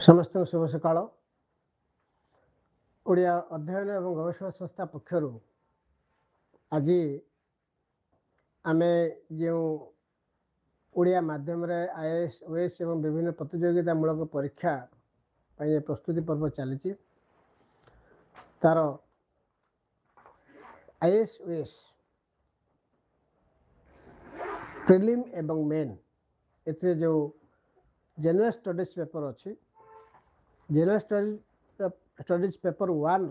समस्त शुभ सकाळ। ओडिया अध्ययन एवं गवेषणा संस्था पक्षर आज आमे जो ओडिया माध्यम आईएएस ओएस एवं विभिन्न प्रतियोगितामूलक परीक्षा प्रस्तुति पर्व चली तार आईएएस ओएस प्रिलिम एवं मेन एथे जो जनरल स्टडीज पेपर अच्छी जनरल स्टडीज पेपर 1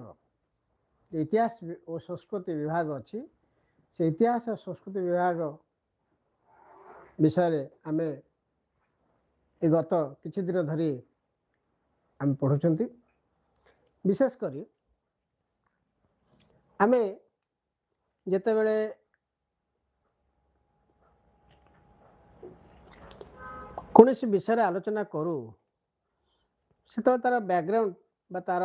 इतिहास और संस्कृति विभाग अच्छी से इतिहास और संस्कृति विभाग विषय आमे गत किछि दिन धरी आम पढ़ुचंती। विशेषकर आमे जेते बेले कौन सी विषय आलोचना करूँ से तार बैकग्राउंड बा तार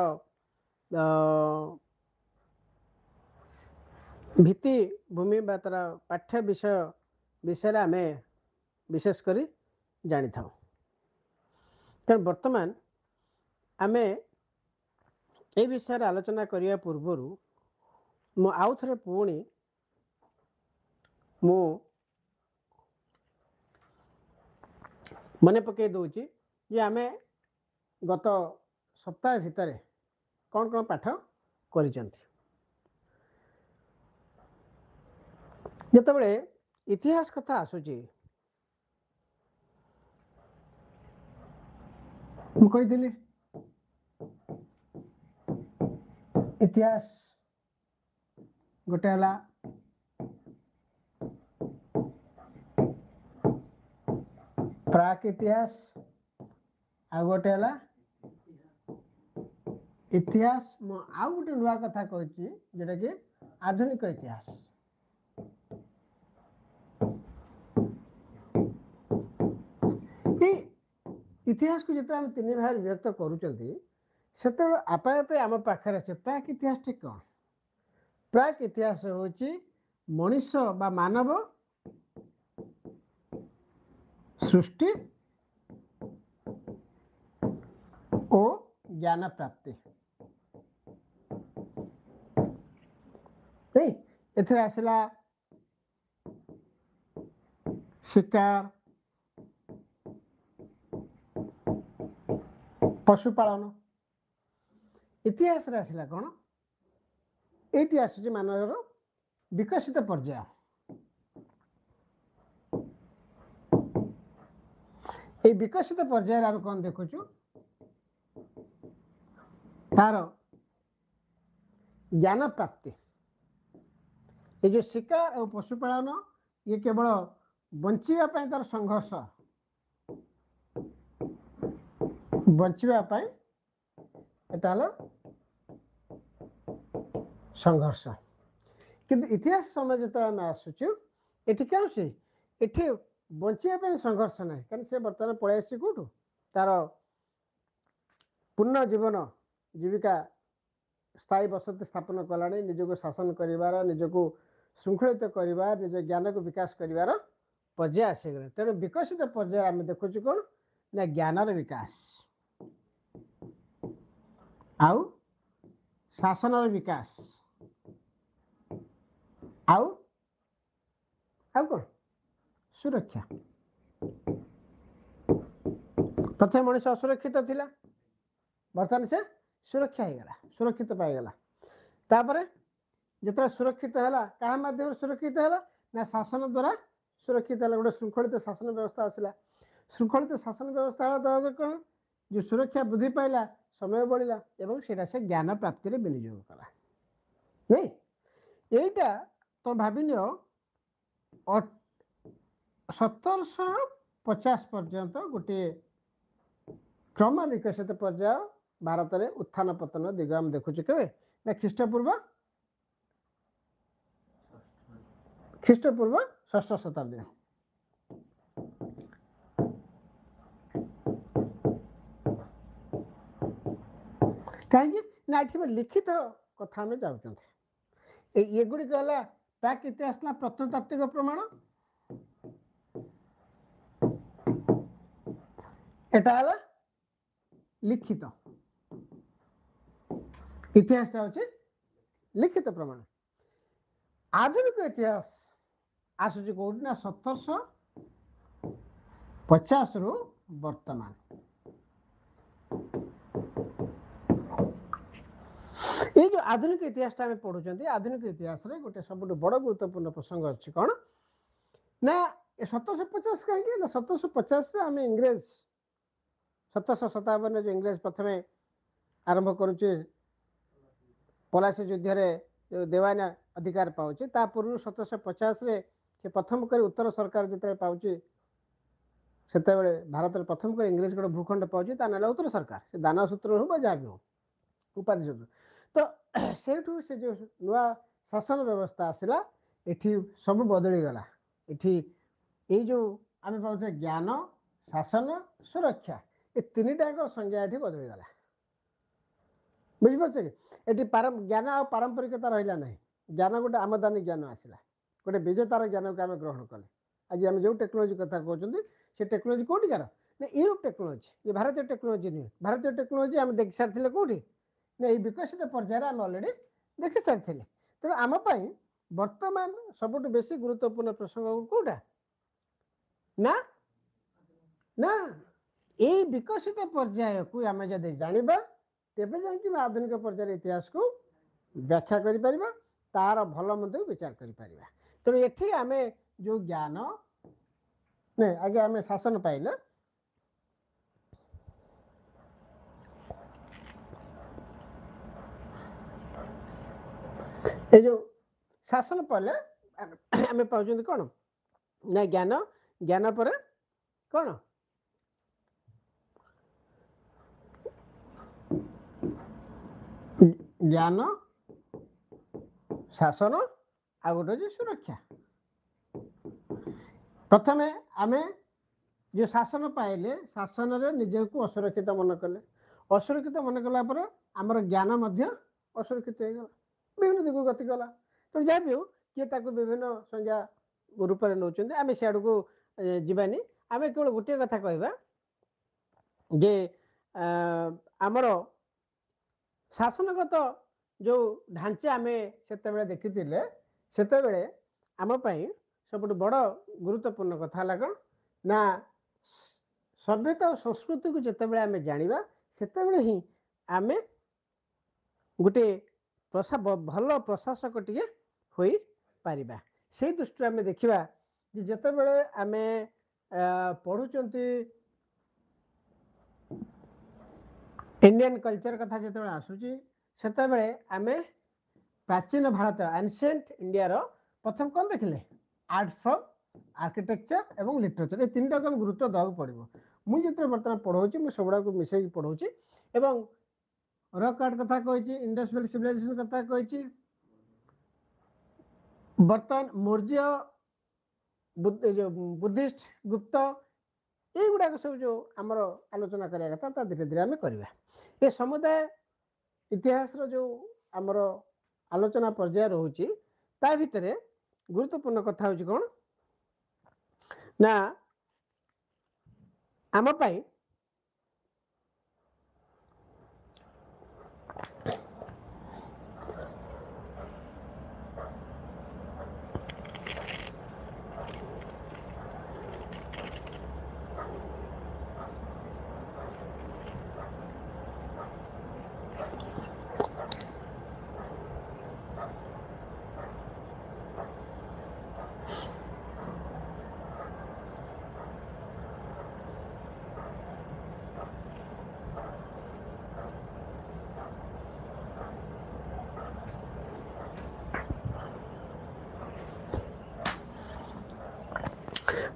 भित्ति भूमि बा तार पाठ्य विषय आमे विशेषकर जानी था। तेणु वर्तमान आमे ए विषय आलोचना करने पूर्वर मु आउ थे पुणी मु मन पकई दूची जे आमे गत सप्ताह भितर कौन कौन पाठ करिसेंती। जेतेबेले इतिहास कथा आसुची मु कहिदिली इतिहास गोटे हला प्राक इतिहास आ गोटे हला इतिहास मु आउ गोटे नुआ कथा कही जोटा कि आधुनिक इतिहास। इतिहास को जिते आम तीन भाग विभक्त करुँच आपे आम पाखे अच्छे प्राक इतिहास टी कौन। प्राक इतिहास हूँ मनीष बा मानव सृष्टि और ज्ञान प्राप्ति एथरे आसला शिकार पशुपालन इतिहास आसला कौन ये आसूँ मानव विकसित पर्याय। ये विकसित पर्याय आम कौन देखुचु तार ज्ञान प्राप्ति। ये जो शिकार और पशुपालन ये केवल बंचापी तार संघर्ष बंचापी संघर्ष किंतु इतिहास समय जो आम आसुचु ये क्या से ये बंचापी संघर्ष ना कहीं से बर्तमान पलि आसी कौटू तार पूर्ण जीवन जीविका स्थायी बसति स्थापन कला निजक शासन कर निजक श्रृंखलित करवा निज ज्ञान को विकास कर पर्याय आसीगले। तेणु विकसित पर्याय आम देखुचु कौन ना ज्ञानर विकास आउ शासनर विकास आउ कौन सुरक्षा। प्रथम मनुष्य असुरक्षित थिला बर्तमान से सुरक्षा हो गला सुरक्षित पाईगला तापर जिते सुरक्षित है क्या मध्यम सुरक्षित है ना शासन द्वारा सुरक्षित है गोटे श्रृंखलित शासन व्यवस्था आसला। श्रृंखलित शासन व्यवस्था द्वारा कौन जो सुरक्षा वृद्धि पाइला समय बढ़ला एवं सेटा से ज्ञान प्राप्ति रे विनियोग कला नहीं यहीटा तो भाविन 1750 पर्यंत गोटे क्रम विकसित पर्याय भारत में उत्थान पतन दिग आम देखुचे के ना ख्रीष्टपूर्व 6ठ शताब्दी कहीं ना लिखित कथा आम जाऊँ ये गुड़िक है प्राक इतिहास प्रत्नतात्विक प्रमाण एटा लिखित इतिहास हूँ लिखित प्रमाण आधुनिक इतिहास आसूची कौटी ना 1750 रु वर्तमान ये जो आधुनिक इतिहास पढ़ुं आधुनिक इतिहास रे गोटे सब बड़ गुरुत्वपूर्ण प्रसंग अच्छी कौन ना 1750 कहीं 1750 आम इंग्रेज 1757 जो इंग्रेज प्रथम आरंभ करुचे पलासी युद्ध जो देवाना अधिकार पाचे ता पूर्व 1750 रे से प्रथम कर उत्तर सरकार जिते पाचे से भारत प्रथम कर इंग्रेज गोटे भूखंड पाचे ना उत्तर सरकार से दान सूत्र हो जहाँ भी हो उपाधि सूत्र तो सेठू से जो नुआ शासन व्यवस्था आसला एठी सब बदली गला एठी ये जो आम पाते ज्ञान शासन सुरक्षा ये तीन टाक संज्ञा ये बदली गला बुझिपार कि ये ज्ञान आ पारंपरिकता रहा ना ज्ञान गोटे आमदानी ज्ञान आसला गोटे विजेतार ज्ञान को आम ग्रहण कले आज आम जो टेक्नोलोजी कथा कहते से टेक्नोलोजी कौटिकार ना यूरोप टेक्नोलोजी ये भारतीय टेक्नोलोजी नुहे भारतीय टेक्नोलोजी आम देख सारी कौटी ना ये विकसित पर्यायर आम अलरेडी देखी सारी तेणु आम बर्तमान सबुठ बेसी गुरुत्वपूर्ण प्रसंग कौटा ना ना ये विकसित पर्याय को आम जब जाना तेबे जाकि आधुनिक पर्यायर इतिहास को व्याख्या करि परिबा तार भल मंद विचार करि परिबा तेणु एठी आमे जो ज्ञान ने आगे आमे शासन पाइले ए जो शासन पाले आमे पाउछन कोन ना ज्ञान ज्ञान पर कोन ज्ञान शासन आ गोटे सुरक्षा प्रथम आम जो शासन पाइले शासन रे निजे को असुरक्षित मन कले असुरक्षित मन कला पर आमर ज्ञान असुरक्षित हो गला विभिन्न दिग गति कला तो जहाँ भी हो किए विभिन्न संज्ञा रूप में नौ आम सियाड़ को जीवानी आम केवल गोटे कथा कहवा जे आमर शासनगत जो ढांचा आम से देखी से आम सब बड़ गुरुत्वपूर्ण कथा कौन ना सभ्यता और संस्कृति को जिते आम जाना से ही आम गोटे भल प्रशासक टे हो पारिबा से दृष्टि आम देखा जिते बड़े आम पढ़ुंट इंडियन कल्चर कथा जो आसूची से आम प्राचीन भारत एनसेंट इंडिया प्रथम कौन देखिले आर्ट फ्रॉम आर्किटेक्चर एवं लिटरेचर ये तीन टाक गुरुत्व देवाक पड़ो मुझे बर्तमान पढ़ाऊँ मुझे सबुड़ा को मिसई पढ़ाऊँ एवं रॉक आर्ट कथा कही इंडस वैली सिविलाइजेशन कथा कही बर्तमान मौर्य बुद्धिस्ट गुप्त ये गुड़ाक सब जो आमर आलोचना करा कथा धीरे धीरे आम करवा ये समुदाय इतिहास जो आमर आलोचना पर्याय रोचे ता भितर गुरुत्वपूर्ण कथा हूँ कौन ना आम पाई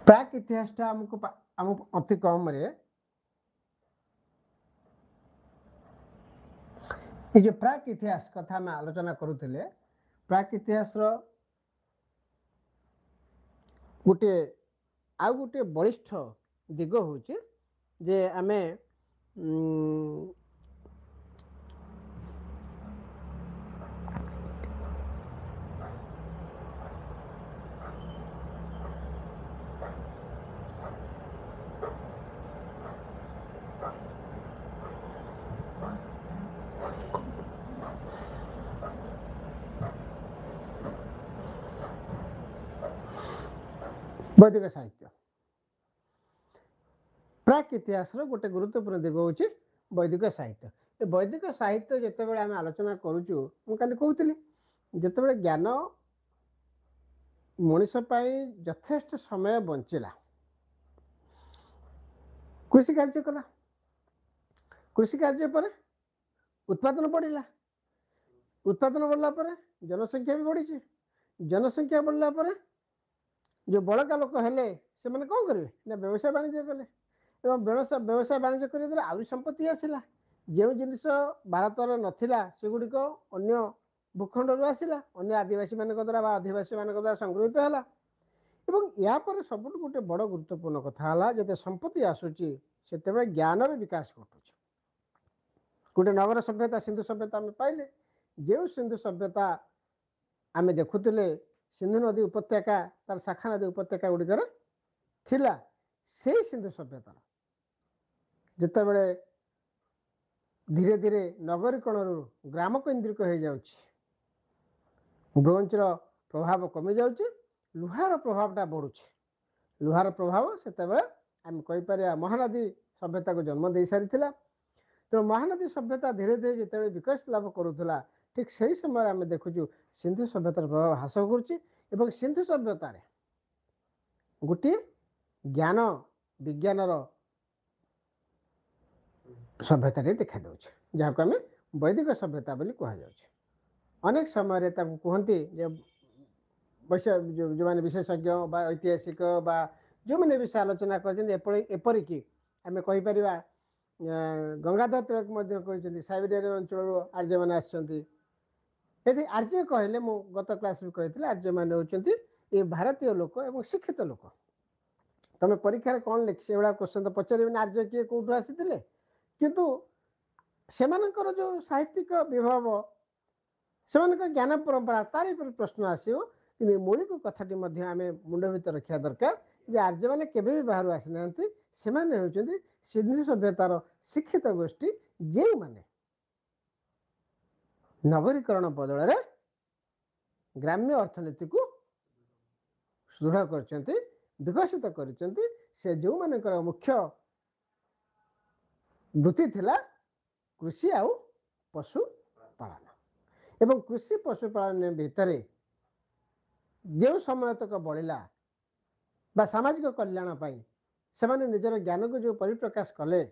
प्राक इतिहास आमको आम अति कम रे ये जो प्राक इतिहास कथा में आलोचना करुले प्राक इतिहास गोटे आउ गोटे बलिष्ठ दिग हूँ जे आमे वैदिक साहित्य प्राक इतिहास गोटे गुरुत्वपूर्ण दिग हूँ वैदिक साहित्य। वैदिक साहित्य जितेबाला आम आलोचना करुचु मुझे कहती जितेबाला ज्ञान मनीष यथेष्ट समय बंचला कृषि कार्य कला कृषि कार्य पर उत्पादन बढ़ला उत्पादन बढ़ला पर जनसंख्या भी बढ़ी जनसंख्या बढ़ला पर जो बड़का लोक हेले से मैंने कौन करेंगे ना व्यवसाय वाणिज्य कले व्यवसाय वाणिज्य करने आहरी संपत्ति आसला जो जिनस भारतर नथिला सेगुड़िक अन्य भूखंड आसला अन्य आदिवासी मान द्वारा आदिवासी मान द्वारा संगृहित है या सब गोटे बड़ गुरुत्वपूर्ण कथा है जो संपत्ति आसूची से ज्ञान विकास घटू गोटे नगर सभ्यता सिंधु सभ्यता आम पाइले जो सिंधु सभ्यता आम देखुले सिंधु नदी उपत्यका तार शाखा नदी उपत्यका गुड़िकर थिला से सिंधु सभ्यतार जिते बड़े धीरे धीरे नगरीकरण ग्राम केन्द्रिक हो जाऊँच ब्रोंचर प्रभाव कमी जाऊँच लुहार प्रभावटा बढ़ुଛି लुहार प्रभाव से आम कहीपर महानदी सभ्यता को जन्म दे सारी तो महानदी सभ्यता धीरे धीरे जिते विकास लाभ करूला ठीक से समय आम देखुचु सिंधु सभ्यतार प्रभाव ह्रास कर सिंधु सभ्यतार गोटे ज्ञान विज्ञानर सभ्यता देखा जहाँ को आम वैदिक सभ्यता बोली कहुच्छे अनेक समय कहती जो मैंने विशेषज्ञ ऐतिहासिक जो मैंने विषय आलोचना करपरिक आम कहीपर गंगाधर तिलक कहते साइबेरिया अंचल आर्य मैंने आसि आर्य कहले मु गत क्लास भी कही आर्य मैंने होती ये भारतीय लोक और शिक्षित लोक तुम परीक्षा कौन लिख से भाया क्वेश्चन तो पचारे आर्य किए कौटू आसी किंतु सेमानकर जो साहित्यिक विभव से ज्ञान परंपरा तार प्रश्न आसो कि मौलिक कथाटी आम मुंड भर रखा दरकार जे आर्य मैंने केवे भी बाहर आसी ना से सिंधु सभ्यतार शिक्षित गोष्ठी जो माने नगरीकरण बदल ग्राम्य अर्थनीति को सुदृढ़ कर विकसित कर जो मानकर मुख्य वृत्ति थिला कृषि आउ पशुपालन एवं कृषि पशुपालन भितर जो समय तक बढ़ला बा सामाजिक कल्याण पाई से निजर ज्ञान को जो परिप्रकाश कले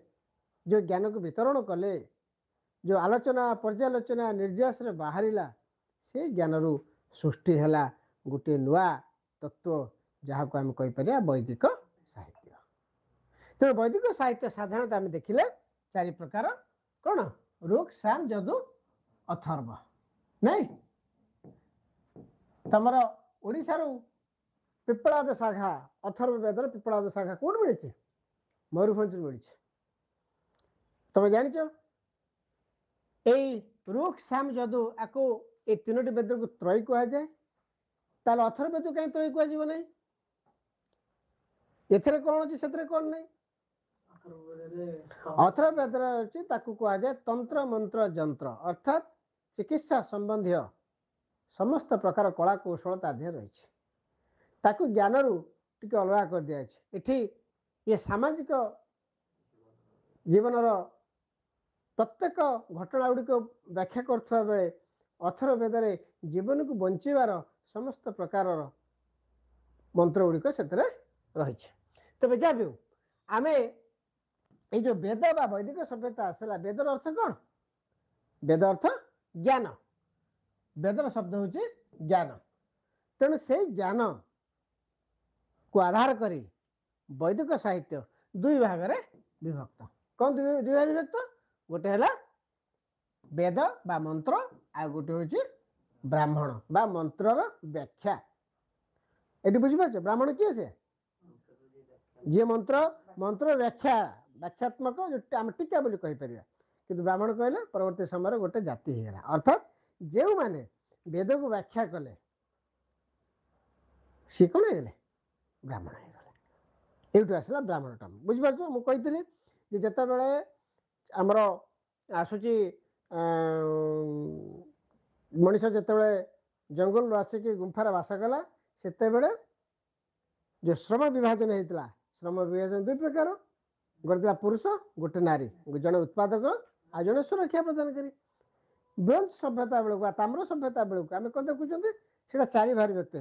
जो ज्ञान को वितरण कले जो आलोचना पर्यालोचना निर्यास रे बाहरिला से ज्ञान रु सृष्टि है गोटे नुआ तत्व जहाँ को आम कहीपर वैदिक साहित्य। तो वैदिक साहित्य साधारणतः आम देखिले चारि प्रकार कौन ऋक् साम यजु अथर्व नहीं तमर ओडिशार पिपलाद शाखा अथर्व वेदर पिपलाद शाखा कौन मिली मयूरभंज मिली तुम जाच ऋक् साम यजु आपको ये तीनोटी वेद को त्रयी कहुए ताल अथर्व वेद कहीं त्रयी कह ना एथरे कौन अच्छी से कौन नहीं अथर्व वेद अच्छी कहुए तंत्र मंत्र जंत्र अर्थात चिकित्सा संबंधी समस्त प्रकार कला कौशल तादेह रही ज्ञान रु टी अलग कर दिखाई ये सामाजिक जीवन प्रत्येक घटना गुड़िक व्याख्या करुवा बेले अथर्व वेदर जीवन को बंचार समस्त प्रकार मंत्र गुड़िक से रही तेज जहाँ भी आम ये जो वेद बा वैदिक सभ्यता आसला वेदर अर्थ कौन वेद अर्थ ज्ञान वेदर शब्द हूँ ज्ञान तेणु से ज्ञान को आधार करी वैदिक साहित्य दुई भाग में विभक्त कौन दुई भाग विभक्त गोटे है वेद बा मंत्र आ गोटे हूँ ब्राह्मण बा मंत्रर व्याख्या ये बुझीपार ब्राह्मण किए से जी मंत्र मंत्र व्याख्या व्याख्यात्मक जो आम टीका बोली कहीपर कि ब्राह्मण कहले परवर्ती समय गोटे जाति होगा अर्थात जो माने वेद को व्याख्या कले सी कौन हो ब्राह्मण हो गले आसला ब्राह्मण टर्म बुझीपार मुझे जिते बड़े आमर आसूची मनीष जिते जंगल आसिक गुंफार बास कला से जो श्रम विभाजन होता श्रम विभाजन दुई प्रकार गोटे पुरुष गोटे नारी जड़े उत्पादक आ जड़े सुरक्षा प्रदान करी ब्रोंज सभ्यता बेलू ताम्र सभ्यता बेलू आम कौन देखुं से चारि भाग व्यक्त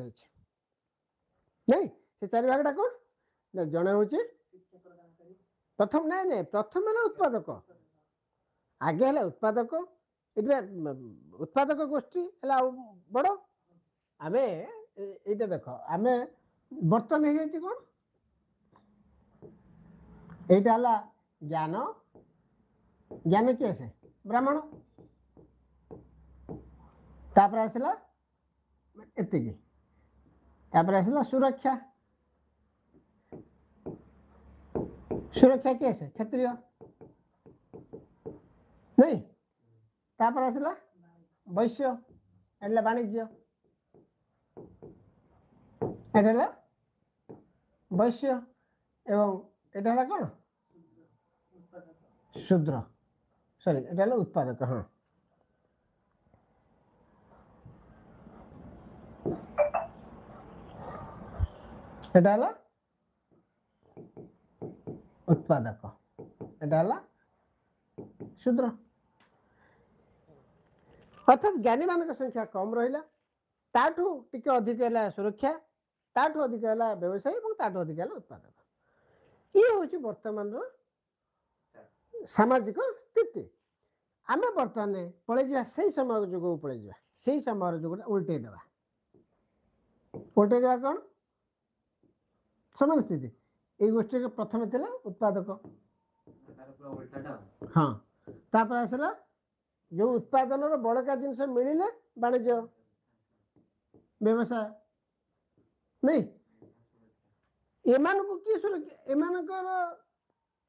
नहीं से चारि भागटा कौन ना जड़े हूँ प्रथम नाई नाई प्रथम है उत्पादक आगे है उत्पादक उत्पादक गोष्ठी है बड़ आम ये देख आम बर्तन हो जाए कौन यहाँ ज्ञान ज्ञान किए से ब्राह्मण तापर आसला एतिकी तापर आसला सुरक्षा सुरक्षा किए से क्षत्रिय नहीं तापर आसला वैश्य एटा वाणिज्य एटा वैश्य एवं एटा कौन शूद्र सॉरी एटा उत्पादक हाँ एटा उत्पादक एटा शूद्र अर्थात ज्ञानी मान संख्या कम रहा ताठू टिके अधिक है सुरक्षा ताठू अधिक है व्यवसायी और ताठू अधिक है उत्पादक ये हूँ वर्तमान सामाजिक स्थिति आम बर्तमान पलि जा से समय जुग पलि जा से समय जुग उल्टे देवा कौन समान स्थिति ये गोष्ठी प्रथम थी उत्पादक हाँ तापर आसला जो उत्पादन बड़का जिनस मिले वाणिज्य व्यवसाय नहीं एमान को किए सुरक्षा एमान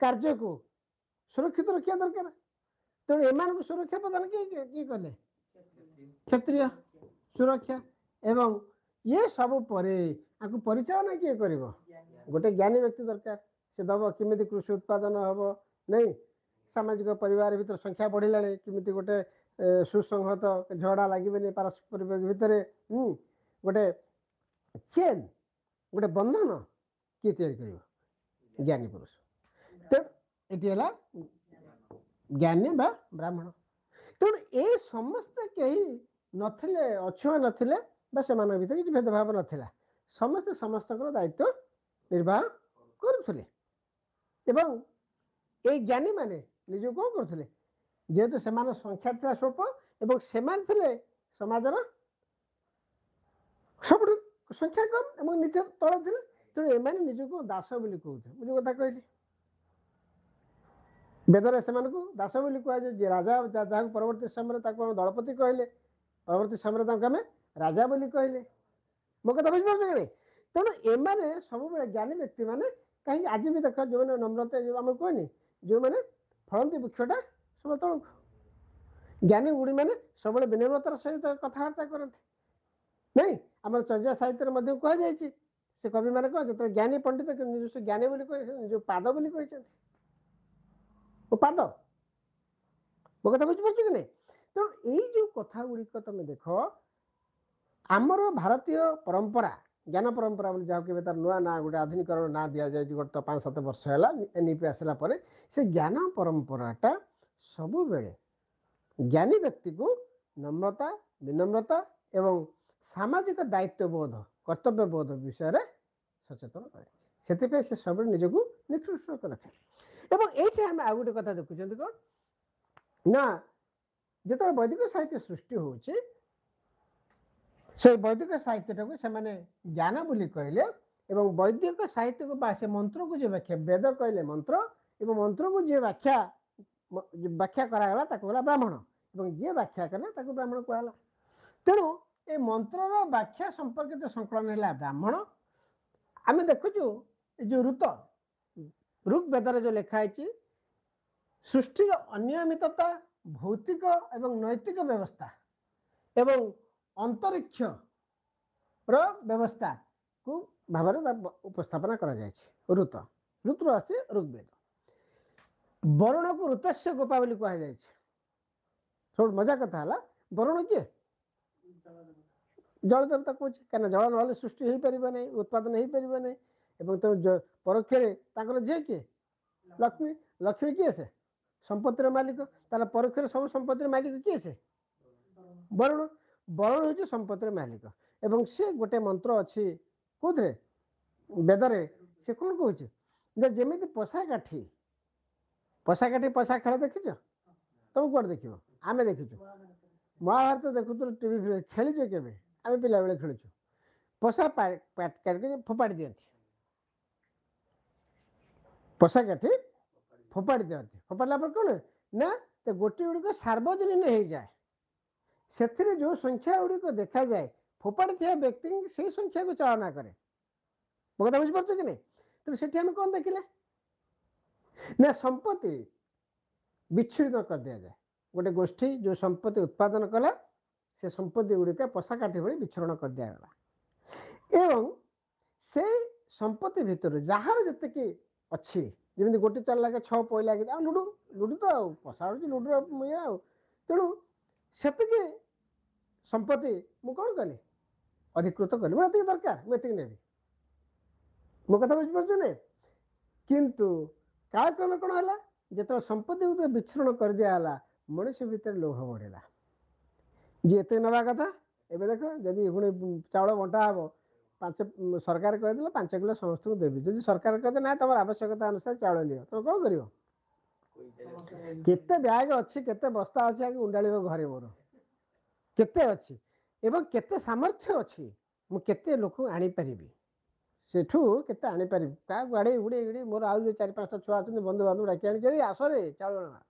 कार्य को सुरक्षित रखा दरकार तेणु एमान को सुरक्षा प्रदान किए कले क्षत्रिय सुरक्षा एवं ये सब परिचालन किए कर गोटे ज्ञानी व्यक्ति दरकार से दब किमिति कृषि उत्पादन हम नहीं सामाजिक परिवार भीतर संख्या बढ़ला किमिति गोटे सुसंहत झगड़ा लगे पारस्परिक भितर गोटे चेन गोटे बंधन किए तैयारी ज्ञानी पुरुष तो ये ज्ञानी बा ब्राह्मण तेणु ये समस्त कहीं नथिले अछुआ नथिले बा से भीतर किसी भेदभाव नाला समस्ते समस्त दायित्व निर्वाह करुले एवं ये ज्ञानी माने निज कौन करुले जेहेतु से संख्या था स्वल्प एवं से समाजर सब संख्या कम एवं निज तल थे तेणु एम निजक दास बोली कहते मुझे कथा कहली वेदर से दास बोली कहुए राजा जहाँ परवर्ती समय दलपति कहले परवर्ती समय आम राजा बोली कहले मो कथा बुझीपार नहीं तेणु एम सब ज्ञानी व्यक्ति मैंने कहीं आज भी देख जो मैंने नम्रता जो आम कहनी जो मैंने फलती वृक्षटा सब तौक ज्ञानी गुड़ी मैंने सब विनम्रतार सहित कथबार्ता करते नहीं आम चर्चा साहित्य कहुई से कवि मैंने कह जो ज्ञानी पंडित निज ज्ञानी बोली निज पाद बोली कहते पाद मो कथा बुझीपार कि नहीं तेणु यही जो कथा गुड़िक तुम देख आमर भारतीय परंपरा ज्ञान परंपरा बोली जहाँ कि तार नुआ ना गोटे आधुनिकरण ना दि जाए गोटे 5-7 वर्ष है एनईपी आसला से ज्ञान परंपराटा सब बेले ज्ञानी व्यक्ति को नम्रता विनम्रता एवं सामाजिक दायित्वबोध कर्तव्यबोध विषय सचेतन करे से सब निजक निकृष्ट रखे एवं ये आम आ गए कथा देखुं कौन ना जो वैदिक साहित्य सृष्टि होचे से वैदिक साहित्यटा को से ज्ञान बोली कहले एवं वैदिक साहित्य को से मंत्र को जो व्याख्या वेद कहले मंत्र एवं मंत्र को जी व्याख्या करागला कहला ब्राह्मण एवं जी व्याख्या कला ब्राह्मण कहला तेणु ये मंत्र व्याख्या संपर्कित संकलन है ब्राह्मण आम देखुचु जो ऋत ऋग वेदर जो लिखाई सृष्टिर अनियमितता भौतिक एवं नैतिक व्यवस्था एवं अंतरिक्ष व्यवस्था को भाव उपस्थापना करा ऋत ऋतु आसे ऋग्वेद वरुण को ऋतस्य गोपा बोली कहुए सब मजा कथा है वरुण किए जल देवता कहे कहीं जल ना सृष्टि हो पार नहीं उत्पादन हो पार नहीं এবং ତେଣୁ ପରୋକ୍ଷରେ ତାଙ୍କର ଝିଅ କିଏ ଲକ୍ଷ୍ମୀ। ଲକ୍ଷ୍ମୀ କିଏ ସେ ସମ୍ପତ୍ତିର ମାଲିକ। ତାହେଲେ ପରୋକ୍ଷରେ ସବୁ ସମ୍ପତ୍ତିର ମାଲିକ କିଏ ସେ ବରୁଣ। ବରୁଣ ହେଉଛି ସମ୍ପତ୍ତିର ମାଲିକ। ଏବଂ ସେ ଗୋଟେ ମନ୍ତ୍ର ଅଛି କୋଉଥିରେ ବେଦରେ, ସେ କ'ଣ କହୁଛି ଯେ ଯେମିତି ପଶା କାଠି ପଶା ଖେଳ ଦେଖିଛ ତମେ କୁଆଡ଼େ ଦେଖିବ, ଆମେ ଦେଖିଛୁ ମହାଭାରତ ଦେଖୁଥିଲୁ ଟିଭି ଖେଳିଛୁ କେବେ, ଆମେ ପିଲାବେଳେ ଖେଳୁଛୁ। ପଶା କାଟିକି ଫୋପାଡ଼ି ଦିଅନ୍ତି, ପଶା କାଠି ଫୋପାଡ଼ି ଦିଅନ୍ତି। ଫୋପାଡ଼ିଲା ପରେ କ'ଣ ନା ଗୋଟି ଗୁଡ଼ିକ ସାର୍ବଜନୀନ ହେଇଯାଏ। ସେଥିରେ ଯେଉଁ ସଂଖ୍ୟା ଗୁଡ଼ିକ ଦେଖାଯାଏ ଫୋପାଡ଼ିଥିବା ବ୍ୟକ୍ତି ସେଇ ସଂଖ୍ୟାକୁ ଚାଳନା କରେ। ମୋ କଥା ବୁଝିପାରୁଛ କି ନାହିଁ? ତେଣୁ ସେଠି ଆମେ କ'ଣ ଦେଖିଲେ ନା ସମ୍ପତ୍ତି ବିଚ୍ଛୁରିତ କରିଦିଆଯାଏ। ଗୋଟେ ଗୋଷ୍ଠୀ ଯେଉଁ ସମ୍ପତ୍ତି ଉତ୍ପାଦନ କଲା ସେ ସମ୍ପତ୍ତି ଗୁଡ଼ିକ ପଶା କାଠି ଭଳି ବିଚ୍ଛୁରଣ କରିଦିଆଗଲା। ଏବଂ ସେଇ ସମ୍ପତ୍ତି ଭିତରେ ଯାହାର ଯେତିକି ଅଛି, ଯେମିତି ଗୋଟେ ଚାରି ଲାଗେ 6 ପଇଲା କି ଆଉ ଲୁଡ଼ୁ ତ ଆଉ ପଶା ହେଉଛି ଲୁଡ଼ୁର ଇଏ ଆଉ। ତେଣୁ ସେତିକି ସମ୍ପତ୍ତି ମୁଁ କ'ଣ କଲି ଅଧିକୃତ କଲି, ମୁଁ ଏତିକି ଦରକାର ମୁଁ ଏତିକି ନେବି। ମୋ କଥା ବୁଝିପାରୁଛୁ ନା? କିନ୍ତୁ କାଳକ୍ରମେ କ'ଣ ହେଲା, ଯେତେବେଳେ ସମ୍ପତ୍ତି ଭିତରେ ବିଚ୍ଛୁରଣ କରିଦିଆହେଲା ମଣିଷ ଭିତରେ ଲୋଭ ବଢ଼ିଲା। ଯିଏ ଏତେ ନେବା କଥା, ଏବେ ଦେଖ ଯଦି ପୁଣି ଚାଉଳ ବଣ୍ଟା ହେବ ସରକାର କହିଦେଲେ 5 କିଲୋ ସମସ୍ତଙ୍କୁ ଦେବି। ଯଦି ସରକାର କହିଲେ ନା ତମର ଆବଶ୍ୟକତା ଅନୁସାରେ ଚାଉଳ ନିଅ, ତମେ କ'ଣ କରିବ? କେତେ ବ୍ୟାଗ୍ ଅଛି କେତେ ବସ୍ତା ଅଛି ଆଗେ ଉଣ୍ଡାଳିବ ଘରେ ମୋର କେତେ ଅଛି ଏବଂ କେତେ ସାମର୍ଥ୍ୟ ଅଛି, ମୁଁ କେତେ ଲୋକଙ୍କୁ ଆଣିପାରିବି, ସେଠୁ କେତେ ଆଣିପାରିବି, କାହାକୁ ଆଡ଼େଇ ଉଡ଼େଇ ମୋର ଆଉ ଯେଉଁ 4-5ଟା ଛୁଆ ଅଛନ୍ତି ବନ୍ଧୁବାନ୍ଧବ ଡାକି ଆଣିକରି ଆସରେ ଚାଉଳ ନେବା।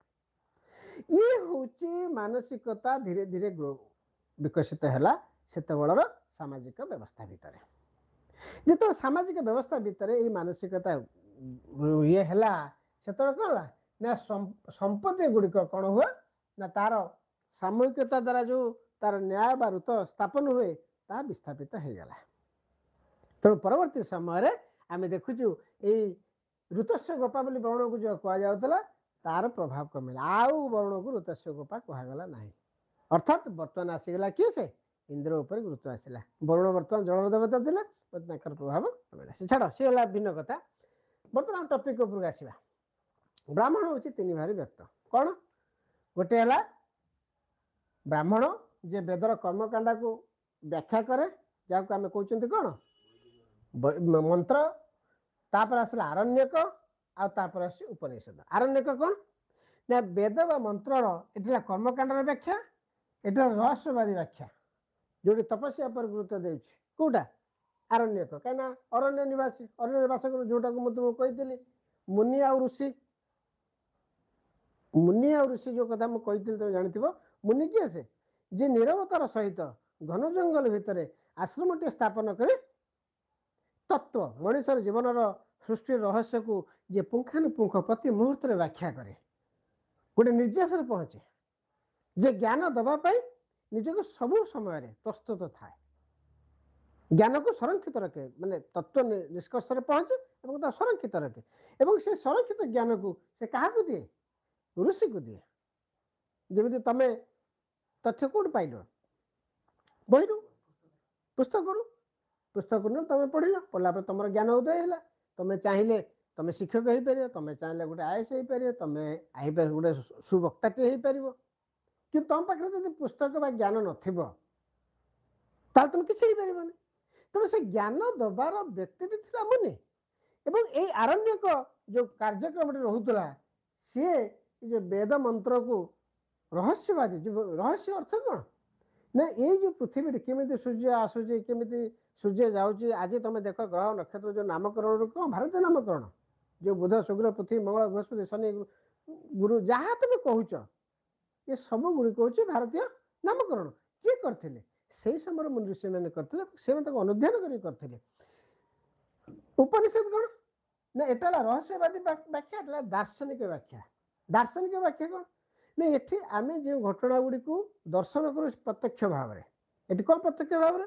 ଇଏ ହେଉଛି ମାନସିକତା ଧୀରେ ଧୀରେ ବିକଶିତ ହେଲା ସେତେବେଳର ସାମାଜିକ ବ୍ୟବସ୍ଥା ଭିତରେ। ଯେତେବେଳେ ସାମାଜିକ ବ୍ୟବସ୍ଥା ଭିତରେ ଏଇ ମାନସିକତା ଇଏ ହେଲା ସେତେବେଳେ କ'ଣ ହେଲା ନା ସମ୍ପତ୍ତି ଗୁଡ଼ିକ କ'ଣ ହୁଏ ନା ତାର ସାମୂହିକତା ଦ୍ୱାରା ଯେଉଁ ତାର ନ୍ୟାୟ ବା ଋତ ସ୍ଥାପନ ହୁଏ ତାହା ବିସ୍ଥାପିତ ହେଇଗଲା। ତେଣୁ ପରବର୍ତ୍ତୀ ସମୟରେ ଆମେ ଦେଖୁଛୁ ଏଇ ଋତସ୍ୟ ଗୋପା ବୋଲି ବର୍ଣ୍ଣକୁ ଯେଉଁ କୁହାଯାଉଥିଲା ତାର ପ୍ରଭାବ କମିଲା, ଆଉ ବର୍ଣ୍ଣକୁ ଋତସ୍ୟ ଗୋପା କୁହାଗଲା ନାହିଁ। ଅର୍ଥାତ୍ ବର୍ତ୍ତମାନ ଆସିଗଲା କିଏ ସେ ଇନ୍ଦ୍ର ଉପରେ ଗୁରୁତ୍ୱ ଆସିଲା। ବରୁଣ ବର୍ତ୍ତମାନ ଜଳର ଦେବତା ଥିଲେ, ତାଙ୍କର ପ୍ରଭାବ କମିଲା। ସେ ଛାଡ଼, ସେ ହେଲା ଭିନ୍ନ କଥା। ବର୍ତ୍ତମାନ ଟପିକ୍ ଉପରକୁ ଆସିବା। ବ୍ରାହ୍ମଣ ହେଉଛି 3 ଭାରି ବ୍ୟକ୍ତ। କ'ଣ? ଗୋଟେ ହେଲା ବ୍ରାହ୍ମଣ ଯେ ବେଦର କର୍ମକାଣ୍ଡକୁ ବ୍ୟାଖ୍ୟା କରେ, ଯାହାକୁ ଆମେ କହୁଛନ୍ତି କ'ଣ ମନ୍ତ୍ର। ତାପରେ ଆସିଲା ଆରଣ୍ୟକ, ଆଉ ତାପରେ ଆସୁଛି ଉପନିଷଦ। ଆରଣ୍ୟକ କ'ଣ ନା ବେଦ ବା ମନ୍ତ୍ରର ଏଠି ହେଲା କର୍ମକାଣ୍ଡର ବ୍ୟାଖ୍ୟା, ଏଠି ହେଲା ରହସ୍ୟବାଦୀ ବ୍ୟାଖ୍ୟା, ଯେଉଁଠି ତପସ୍ୟା ଉପରେ ଗୁରୁତ୍ୱ ଦେଉଛି। କେଉଁଟା? ଆରଣ୍ୟକ। କାହିଁକିନା ଅରଣ୍ୟ ନିବାସୀ, ଅରଣ୍ୟ ବାସ କରୁ, ଯେଉଁଟାକୁ ମୁଁ ତୁମକୁ କହିଥିଲି ମୁନି ଆଉ ଋଷି ଯେଉଁ କଥା ମୁଁ କହିଥିଲି ତମେ ଜାଣିଥିବ। ମୁନି କିଏ? ସେ ଯେ ନିରବତାର ସହିତ ଘନ ଜଙ୍ଗଲ ଭିତରେ ଆଶ୍ରମଟିଏ ସ୍ଥାପନ କରି ତତ୍ତ୍ୱ ମଣିଷର ଜୀବନର ସୃଷ୍ଟିର ରହସ୍ୟକୁ ଯିଏ ପୁଙ୍ଖାନୁପୁଙ୍ଖ ପ୍ରତି ମୁହୂର୍ତ୍ତରେ ବ୍ୟାଖ୍ୟା କରେ, ଗୋଟେ ନିର୍ଯାସରେ ପହଞ୍ଚେ, ଯେ ଜ୍ଞାନ ଦେବା ପାଇଁ ନିଜକୁ ସବୁ ସମୟରେ ପ୍ରସ୍ତୁତ ଥାଏ, ଜ୍ଞାନକୁ ସଂରକ୍ଷିତ ରଖେ, ମାନେ ତତ୍ତ୍ୱ ନିଷ୍କର୍ଷରେ ପହଞ୍ଚେ ଏବଂ ତାକୁ ସଂରକ୍ଷିତ ରଖେ। ଏବଂ ସେ ସଂରକ୍ଷିତ ଜ୍ଞାନକୁ ସେ କାହାକୁ ଦିଏ? ଋଷିକୁ ଦିଏ। ଯେମିତି ତମେ ତଥ୍ୟ କେଉଁଠୁ ପାଇଲ? ବହିରୁ, ପୁସ୍ତକରୁ ତମେ ପଢ଼ିଲ, ପଢ଼ିଲା ପରେ ତମର ଜ୍ଞାନ ଉଦୟ ହେଲା। ତମେ ଚାହିଁଲେ ତମେ ଶିକ୍ଷକ ହେଇପାରିବ, ତମେ ଚାହିଁଲେ ଗୋଟେ IAS ହେଇପାରିବ, ତମେ ଗୋଟେ ସୁବକ୍ତାଟିଏ ହେଇପାରିବ। କିନ୍ତୁ ତମ ପାଖରେ ଯଦି ପୁସ୍ତକ ବା ଜ୍ଞାନ ନଥିବ ତାହେଲେ ତମେ କିଛି ହେଇପାରିବନି। ତେଣୁ ସେ ଜ୍ଞାନ ଦେବାର ବ୍ୟକ୍ତିଟି ଥିଲା ମୁନି। ଏବଂ ଏଇ ଆରଣ୍ୟକ ଯେଉଁ କାର୍ଯ୍ୟକ୍ରମଟି ରହୁଥିଲା, ସିଏ ଯେ ବେଦ ମନ୍ତ୍ରକୁ ରହସ୍ୟବାଦୀ, ରହସ୍ୟ ଅର୍ଥ କ'ଣ ନା ଏଇ ଯେଉଁ ପୃଥିବୀରେ କେମିତି ସୂର୍ଯ୍ୟ ଆସୁଛି, କେମିତି ସୂର୍ଯ୍ୟ ଯାଉଛି, ଆଜି ତମେ ଦେଖ ଗ୍ରହ ନକ୍ଷତ୍ର ଯେଉଁ ନାମକରଣରୁ କ'ଣ ଭାରତୀୟ ନାମକରଣ, ଯେଉଁ ବୁଧ ଶୁକ୍ର ପୃଥିବୀ ମଙ୍ଗଳ ବୃହସ୍ପତି ଶନି ଗୁରୁ ଯାହା ତମେ କହୁଛ ଏ ସବୁ ଗୁଡ଼ିକ ହେଉଛି ଭାରତୀୟ ନାମକରଣ। କିଏ କରିଥିଲେ? ସେଇ ସମୟରେ ମୁନି ଋଷିମାନେ କରିଥିଲେ, ସେମାନେ ତାକୁ ଅନୁଧ୍ୟାନ କରି କରିଥିଲେ। ଉପନିଷଦ କ'ଣ ନା ଏଟା ହେଲା ରହସ୍ୟବାଦୀ ବ୍ୟାଖ୍ୟା, ଏଟା ହେଲା ଦାର୍ଶନିକ ବ୍ୟାଖ୍ୟା। ଦାର୍ଶନିକ ବ୍ୟାଖ୍ୟା କ'ଣ ନା ଏଠି ଆମେ ଯେଉଁ ଘଟଣା ଗୁଡ଼ିକୁ ଦର୍ଶନ କରୁ ପ୍ରତ୍ୟକ୍ଷ ଭାବରେ, ଏଠି କ'ଣ ପ୍ରତ୍ୟକ୍ଷ ଭାବରେ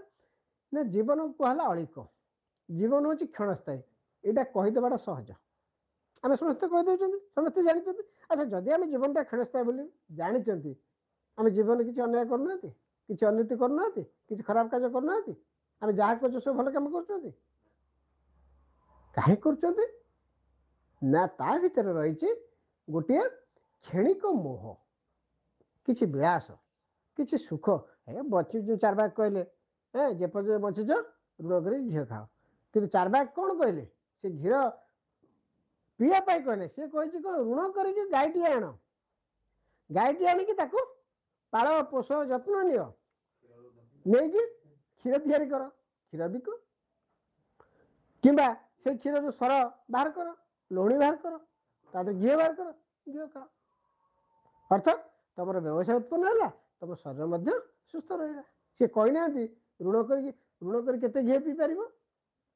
ନା ଜୀବନକୁ କୁହାହେଲା ଅଳିକ, ଜୀବନ ହେଉଛି କ୍ଷଣସ୍ଥାୟୀ। ଏଇଟା କହିଦେବାଟା ସହଜ, ଆମେ ସମସ୍ତେ କହିଦେଉଛନ୍ତି, ସମସ୍ତେ ଜାଣିଛନ୍ତି। ଆଚ୍ଛା, ଯଦି ଆମେ ଜୀବନଟା କ୍ଷଣସ୍ଥାୟୀ ବୋଲି ଜାଣିଛନ୍ତି, ଆମେ ଜୀବନରେ କିଛି ଅନ୍ୟାୟ କରୁନାହାନ୍ତି, କିଛି ଅନୀତି କରୁନାହାନ୍ତି, କିଛି ଖରାପ କାର୍ଯ୍ୟ କରୁନାହାନ୍ତି, ଆମେ ଯାହା କରୁଛୁ ସବୁ ଭଲ କାମ କରୁଛନ୍ତି। କାହିଁ କରୁଛନ୍ତି ନା ତା ଭିତରେ ରହିଛି ଗୋଟିଏ କ୍ଷଣିକ ମୋହ, କିଛି ବିଳାସ, କିଛି ସୁଖ। ଏ ବଞ୍ଚିଛୁ ଚାରବାକ କହିଲେ ଯେ ପର୍ଯ୍ୟନ୍ତ ବଞ୍ଚିଛ ଋଣ କରି ଘିଅ ଖାଅ, କିନ୍ତୁ ଚାରବାକ କ'ଣ କହିଲେ? ସେ ଘିଅ ପିଇବା ପାଇଁ କହିଲେ, ସେ କହିଛି କ'ଣ ଋଣ କରିକି ଗାଈଟିଏ ଆଣ, ଗାଈଟି ଆଣିକି ତାକୁ ପାଳ ପୋଷ ଯତ୍ନ ନିଅ, ନେଇକି କ୍ଷୀର ତିଆରି କର, କ୍ଷୀର ବିକ, କିମ୍ବା ସେଇ କ୍ଷୀରରୁ ସର ବାହାର କର, ଲହୁଣୀ ବାହାର କର, ତା ଦେହରେ ଘିଅ ବାହାର କର, ଘିଅ ଖାଅ। ଅର୍ଥାତ୍ ତମର ବ୍ୟବସାୟ ଉତ୍ପନ୍ନ ହେଲା, ତମ ଶରୀର ମଧ୍ୟ ସୁସ୍ଥ ରହିଲା। ସେ କହିନାହାନ୍ତି ଋଣ କରି କେତେ ଘିଅ ପିଇ ପାରିବ,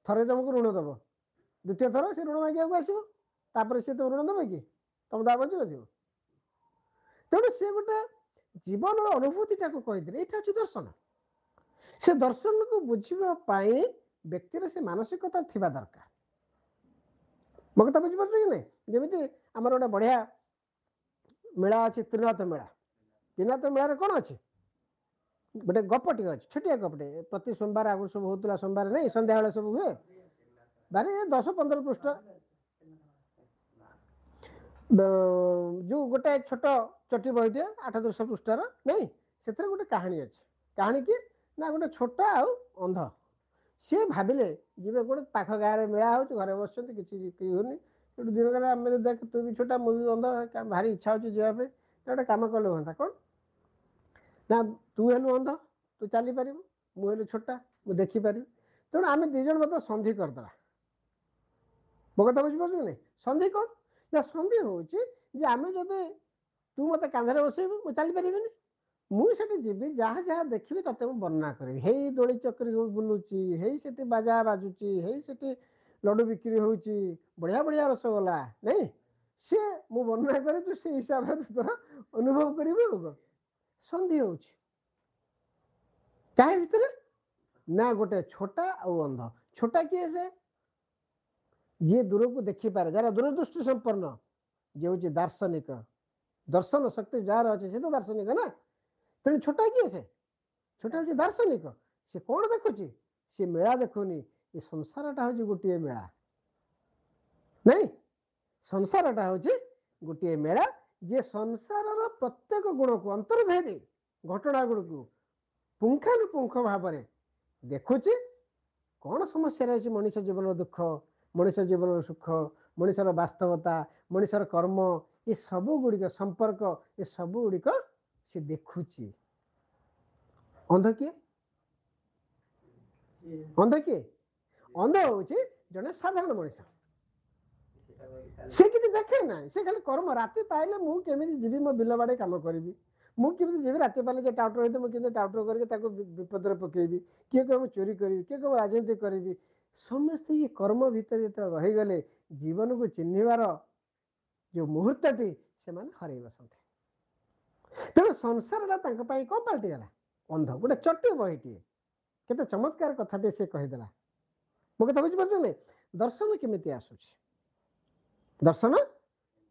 ଥରେ ତମକୁ ଋଣ ଦେବ, ଦ୍ୱିତୀୟ ଥର ସେ ଋଣ ମାଗିବାକୁ ଆସିବ, ତାପରେ ସେ ତ ଋଣ ଦେବ କି, ତମ ଦା ବଞ୍ଚି ନଥିବ। ତେଣୁ ସେ ଗୋଟେ ଜୀବନର ଅନୁଭୂତିଟାକୁ କହିଥିଲେ ଏଇଟା ହେଉଛି ଦର୍ଶନ। ସେ ଦର୍ଶନକୁ ବୁଝିବା ପାଇଁ ବ୍ୟକ୍ତିର ସେ ମାନସିକତା ଥିବା ଦରକାର। ମୋ କଥା ବୁଝିପାରୁଛ କି ନାହିଁ? ଯେମିତି ଆମର ଗୋଟେ ବଢ଼ିଆ ମେଳା ଅଛି, ତ୍ରିନାଥ ମେଳା। ତ୍ରିନାଥ ମେଳାରେ କ'ଣ ଅଛି? ଗୋଟେ ଗପଟି ଅଛି, ଛୋଟିଆ ଗପଟେ, ପ୍ରତି ସୋମବାର ଆଗରୁ ସବୁ ହେଉଥିଲା, ସୋମବାର ନାହିଁ ସନ୍ଧ୍ୟାବେଳେ ସବୁ ହୁଏ, ବାରେ 10-15 ପୃଷ୍ଠା, ଯେଉଁ ଗୋଟେ ଛୋଟ ଚଟି ବହିଟିଏ 8-10 ପୃଷ୍ଠାର ନାଇଁ, ସେଥିରେ ଗୋଟେ କାହାଣୀ ଅଛି। କାହାଣୀ କି ନା ଗୋଟେ ଛୋଟ ଆଉ ଅନ୍ଧ, ସିଏ ଭାବିଲେ ଯିବେ ଗୋଟେ ପାଖ ଗାଁରେ ମେଳା ହେଉଛି, ଘରେ ବସିଛନ୍ତି, କିଛି ବିକ୍ରି ହେଉନି, ସେଠୁ ଦିନ କଲେ ଆମେ ଦେଖ ତୁ ବି ଛୋଟା ମୁଁ ବି ଅନ୍ଧ, ଭାରି ଇଚ୍ଛା ହେଉଛି ଯିବା ପାଇଁ, ଗୋଟେ କାମ କଲେ ହୁଅନ୍ତା କ'ଣ ନା ତୁ ହେଲୁ ଅନ୍ଧ, ତୁ ଚାଲିପାରିବୁ, ମୁଁ ହେଲି ଛୋଟା, ମୁଁ ଦେଖିପାରିବି, ତେଣୁ ଆମେ ଦୁଇ ଜଣ ମଧ୍ୟ ସନ୍ଧି କରିଦେବା। ମୋ କଥା ବୁଝିପାରୁଛୁ କି ନାହିଁ? ସନ୍ଧି କ'ଣ ନା ସନ୍ଧି ହେଉଛି ଯେ ଆମେ ଯଦି ତୁ ମୋତେ କାନ୍ଧରେ ବସେଇବୁ, ମୁଁ ଚାଲିପାରିବିନି, ମୁଁ ସେଠି ଯିବି, ଯାହା ଯାହା ଦେଖିବି ତତେ ମୁଁ ବର୍ଣ୍ଣନା କରିବି, ହେଇ ଦୋଳି ଚକ୍ରୀ ବୁଲୁଛି, ହେଇ ସେଠି ବାଜା ବାଜୁଛି, ହେଇ ସେଠି ଲଡ଼ୁ ବିକ୍ରି ହେଉଛି, ବଢ଼ିଆ ବଢ଼ିଆ ରସଗୋଲା ନାଇଁ, ସିଏ ମୁଁ ବର୍ଣ୍ଣନା କରି ତୁ ସେଇ ହିସାବରେ ତୁ ତୋର ଅନୁଭବ କରିବୁ। ଆଉ ସନ୍ଧି ହେଉଛି କାହା ଭିତରେ ନା ଗୋଟେ ଛୋଟା ଆଉ ଅନ୍ଧ। ଛୋଟା କିଏ? ସେ ଯିଏ ଦୂରକୁ ଦେଖିପାରେ, ଯାହାର ଦୂରଦୃଷ୍ଟି ସମ୍ପନ୍ନ, ଯିଏ ହେଉଛି ଦାର୍ଶନିକ, ଦର୍ଶନ ଶକ୍ତି ଯାହାର ଅଛି ସେ ତ ଦାର୍ଶନିକ ନା। ତେଣୁ ଛୋଟା କିଏ? ସେ ଛୋଟା ହେଉଛି ଦାର୍ଶନିକ। ସେ କ'ଣ ଦେଖୁଛି? ସେ ମେଳା ଦେଖୁନି, ଏ ସଂସାରଟା ହେଉଛି ଗୋଟିଏ ମେଳା ନାଇଁ, ସଂସାରଟା ହେଉଛି ଗୋଟିଏ ମେଳା, ଯିଏ ସଂସାରର ପ୍ରତ୍ୟେକ ଗୁଣକୁ ଅନ୍ତର୍ଭେଦୀ ଘଟଣା ଗୁଡ଼ିକୁ ପୁଙ୍ଖାନୁପୁଙ୍ଖ ଭାବରେ ଦେଖୁଛି। କ'ଣ ସମସ୍ୟା ରହିଛି ମଣିଷ ଜୀବନର ଦୁଃଖ, ମଣିଷ ଜୀବନର ସୁଖ, ମଣିଷର ବାସ୍ତବତା, ମଣିଷର କର୍ମ, ଏ ସବୁ ଗୁଡ଼ିକ ସମ୍ପର୍କ, ଏ ସବୁ ଗୁଡ଼ିକ ସେ ଦେଖୁଛି। ଅନ୍ଧ କିଏ? ଅନ୍ଧ କିଏ? ଅନ୍ଧ ହେଉଛି ଜଣେ ସାଧାରଣ ମଣିଷ। ସେ କିଛି ଦେଖେ ନାହିଁ, ସେ ଖାଲି କର୍ମ। ରାତି ପାଇଲେ ମୁଁ କେମିତି ଯିବି ମୋ ବିଲ ବାଡ଼ି କାମ କରିବି, ମୁଁ କେମିତି ଯିବି, ରାତି ପାଇଲେ ଯେ ଟାଉଟର ହେଇଥିବ ମୁଁ କେମିତି ଟାଉଟର କରିକି ତାକୁ ବିପଦରେ ପକେଇବି, କିଏ କହିବ ମୁଁ ଚୋରି କରିବି, କିଏ କହିବ ରାଜନୀତି କରିବି। ସମସ୍ତେ ଏ କର୍ମ ଭିତରେ ଯେତେବେଳେ ରହିଗଲେ ଜୀବନକୁ ଚିହ୍ନିବାର ଯେଉଁ ମୁହୂର୍ତ୍ତଟି ସେମାନେ ହରେଇ ବସନ୍ତି। ତେଣୁ ସଂସାରଟା ତାଙ୍କ ପାଇଁ କ'ଣ ପାଲଟିଗଲା? ଅନ୍ଧ। ଗୋଟେ ଚଟି ବହିଟିଏ, କେତେ ଚମତ୍କାର କଥାଟିଏ ସେ କହିଦେଲା। ମୋ କଥା ବୁଝିପାରୁଛ ନାଇଁ? ଦର୍ଶନ କେମିତି ଆସୁଛି? ଦର୍ଶନ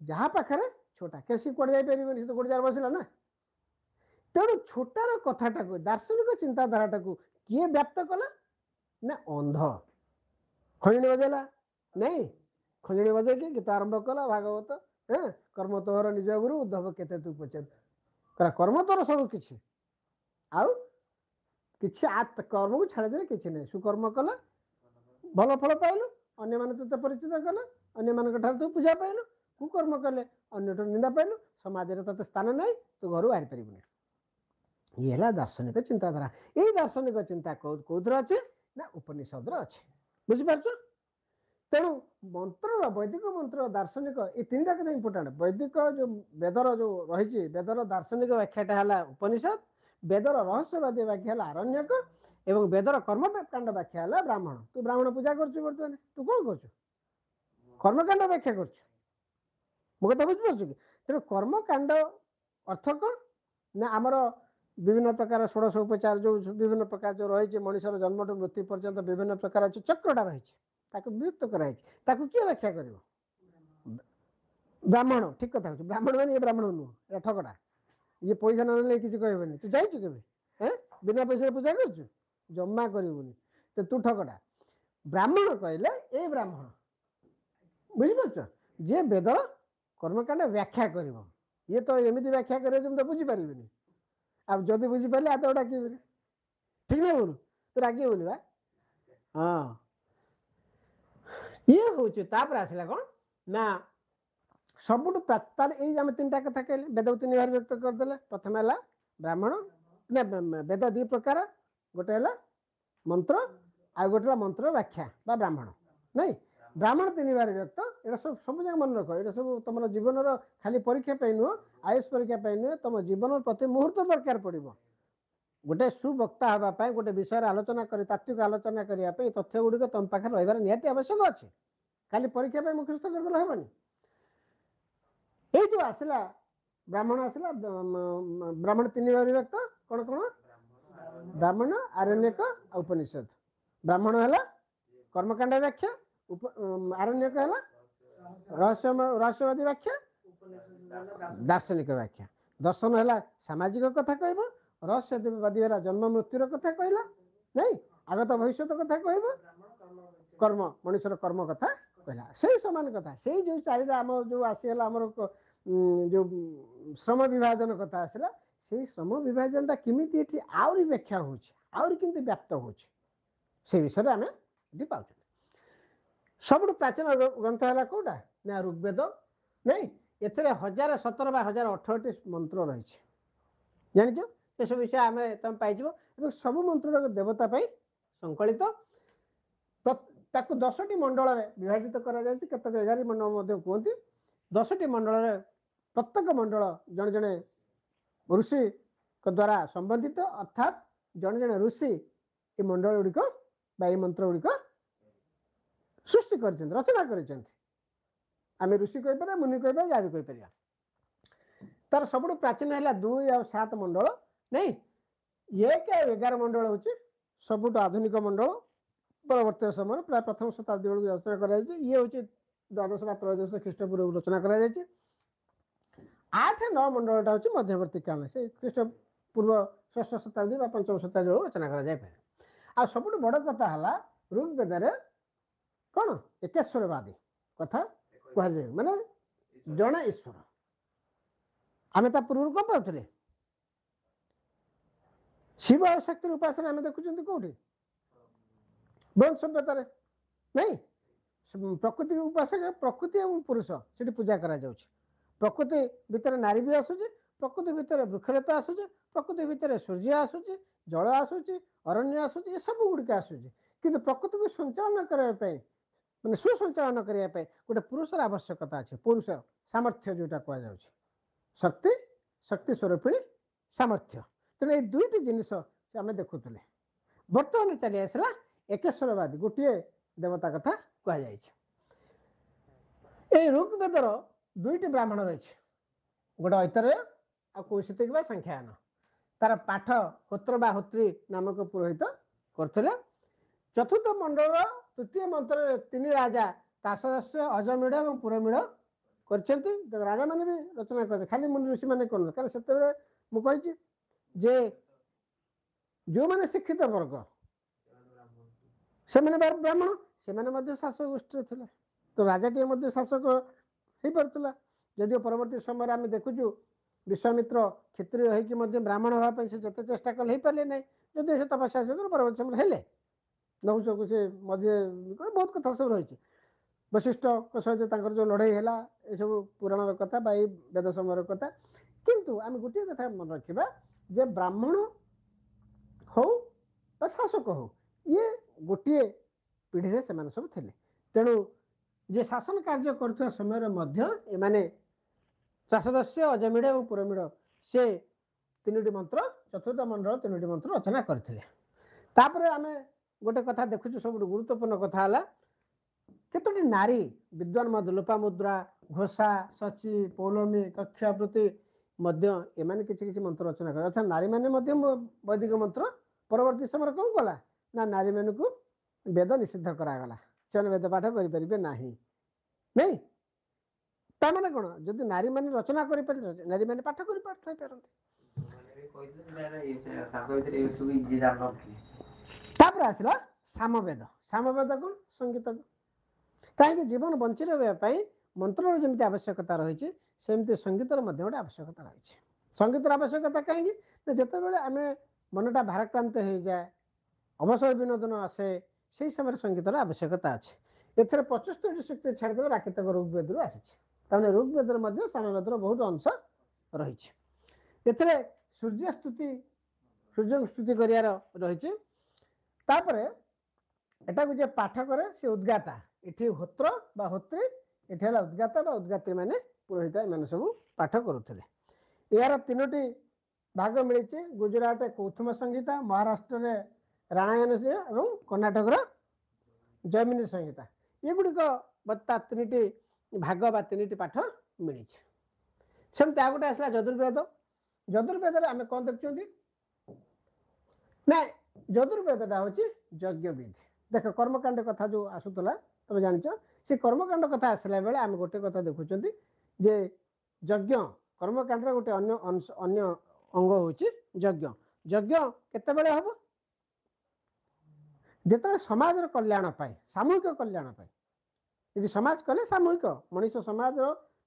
ଯାହା ପାଖରେ ଛୋଟା, କେସି କୁଆଡ଼େ ଯାଇପାରିବନି, ସେ ତ ଗୋଟେ ଜାଗାରେ ବସିଲା ନା। ତେଣୁ ଛୋଟାର କଥାଟାକୁ, ଦାର୍ଶନିକ ଚିନ୍ତାଧାରାଟାକୁ କିଏ ବ୍ୟାପ୍ତ କଲା ନା ଅନ୍ଧ। ଖଞ୍ଜଣି ବଜେଇଲା ନାଇଁ, ଖଞ୍ଜଣି ବଜେଇକି ଗୀତ ଆରମ୍ଭ କଲା, ଭାଗବତ, କର୍ମ ତୋର ନିଜ ଗୁରୁ ଉଦ୍ଧବ କେତେ ତୁ ପଚାରୁ, କର୍ମ ତୋର ସବୁ କିଛି, ଆଉ କିଛି କର୍ମକୁ ଛାଡ଼ିଦେଲେ କିଛି ନାହିଁ। ସୁକର୍ମ କଲେ ଭଲ ଫଳ ପାଇଲୁ, ଅନ୍ୟମାନେ ତୋତେ ପରିଚିତ କଲେ, ଅନ୍ୟମାନଙ୍କ ଠାରୁ ତୁ ପୂଜା ପାଇଲୁ। କୁକର୍ମ କଲେ ଅନ୍ୟଠାରୁ ନିନ୍ଦା ପାଇଲୁ, ସମାଜରେ ତୋତେ ସ୍ଥାନ ନାହିଁ, ତୁ ଘରୁ ବାହାରି ପାରିବୁନି। ଇଏ ହେଲା ଦାର୍ଶନିକ ଚିନ୍ତାଧାରା। ଏଇ ଦାର୍ଶନିକ ଚିନ୍ତା କୋଉଥିରେ ଅଛି ନା ଉପନିଷଦର ଅଛି। ବୁଝିପାରୁଛ? ତେଣୁ ମନ୍ତ୍ରର, ବୈଦିକ ମନ୍ତ୍ର, ଦାର୍ଶନିକ, ଏ ତିନିଟା କଥା ଇମ୍ପୋର୍ଟାଣ୍ଟ। ବୈଦିକ ଯେଉଁ ବେଦର ଯେଉଁ ରହିଛି, ବେଦର ଦାର୍ଶନିକ ବ୍ୟାଖ୍ୟାଟା ହେଲା ଉପନିଷଦ, ବେଦର ରହସ୍ୟବାଦୀ ବ୍ୟାଖ୍ୟା ହେଲା ଆରଣ୍ୟକ, ଏବଂ ବେଦର କର୍ମକାଣ୍ଡ ବ୍ୟାଖ୍ୟା ହେଲା ବ୍ରାହ୍ମଣ। ତୁ ବ୍ରାହ୍ମଣ ପୂଜା କରୁଛୁ ବର୍ତ୍ତମାନ, ତୁ କ'ଣ କରୁଛୁ? କର୍ମକାଣ୍ଡ ବ୍ୟାଖ୍ୟା କରୁଛୁ। ମୋ କଥା ବୁଝିପାରୁଛୁ କି? ତେଣୁ କର୍ମକାଣ୍ଡ ଅର୍ଥ କ'ଣ ନା ଆମର ବିଭିନ୍ନ ପ୍ରକାର ଷୋଡ଼ଶ ଉପଚାର, ଯେଉଁ ବିଭିନ୍ନ ପ୍ରକାର ଯେଉଁ ରହିଛି, ମଣିଷର ଜନ୍ମଠୁ ମୃତ୍ୟୁ ପର୍ଯ୍ୟନ୍ତ ବିଭିନ୍ନ ପ୍ରକାର ଅଛି, ଚକ୍ରଟା ରହିଛି, ତାକୁ ବିଭକ୍ତ କରାଯାଇଛି। ତାକୁ କିଏ ବ୍ୟାଖ୍ୟା କରିବ? ବ୍ରାହ୍ମଣ। ଠିକ କଥା କହୁଛୁ। ବ୍ରାହ୍ମଣ ମାନେ ଏ ବ୍ରାହ୍ମଣ ନୁହଁ, ଏ ଠକଟା, ଇଏ ପଇସା ନ ନେଲେ କିଛି କହିବନି। ତୁ ଯାଇଛୁ କେବେ? ବିନା ପଇସାରେ ପୂଜା କରୁଛୁ? ଜମା କରିବୁନି, ତୁ ଠକଟା। ବ୍ରାହ୍ମଣ କହିଲେ ଏ ବ୍ରାହ୍ମଣ, ବୁଝିପାରୁଛ ଯିଏ ବେଦ କର୍ମକାଣ୍ଡ ବ୍ୟାଖ୍ୟା କରିବ ଇଏ ତ ଏମିତି ବ୍ୟାଖ୍ୟା କରିବ ଯେ ମୁଁ ତ ବୁଝିପାରିବିନି ଆଉ ଯଦି ବୁଝିପାରିଲେ ହାତ ଡାକିବିନି ଠିକ ନା ବୋଲୁ ତୁ ରାଗିବୁନି ବା ହଁ ଇଏ ହଉଛି ତାପରେ ଆସିଲା କ'ଣ ନା ସବୁଠୁ ତାର ଏଇ ଆମେ ତିନିଟା କଥା କହିଲେ ବେଦକୁ ତିନି ଭାଗ ବ୍ୟକ୍ତ କରିଦେଲେ ପ୍ରଥମେ ହେଲା ବ୍ରାହ୍ମଣ ନା ବେଦ ଦୁଇ ପ୍ରକାର ଗୋଟେ ହେଲା ମନ୍ତ୍ର ଆଉ ଗୋଟେ ହେଲା ମନ୍ତ୍ର ବ୍ୟାଖ୍ୟା ବା ବ୍ରାହ୍ମଣ ନାଇଁ ବ୍ରାହ୍ମଣ ତିନି ଭାଗ ବ୍ୟକ୍ତ ଏଇଟା ସବୁ ଯାକ ମନେ ରଖ ଏଇଟା ସବୁ ତମର ଜୀବନର ଖାଲି ପରୀକ୍ଷା ପାଇଁ ନୁହଁ ଆୟୁଷ ପରୀକ୍ଷା ପାଇଁ ନୁହେଁ ତମ ଜୀବନର ପ୍ରତି ମୁହୂର୍ତ୍ତ ଦରକାର ପଡ଼ିବ ଗୋଟେ ସୁବକ୍ତା ହେବା ପାଇଁ ଗୋଟେ ବିଷୟରେ ଆଲୋଚନା କରି ତାତ୍ତ୍ୱିକ ଆଲୋଚନା କରିବା ପାଇଁ ତଥ୍ୟ ଗୁଡ଼ିକ ତମ ପାଖରେ ରହିବାର ନିହାତି ଆବଶ୍ୟକ ଅଛି ଖାଲି ପରୀକ୍ଷା ପାଇଁ ମୁଖସ୍ଥ କରିଦେଲେ ହେବନି ଏଇ ଯୋଉ ଆସିଲା ବ୍ରାହ୍ମଣ ଆସିଲା ବ୍ରାହ୍ମଣ ତିନି ଭାଗ ବିଭକ୍ତ କ'ଣ କ'ଣ ବ୍ରାହ୍ମଣ ଆରଣ୍ୟକ ଆଉ ଉପନିଷଦ ବ୍ରାହ୍ମଣ ହେଲା କର୍ମକାଣ୍ଡ ବ୍ୟାଖ୍ୟା ଆରଣ୍ୟକ ହେଲା ରହସ୍ୟବାଦୀ ବ୍ୟାଖ୍ୟା ଦାର୍ଶନିକ ବ୍ୟାଖ୍ୟା ଦର୍ଶନ ହେଲା ସାମାଜିକ କଥା କହିବ ରହସ୍ୟବାଦୀ ହେଲା ଜନ୍ମ ମୃତ୍ୟୁର କଥା କହିଲା ନାଇଁ ଆଗତ ଭବିଷ୍ୟତ କଥା କହିବ କର୍ମ ମଣିଷର କର୍ମ କଥା କହିଲା ସେଇ ସମାନ କଥା ସେଇ ଯୋଉ ଚାରିଟା ଆମ ଯୋଉ ଆସିଗଲା ଆମର ଯୋଉ ଶ୍ରମ ବିଭାଜନ କଥା ଆସିଲା ସେଇ ଶ୍ରମ ବିଭାଜନଟା କେମିତି ଏଠି ଆହୁରି ବ୍ୟାଖ୍ୟା ହେଉଛି ଆହୁରି କେମିତି ବ୍ୟାପ୍ତ ହେଉଛି ସେ ବିଷୟରେ ଆମେ ଏଠି ପାଉଛନ୍ତି ସବୁଠୁ ପ୍ରାଚୀନ ଗ୍ରନ୍ଥ ହେଲା କୋଉଟା ନା ଋଗ୍ବେଦ ନାଇଁ ଏଥିରେ 1017 ବା 1018ଟି ମନ୍ତ୍ର ରହିଛି ଜାଣିଛ ଏସବୁ ବିଷୟ ଆମେ ତମେ ପାଇଯିବ ଏବଂ ସବୁ ମନ୍ତ୍ରର ଦେବତା ପାଇଁ ସଂକଳିତ ତାକୁ 10ଟି ମଣ୍ଡଳରେ ବିଭାଜିତ କରାଯାଇଛି କେତେକ 11 ମଣ୍ଡଳ ମଧ୍ୟ କୁହନ୍ତି 10ଟି ମଣ୍ଡଳରେ ପ୍ରତ୍ୟେକ ମଣ୍ଡଳ ଜଣେ ଜଣେ ଋଷିଙ୍କ ଦ୍ୱାରା ସମ୍ବନ୍ଧିତ ଅର୍ଥାତ୍ ଜଣେ ଜଣେ ଋଷି ଏ ମଣ୍ଡଳ ଗୁଡ଼ିକ ବା ଏ ମନ୍ତ୍ର ଗୁଡ଼ିକ ସୃଷ୍ଟି କରିଛନ୍ତି ରଚନା କରିଛନ୍ତି ଆମେ ଋଷି କହିପାରିବା ମୁନି କହିପାରିବା ଯାହା ବି କହିପାରିବା ତାର ସବୁଠୁ ପ୍ରାଚୀନ ହେଲା 2 ଆଉ 7 ମଣ୍ଡଳ ନାଇଁ 1 ଆଉ 11 ମଣ୍ଡଳ ହେଉଛି ସବୁଠୁ ଆଧୁନିକ ମଣ୍ଡଳ ପରବର୍ତ୍ତୀ ସମୟରେ ପ୍ରାୟ ପ୍ରଥମ ଶତାବ୍ଦୀ ବେଳକୁ ରଚନା କରାଯାଇଛି ଇଏ ହେଉଛି ଦ୍ୱାଦଶ ବା ତ୍ରୟୋଦଶ ଖ୍ରୀଷ୍ଟପୂର୍ବରୁ ରଚନା କରାଯାଇଛି 8-9 ମଣ୍ଡଳଟା ହେଉଛି ମଧ୍ୟବର୍ତ୍ତୀ କାଳ ସେ ଖ୍ରୀଷ୍ଟପୂର୍ବ 6ଷ ଶତାବ୍ଦୀ ବା 5ମ ଶତାବ୍ଦୀ ବେଳକୁ ରଚନା କରାଯାଇପାରେ ଆଉ ସବୁଠୁ ବଡ଼ କଥା ହେଲା ଋଗ୍ବେଦରେ କ'ଣ ଏକେଶ୍ୱରବାଦୀ କଥା କୁହାଯାଏ ମାନେ ଜଣେ ଈଶ୍ୱର ଆମେ ତା ପୂର୍ବରୁ କ'ଣ ପାଉଥିଲେ ଶିବ ଆଉ ଶକ୍ତିର ଉପାସନା ଆମେ ଦେଖୁଛନ୍ତି କୋଉଠି ବ୍ରୋଞ୍ଜ ସଭ୍ୟତାରେ ନାଇଁ ପ୍ରକୃତି ଉପାସନା ପ୍ରକୃତି ଏବଂ ପୁରୁଷ ସେଠି ପୂଜା କରାଯାଉଛି ପ୍ରକୃତି ଭିତରେ ନାରୀ ବି ଆସୁଛି ପ୍ରକୃତି ଭିତରେ ବୃକ୍ଷଲତା ଆସୁଛି ପ୍ରକୃତି ଭିତରେ ସୂର୍ଯ୍ୟ ଆସୁଛି ଜଳ ଆସୁଛି ଅରଣ୍ୟ ଆସୁଛି ଏସବୁ ଗୁଡ଼ିକ ଆସୁଛି କିନ୍ତୁ ପ୍ରକୃତିକୁ ସଞ୍ଚାଳନ କରିବା ପାଇଁ ମାନେ ସୁସଞ୍ଚାଳନ କରିବା ପାଇଁ ଗୋଟେ ପୁରୁଷର ଆବଶ୍ୟକତା ଅଛି ପୁରୁଷ ସାମର୍ଥ୍ୟ ଯୋଉଟା କୁହାଯାଉଛି ଶକ୍ତି ଶକ୍ତି ସ୍ୱରୂପିଣୀ ସାମର୍ଥ୍ୟ ତେଣୁ ଏଇ ଦୁଇଟି ଜିନିଷ ଆମେ ଦେଖୁଥିଲେ ବର୍ତ୍ତମାନ ଚାଲି ଆସିଲା ଏକେଶ୍ୱରବାଦୀ ଗୋଟିଏ ଦେବତା କଥା କୁହାଯାଇଛି ଏଇ ଋଗ୍ବେଦର 2ଟି ବ୍ରାହ୍ମଣ ରହିଛି ଗୋଟେ ଐତରେୟ ଆଉ କୌଶିତିକ ବା ସଂଖ୍ୟାୟନ ତାର ପାଠ ହୋତ୍ର ବା ହୋତ୍ରୀ ନାମକ ପୁରୋହିତ କରୁଥିଲେ ଚତୁର୍ଥ ମଣ୍ଡଳର ତୃତୀୟ ମନ୍ତ୍ରରେ 3 ରାଜା ତାସରସ୍ୟ ଅଜମିଳ ଏବଂ ପୁରମିଳ କରିଛନ୍ତି ରାଜାମାନେ ବି ରଚନା କରିଥିଲେ ଖାଲି ମୁନି ଋଷିମାନେ କରୁଥିଲେ କାରଣ ସେତେବେଳେ ମୁଁ କହିଛି ଯେ ଯେଉଁମାନେ ଶିକ୍ଷିତ ବର୍ଗ ସେମାନେ ବ୍ରାହ୍ମଣ ସେମାନେ ମଧ୍ୟ ଶାସକ ଗୋଷ୍ଠୀରେ ଥିଲେ ତ ରାଜାଟିଏ ମଧ୍ୟ ଶାସକ ହେଇପାରୁଥିଲା ଯଦିଓ ପରବର୍ତ୍ତୀ ସମୟରେ ଆମେ ଦେଖୁଛୁ ବିଶ୍ୱାମିତ୍ର କ୍ଷତ୍ରିୟ ହେଇକି ମଧ୍ୟ ବ୍ରାହ୍ମଣ ହେବା ପାଇଁ ସେ ଯେତେ ଚେଷ୍ଟା କଲେ ହେଇପାରିଲେ ନାହିଁ ଯଦିଓ ସେ ତପସ୍ୟା ସହିତ ପରବର୍ତ୍ତୀ ସମୟରେ ହେଲେ ନହୁଷକୁ ସେ ମଝିରେ ବହୁତ କଥା ସବୁ ରହିଛି ବଶିଷ୍ଠଙ୍କ ସହିତ ତାଙ୍କର ଯେଉଁ ଲଢ଼େଇ ହେଲା ଏସବୁ ପୁରାଣର କଥା ବା ଏଇ ବେଦ ସମୟର କଥା କିନ୍ତୁ ଆମେ ଗୋଟିଏ କଥା ମନେ ରଖିବା ଯେ ବ୍ରାହ୍ମଣ ହଉ ବା ଶାସକ ହଉ ଇଏ ଗୋଟିଏ ପିଢ଼ିରେ ସେମାନେ ସବୁ ଥିଲେ ତେଣୁ ଯେ ଶାସନ କାର୍ଯ୍ୟ କରୁଥିବା ସମୟରେ ମଧ୍ୟ ଏମାନେ ଚାଷଦସ୍ୟ ଅଜମିଳ ଏବଂ ପୁରମିଳ ସେ 3ଟି ମନ୍ତ୍ର ଚତୁର୍ଥ ମଣ୍ଡଳ 3ଟି ମନ୍ତ୍ର ରଚନା କରିଥିଲେ ତାପରେ ଆମେ ଗୋଟେ କଥା ଦେଖୁଛୁ ସବୁଠୁ ଗୁରୁତ୍ୱପୂର୍ଣ୍ଣ କଥା ହେଲା କେତୋଟି ନାରୀ ବିଦ୍ୱାନ ମଧ୍ୟ ଲୋପାମୁଦ୍ରା ଘୋଷା ସଚୀ ପୌଲମୀ କକ୍ଷାବୃତ୍ତି ମଧ୍ୟ ଏମାନେ କିଛି କିଛି ମନ୍ତ୍ର ରଚନା କଲେ ଅର୍ଥାତ୍ ନାରୀମାନେ ମଧ୍ୟ ବୈଦିକ ମନ୍ତ୍ର ପରବର୍ତ୍ତୀ ସମୟରେ କ'ଣ କଲା ନା ନାରୀମାନଙ୍କୁ ବେଦ ନିଷିଦ୍ଧ କରାଗଲା ସେମାନେ ବେଦ ପାଠ କରିପାରିବେ ନାହିଁ ନାଇଁ ତାମାନେ କ'ଣ ଯଦି ନାରୀମାନେ ରଚନା କରିପାରିଲେ ନାରୀମାନେ ପାଠ କରିପାରନ୍ତି ତାପରେ ଆସିଲା ସାମବେଦ କ'ଣ ସଙ୍ଗୀତ कहीं जीवन बंची रही मंत्र जमी आवश्यकता रही सेमती संगीतर गोटे आवश्यकता रही संगीतर आवश्यकता कहीं जिते बड़े आम मनटा भाराक्रांत हो जाए अवसर विनोदन आसे से समय संगीतर आवश्यकता अच्छे एथेर 75 सूक्त छाड़दे बाकी तक ऋग्वेद आसी ऋग्वेद सामवेद बहुत अंश रही सूर्य स्तुति सूर्य स्तुति करार रही एटा जे पाठ करे से उद्गाता ये होत्र बा होत्री ये उद्गाता बा उद्गात्री माने पुरोहित मैंने सब पाठ करुले यार 3टी भाग मिली गुजरात कौथुम संगीता महाराष्ट्र में राणायण एवं कर्णाटक जयमिनी संगीता ये गुड़िक बता 3टी भाग बा 3टी पाठ मिली सेमती आ गए आसला यजुर्वेद यजुर्वेद आम कौन देखुं ना यजुर्वेदटा हूँ यज्ञ विधि देख कर्मकांड कथा जो आसूला तुम जान से कर्मकांड कथा आसला बेले आम गोटे कथा देखुं जे यज्ञ कर्मकांड गोटे अन्य अंग हूँ यज्ञ यज्ञ केतबेले हम जिते समाज कल्याण पाए सामूहिक कल्याण पाए यदि समाज कले सामूहिक मनीष समाज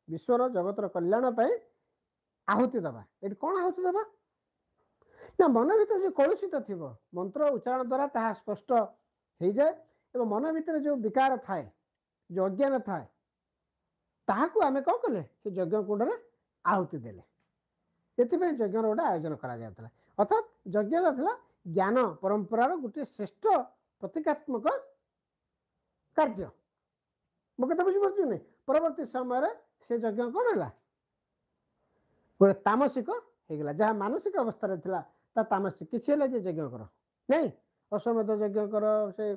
विश्वर जगतर कल्याण पाए आहुति दबा ये कौन आहुति दबा ना मन भर जो कलुषित थी मंत्र उच्चारण द्वारा ताहा स्पष्ट हो जाए और मन भर जो विकार थाए जो अज्ञान थाए ताहाकू आमे कौन कले से यज्ञ कुंड में आहुति देले ये यज्ञ गोटे आयोजन करा अर्थात यज्ञ ज्ञान परंपरार गोटे श्रेष्ठ प्रतीकात्मक कार्य मो कथा बुझीपार नहीं परवर्ती समय से यज्ञ कौन है गोटे तामसिक होगा जहाँ मानसिक अवस्था था तामसिक किसी यज्ञ कर नहीं अश्वमेध यज्ञ कर से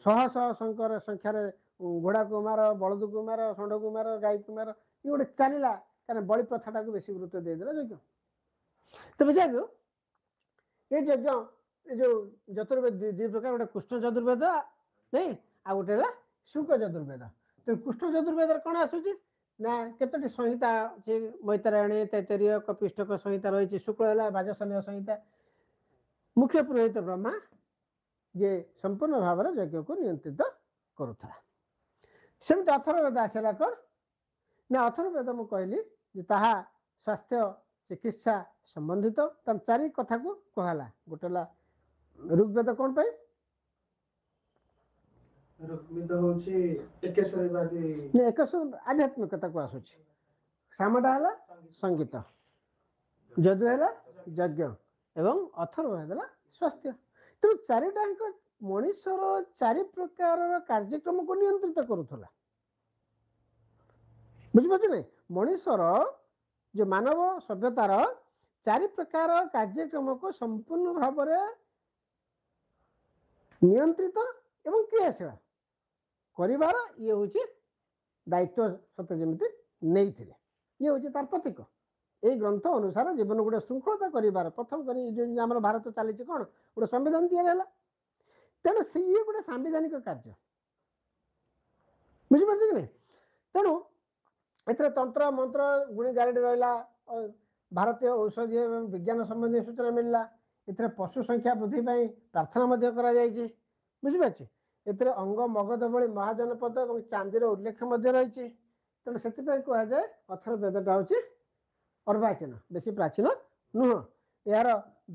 शह शह शंकर संख्यार घोड़ा को मार बलद को मार षंड को मार गाई को मार ये गोटे चलला क्या बलि प्रथाटा को बेसी गुरुत्व देदेला यज्ञ तो बुझा ये यज्ञ ये जो चतुर्वेद दुई प्रकार गोटे कृष्ण चतुर्वेद नहीं आ गोटे शुक चतुर्वेद तो कृष्ण चतुर्वेद कौन आसूची ना केतोटी संहिता अच्छे मैत्रायणी तैतरीय कपिष्टक संहिता रही शुक्ल है बाजसन्य संहिता मुख्य पुरोहित ब्रह्मा जे संपूर्ण भाव में यज्ञ को नियंत्रित करुला सेमती अथर्ववेद आसला कौन ना अथर्ववेद मुझे कहली ताहा स्वास्थ्य चिकित्सा संबंधित चारि कथा को कहला गोटे ऋग्वेद कौन पाई आध्यात्मिकता को आसूची सामटा है संगीत यदु है यज्ञ एवं अथर्ववेद स्वास्थ्य तेणु चारिटा मनीषर 4 प्रकार कार्यक्रम को नियंत्रित करुला बुझिपार नहीं मनीषर जो मानव सभ्यतार 4 प्रकार कार्यक्रम को संपूर्ण भाव नियंत्रित एवं क्रियाशील करिवार ये हूँ दायित्व सत्य जमी नहीं थे ये हूँ तार प्रतीक ये ग्रंथ अनुसार जीवन गोटे श्रृंखलता कर प्रथम कर भारत चली कौन गोटे संविधान या तेणु सी ये गोटे सांविधानिक कार्य बुझीपार कि नहीं तेणु ए तंत्र मंत्र गुणी गारेडी रहा भारतीय औषधि एवं विज्ञान संबंधी सूचना मिलला ए पशु संख्या वृद्धि प्रार्थना बुझीपार एथिरे अंग मगध भली महाजनपद और चांदीर उल्लेख रही तेणु से कहुए अथर्ववेदटा हूँ अर्वाचीन बेसी प्राचीन नुह यार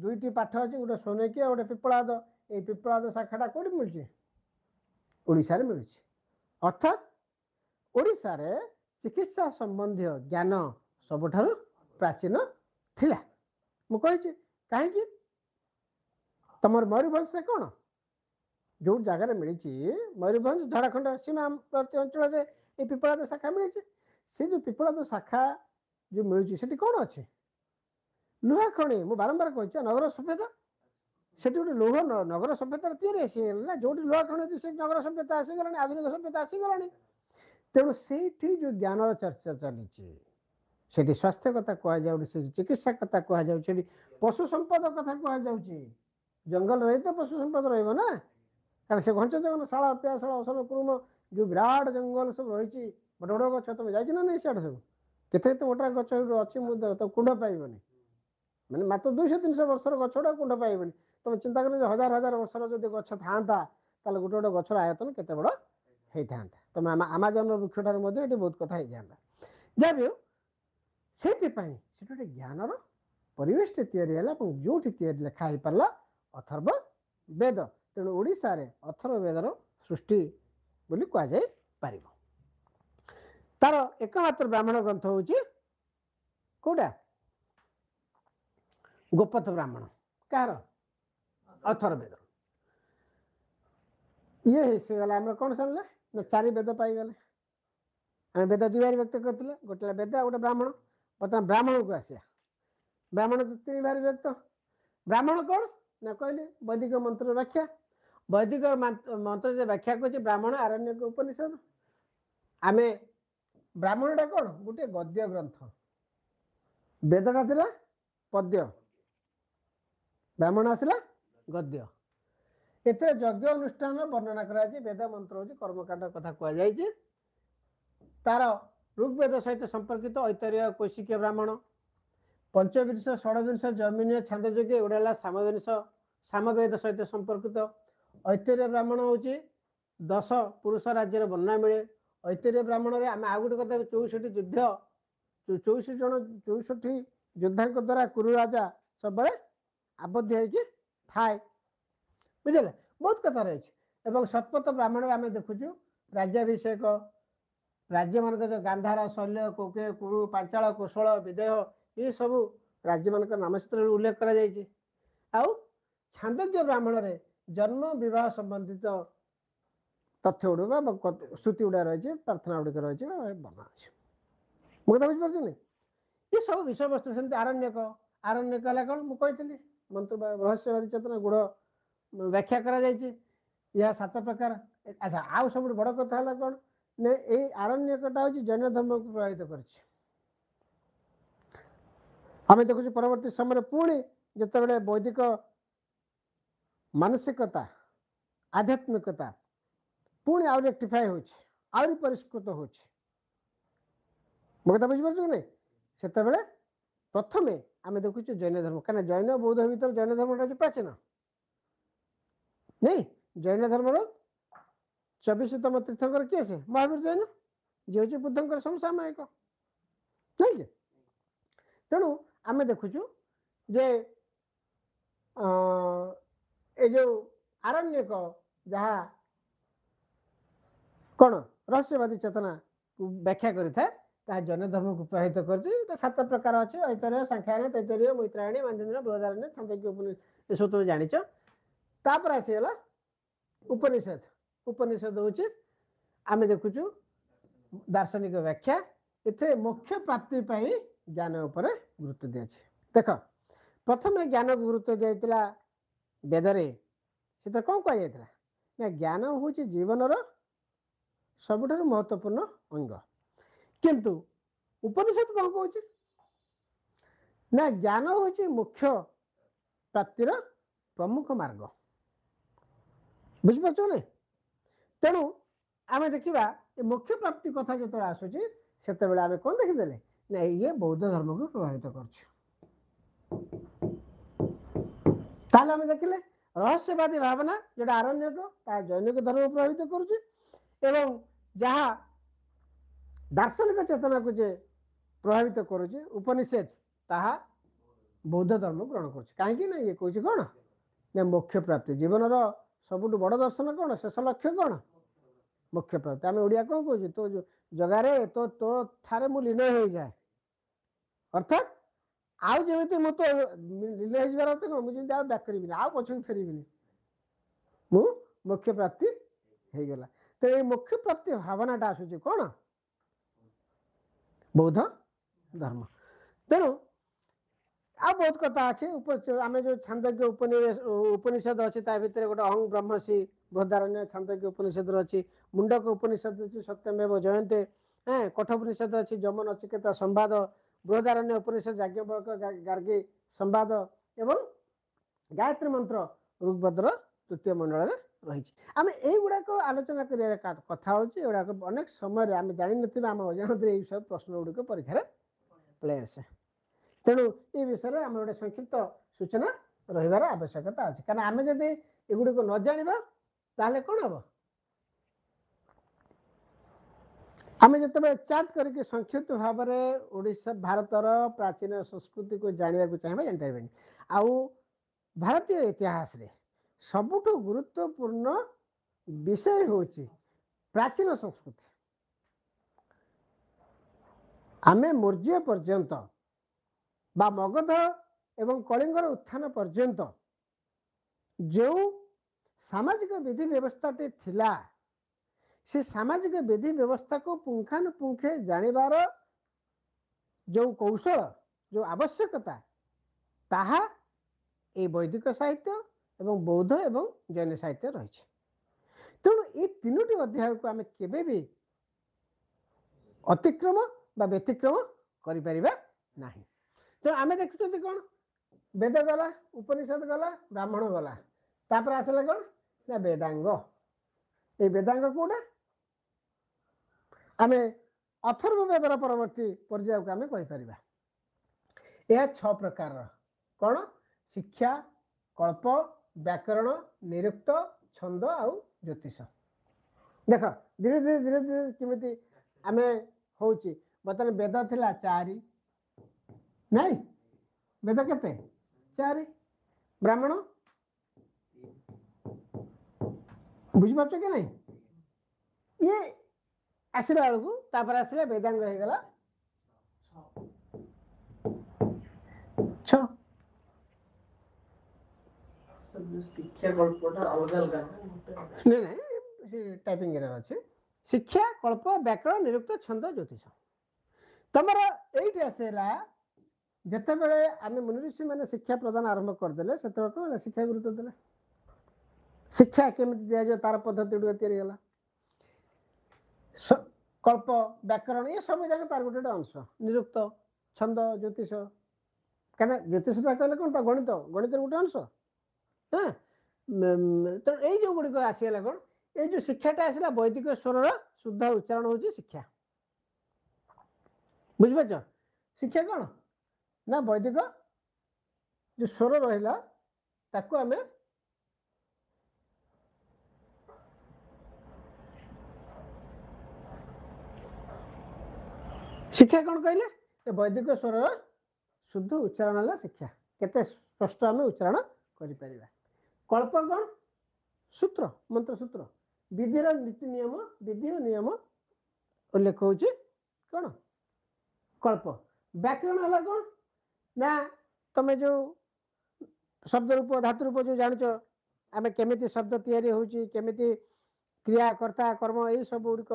2टी पाठ अच्छे गोटे सोनेकिया गोटे पिपलाद ये पिपलाद शाखाटा कौट मिलूँ ओडिशा रे मिलूँ अर्थात ओडिशा रे चिकित्सा संबंधी ज्ञान सबुठार प्राचीन थिला मु कहिछि कहीं तमर मयूरभंज से कौन जो जगार मिली मयूरभंज झारखंड सीमावर्ती अंचल ये पिपलाद शाखा मिली से जो पिपलाद शाखा जो मिलूँ से कौन अच्छे लुहा खଣି मु बारंबार कह नगर सभ्यता से गोटे लौह नगर सभ्यता या जो लुहा खଣି अच्छे से नगर सभ्यता आसीगला आधुनिक सभ्यता आसीगला तेणु से जो ज्ञान चर्चा चली स्वास्थ्य कथा कहुँ चिकित्सा कथा कहुँ पशु संपद कथा कहुँ जंगल रही तो पशु संपद रहा कारण से घंच जंगल शाला प्याशाला असन कुरुम जो विराट जंगल सब रही बड़ बड़ गच तुम जाना नहीं सियाड़ सब केते मोटा गच अच्छी तो कुंड पाइबनी मैंने मात्र 200-300 वर्षर गछड़ा कुंड पाइबनी तुम चिंता कर 1000-1000 वर्षर जब गछ था गोटे गोटे गछर आयतन केते बड़ होता तुम आमाजन वृक्षार ये बहुत कथा हो जाता जहाँ भी से गोटे ज्ञानर परिवेश जो लिखा हो पारा अथर्व वेद तेणु ओडिशा रे अथर्व वेदर सृष्टि बोली कहुई पार तार एकमात्र ब्राह्मण ग्रंथ हूँ कौटा गोपथ ब्राह्मण कार अथर्ववेद ये गला आम कौन सरला ना 4 वेद पाईगले आम वेद दुई व्यक्त करते गोटे वेद गोटे ब्राह्मण बर्तमान ब्राह्मण को आसिया ब्राह्मण तो 3 भारी व्यक्त ब्राह्मण कौन ना कहले वैदिक मंत्र व्याख्या वैदिक मंत्र व्याख्या कर ब्राह्मण आरण्यक उपनिषद आम ब्राह्मणटा कौन गोटे गद्य ग्रंथ वेदटा थिला पद्य ब्राह्मण आसला गद्य एते यज्ञ अनुष्ठान वर्णना करा वेद मंत्र हूँ कर्मकांड कथा कहुई तार ऋग्वेद सहित संपर्कित ऐतरीय कौशिक ब्राह्मण पंचविंश षड्विंश जमीन छांदोग्य एगुड़ा सामविंश सामवेद सहित संपर्कित ऐतरीय ब्राह्मण हूँ 10 पुरुष राज्य वर्णना मिले ऐतरीय ब्राह्मण में आम आउ गोटे कथा 64 युद्ध 64 जन 64 योद्धा द्वारा कुरु राजा सब आबद्ध होगी थाए बुझे बहुत कथा रही है शतपथ ब्राह्मण आम देखुचु राज्याभिषेक राज्य मान जो गांधार शल्य कोके कुरु पांचाल कौशल विदेह ये सब राज्य मान नाम चित्र उल्लेख कर छांदोग्य ब्राह्मण में जन्म विवाह संबंधित तथ्य गुड़ा स्तुति गुड़ा रही प्रार्थना गुड़िक रही बना मुझे बुझीपार ये सब विषय वस्तु सेमती आरण्यक आरण्यक है कौन मुझे मंत्र रहस्यवादी चेतना गुड़ व्याख्या करा यह 7 प्रकार अच्छा आउ सब बड़ कथा है कौन ने ये आरण्यकटा हूँ जैन धर्म को प्रभावित कर देखु परवर्ती समय पुणी जिते वैदिक मानसिकता आध्यात्मिकता पुणी आउ रेक्टिफाए हो परिष्कृत हो कथा बुझीपार नहीं से प्रथम आम देखु जैन धर्म कहीं जैन बौद्ध भर जैन धर्म प्राचीन नहीं जैन धर्म 24तम तीर्थंकर किए से महावीर जैन जी हूँ बुद्धंकर समसामयिक नहीं तेणु आम देखुचु जे ए जो आरण्यक जहाँ कौन रहस्यवादी चेतना व्याख्या करें जैन धर्म को प्रभावित कर 7 प्रकार अच्छे ऐतरेय सांख्यायन तैतरीय मैत्रायणी मानदंड बृहदारण्य छांदोग्य उपनिषद ये सब तुम जाच तापर आसीगला उपनिषद उपनिषद हूँ आम देखुचु दार्शनिक व्याख्या इथे मोक्ष प्राप्ति ज्ञान उपर गुरुत्व दिया देख प्रथम ज्ञान को गुरुत्व दिया वेदरे से कौन कहुला ना ज्ञान हूँ जीवन सबुठ महत्वपूर्ण अंग किंतु उपनिषद कौन कह ना ज्ञान हूँ मोक्ष प्राप्तिर प्रमुख मार्ग बुझीपार नहीं तेणु आम देखा मोक्ष प्राप्ति कथा जो आसूसी से आम कौन देखीदे ना ये बौद्ध धर्म को प्रभावित कर देखिले रहस्यवादी भावना जो आरण्यक जैनिक धर्म प्रभावित करुँच जहाँ दार्शनिक चेतना को जे प्रभावित करुँच उपनिषद ताहा बौद्ध धर्म ग्रहण कहीं ना ये कौन कौन ना मोक्ष प्राप्ति जीवन सबुठ बड़ दर्शन कौन शेष लक्ष्य कौन मोक्ष प्राप्ति आम ओडिया कौन कह तो जगार तो तो थारे मु लीन हो जाए अर्थात आउ जमी मु तो लीन हो अर्थ कौन मुझे बैक करी आउ पछक फेरबी मु मोक्ष प्राप्ति हो गला तो ये मोक्ष प्राप्ति भावनाटा आसूची कौन बौद्ध धर्म तेणु आ बहुत कथा अच्छे आम जो छांदोग्य उपनिषद अच्छी भितर गोटे अहं ब्रह्मसी बृहदारण्य छांदोग्य उपनिषद अच्छी मुंडक उपनिषद अच्छी सत्यमेव जयन्ते कठोपनिषद अच्छी जम नचिकेता संवाद बृहदारण्य उपनिषद याज्ञवल्क गार्गी संवाद एवं गायत्री मंत्र ऋग्वेदर तृतीय मंडल रही आम युवाक आलोचना कथा होगा अनेक समय आम जानी आम अजाणत सब प्रश्न गुड़िक परीक्षा पलि आसे तेणु ये विषय में आम गोटे संक्षिप्त सूचना रही आवश्यकता अच्छे कहीं आम जब युड़िक न जाना ताले कौन हम आम जो चार्ट करके संक्षिप्त भाव में ओडिशा भारतर प्राचीन संस्कृति को जाना चाहिए जानपारे आउ भारतीय इतिहास रे सबुठ गुरुत्वपूर्ण विषय हूँ प्राचीन संस्कृति आमे मौर्य पर्यंत बा मगध एवं कलिंगर उत्थान पर्यंत जो सामाजिक विधि व्यवस्थाटी थिला से सामाजिक विधि व्यवस्था को पुंखानुपुंखे जानिबार जो कौशल जो आवश्यकता ताहा ए वैदिक साहित्य एवं बौद्ध एवं जैन साहित्य रही तेणु ये तीनोटी अध्याय को आम केबे भी अतिक्रम बा व्यतिक्रम करिपरिबा नाही। तेणु आम देखुं कौन वेद गला उपनिषद गला ब्राह्मण गला तापर आसला कौन ना वेदांग ये वेदांग कौटा आम अथर्व वेदर परवर्ती पर्याय को आम कहीपर यह 6 प्रकार कौन शिक्षा कल्प व्याकरण निरुक्त छंद आउ ज्योतिष देख धीरे धीरे धीरे धीरे केमिति आम होची बर्तमान वेद थिला 4 नहीं वेद केते 4 ब्राह्मण बुझिपारछ कि नहीं ये आसला बेलू तापर आसला वेदांग हो गला 6 शिक्षा कल्पटा अलग अलग नहीं टाइपिंग एरर अच्छे शिक्षा कल्प व्याकरण निरुक्त छंद ज्योतिष तुमर ये आसला जिते बड़े आम मुनि ऋषि मैंने शिक्षा प्रदान आरंभ करदे से कौन शिक्षा गुरुत्व देले शिक्षा केमी दिजाव तार पद्धति गुड़ या कल्प व्याकरण ये सब जगह तार गोटे अंश निरुक्त छंद ज्योतिष क्या ज्योतिष कहले कौन गणित गणित गोटे अंश हाँ तेणु यही जो गुड़िक आसगला कौन ये जो शिक्षाटा आसला वैदिक स्वर शुद्ध उच्चारण हूँ शिक्षा बुझिपार शिक्षा कौन ना वैदिक जो स्वर रहा ताकू आम शिक्षा कौन कहले वैदिक स्वर शुद्ध उच्चारण है शिक्षा केते स्पष्ट आम उच्चारण करें कल्प कौन सूत्र मंत्र सूत्र विधिर नीति नियम विधि और नियम उल्लेख हो कौन कल्प व्याकरण है कौन ना तुम जो शब्द रूप धातु रूप जो जान आम केमी शब्द तैयारी होमी क्रिया कर्ता कर्म यही सब गुड़िक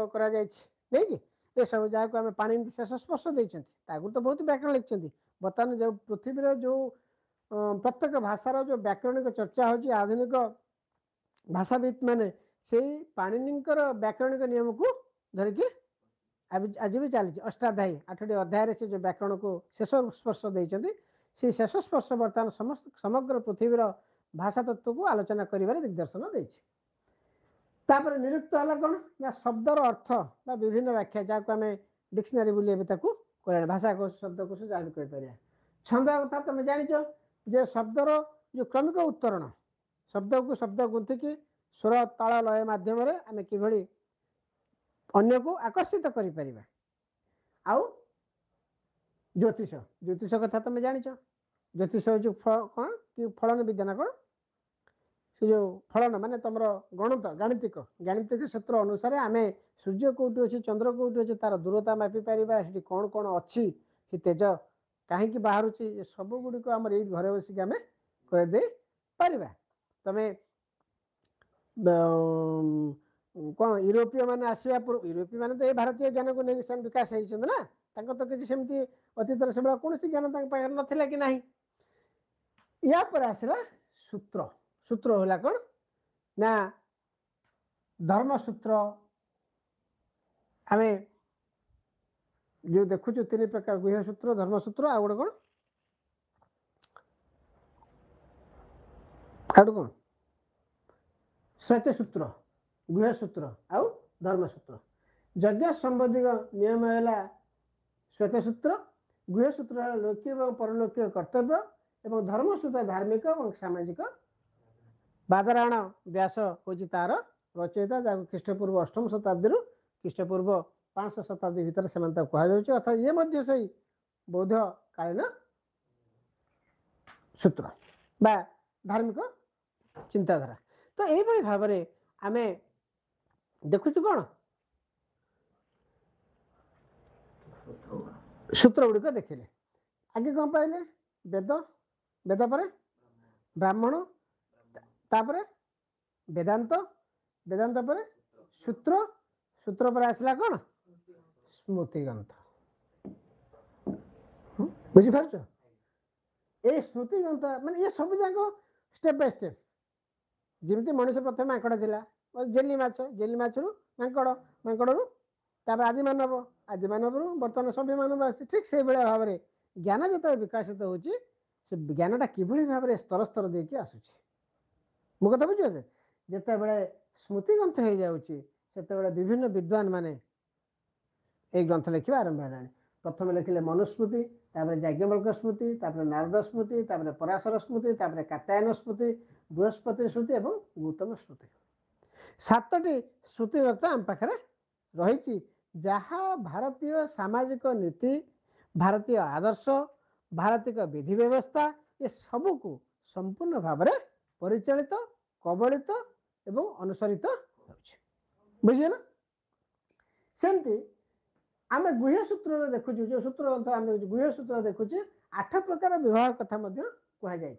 नहीं कि ये सब जहाँ आम पानी शेष स्पर्श देते तो बहुत व्याकरण लिखिं बर्तमान जो पृथ्वी जो प्रत्येक भाषार जो व्याकरणिक चर्चा हो आधुनिक भाषाविद मैंने से पाणिनिकर व्याकरणिक नियम को धरिकी आज भी चली अष्टाध्यायी 8टी अध्याय से जो व्याकरण को शेष स्पर्श देते से शेष स्पर्श बर्तमान समग्र पृथ्वीर भाषा तत्व को आलोचना कर दिग्दर्शन देपर निरुक्त है कौन ना शब्दर अर्थ बा विभिन्न व्याख्या जहाँ आम डिक्शनरी बोली भाषा को शब्दकोश जहाँ भी कहीपर छंद कथा तुम जाच जे शब्दर जो क्रमिक उत्तरण शब्द को शब्द गुंथिकी स्वर ताल लय मध्यम आम कि अन्य को आकर्षित करें आउ ज्योतिष ज्योतिष कथा तुम जाच ज्योतिष जो कौन कि फलन विज्ञान कौन से जो फलन माने तुम गणित गाणितिक गाणितिक सूत्र अनुसार आम सूर्य कौटी अच्छी चंद्र कौटी अच्छे तार दूरता मापी पार कौन कौन अच्छी से तेज कहीं बाहर सब गुड़िक आम ये घरे बसिक आम करदे पारिबा तमें कौन यूरोपीय मैंने आसवा यूरोपीय मैंने तो ये भारतीय ज्ञान को नहीं विकास होती ना तो किसी सेमती अतीत से कौन ज्ञान नाला कि ना या पर आसला सूत्र सूत्र होला कौन ना धर्मसूत्र आम जो देखु 3 प्रकार गुह्यसूत्र धर्मसूत्र आ गोटे कौन आउट कौन श्वेतसूत्र गुह्यसूत्र आउ धर्मसूत्र यज्ञ संबंधी नियम है श्वेतसूत्र गुह्यसूत्र लौकिक और परलौकिक कर्तव्य एवं धर्मसूत्र धार्मिक और सामाजिक बादरायण व्यास हूँ तार रचयिता जहाँ ख्रीष्टपूर्व 8म शताब्दी ख्रीष्टपूर्व 500 शताब्दी भितर से कहुच्छे अर्थात ये मध्य से बौद्ध कालीन सूत्र बा धार्मिक चिंताधारा। तो यही भाव में आम देखु कौन सूत्र गुड़िक देखिले आगे कौन पाइले वेद वेद पर ब्राह्मण तापर वेदांत वेदांत पर सूत्र सूत्र पर आसला कौन स्मृति ग्रंथ बुझीपार ये स्मृति ग्रंथ माने ये सब जाक स्टेप बाय स्टेप जमी मनुष्य प्रथम माकड़ थिला जेली माछरू माकड़ माकड़ू तापर आदि मानव बर्तमान सभ्य मानव आस ठीक से भाव में ज्ञान जो विकसित होची से ज्ञानटा किभली भाव में स्तर स्तर देकी आसुची मो कथा बुझे जिते बड़े स्मृति ग्रंथ हो जाऊँगी से विभिन्न विद्वान माने एक ग्रंथ लिखा आरंभ है प्रथम लिखिले मनुस्मृति तापर याज्ञवल्क स्मृति तापर नारद स्मृति तापर पराशर स्मृति तापर कात्यायन स्मृति बृहस्पति स्मृति और गौतम स्मृति 7टी स्मृति ग्रंथ आम पाखे रही जहाँ भारतीय सामाजिक नीति भारतीय आदर्श भारतीय विधि व्यवस्था ये सबू को संपूर्ण भाव में परिचालित कबलित एवं अनुसरित बुझे ना सेमती आम गुह्य सूत्र देखु जो सूत्र ग्रंथ आम गुह्य सूत्र देखुचे 8 प्रकार विवाह कथा कहुई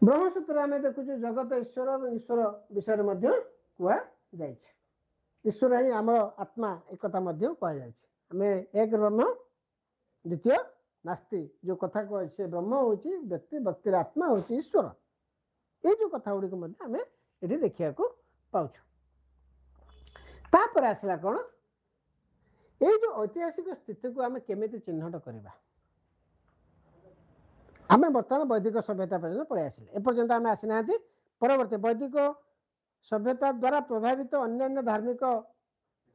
ब्रह्मसूत्र आम देखु जगत ईश्वर और ईश्वर विषय कहुई ईश्वर ही आम आत्मा एक कहुई एक ब्रह्म द्वितीय नास्ति जो कथा कह से ब्रह्म हूँ व्यक्ति व्यक्तिर आत्मा हूँ ईश्वर ये जो कथा गुड़िक आम ये देखा पाँच तापर आसला कौन ये जो ऐतिहासिक स्थिति को आम केमी चिन्हट करवा आम बर्तमान वैदिक सभ्यता पर्यटन पलि आसिले एपर्यंत आम आसीना परवर्ती वैदिक सभ्यता द्वारा प्रभावित अन्य धार्मिक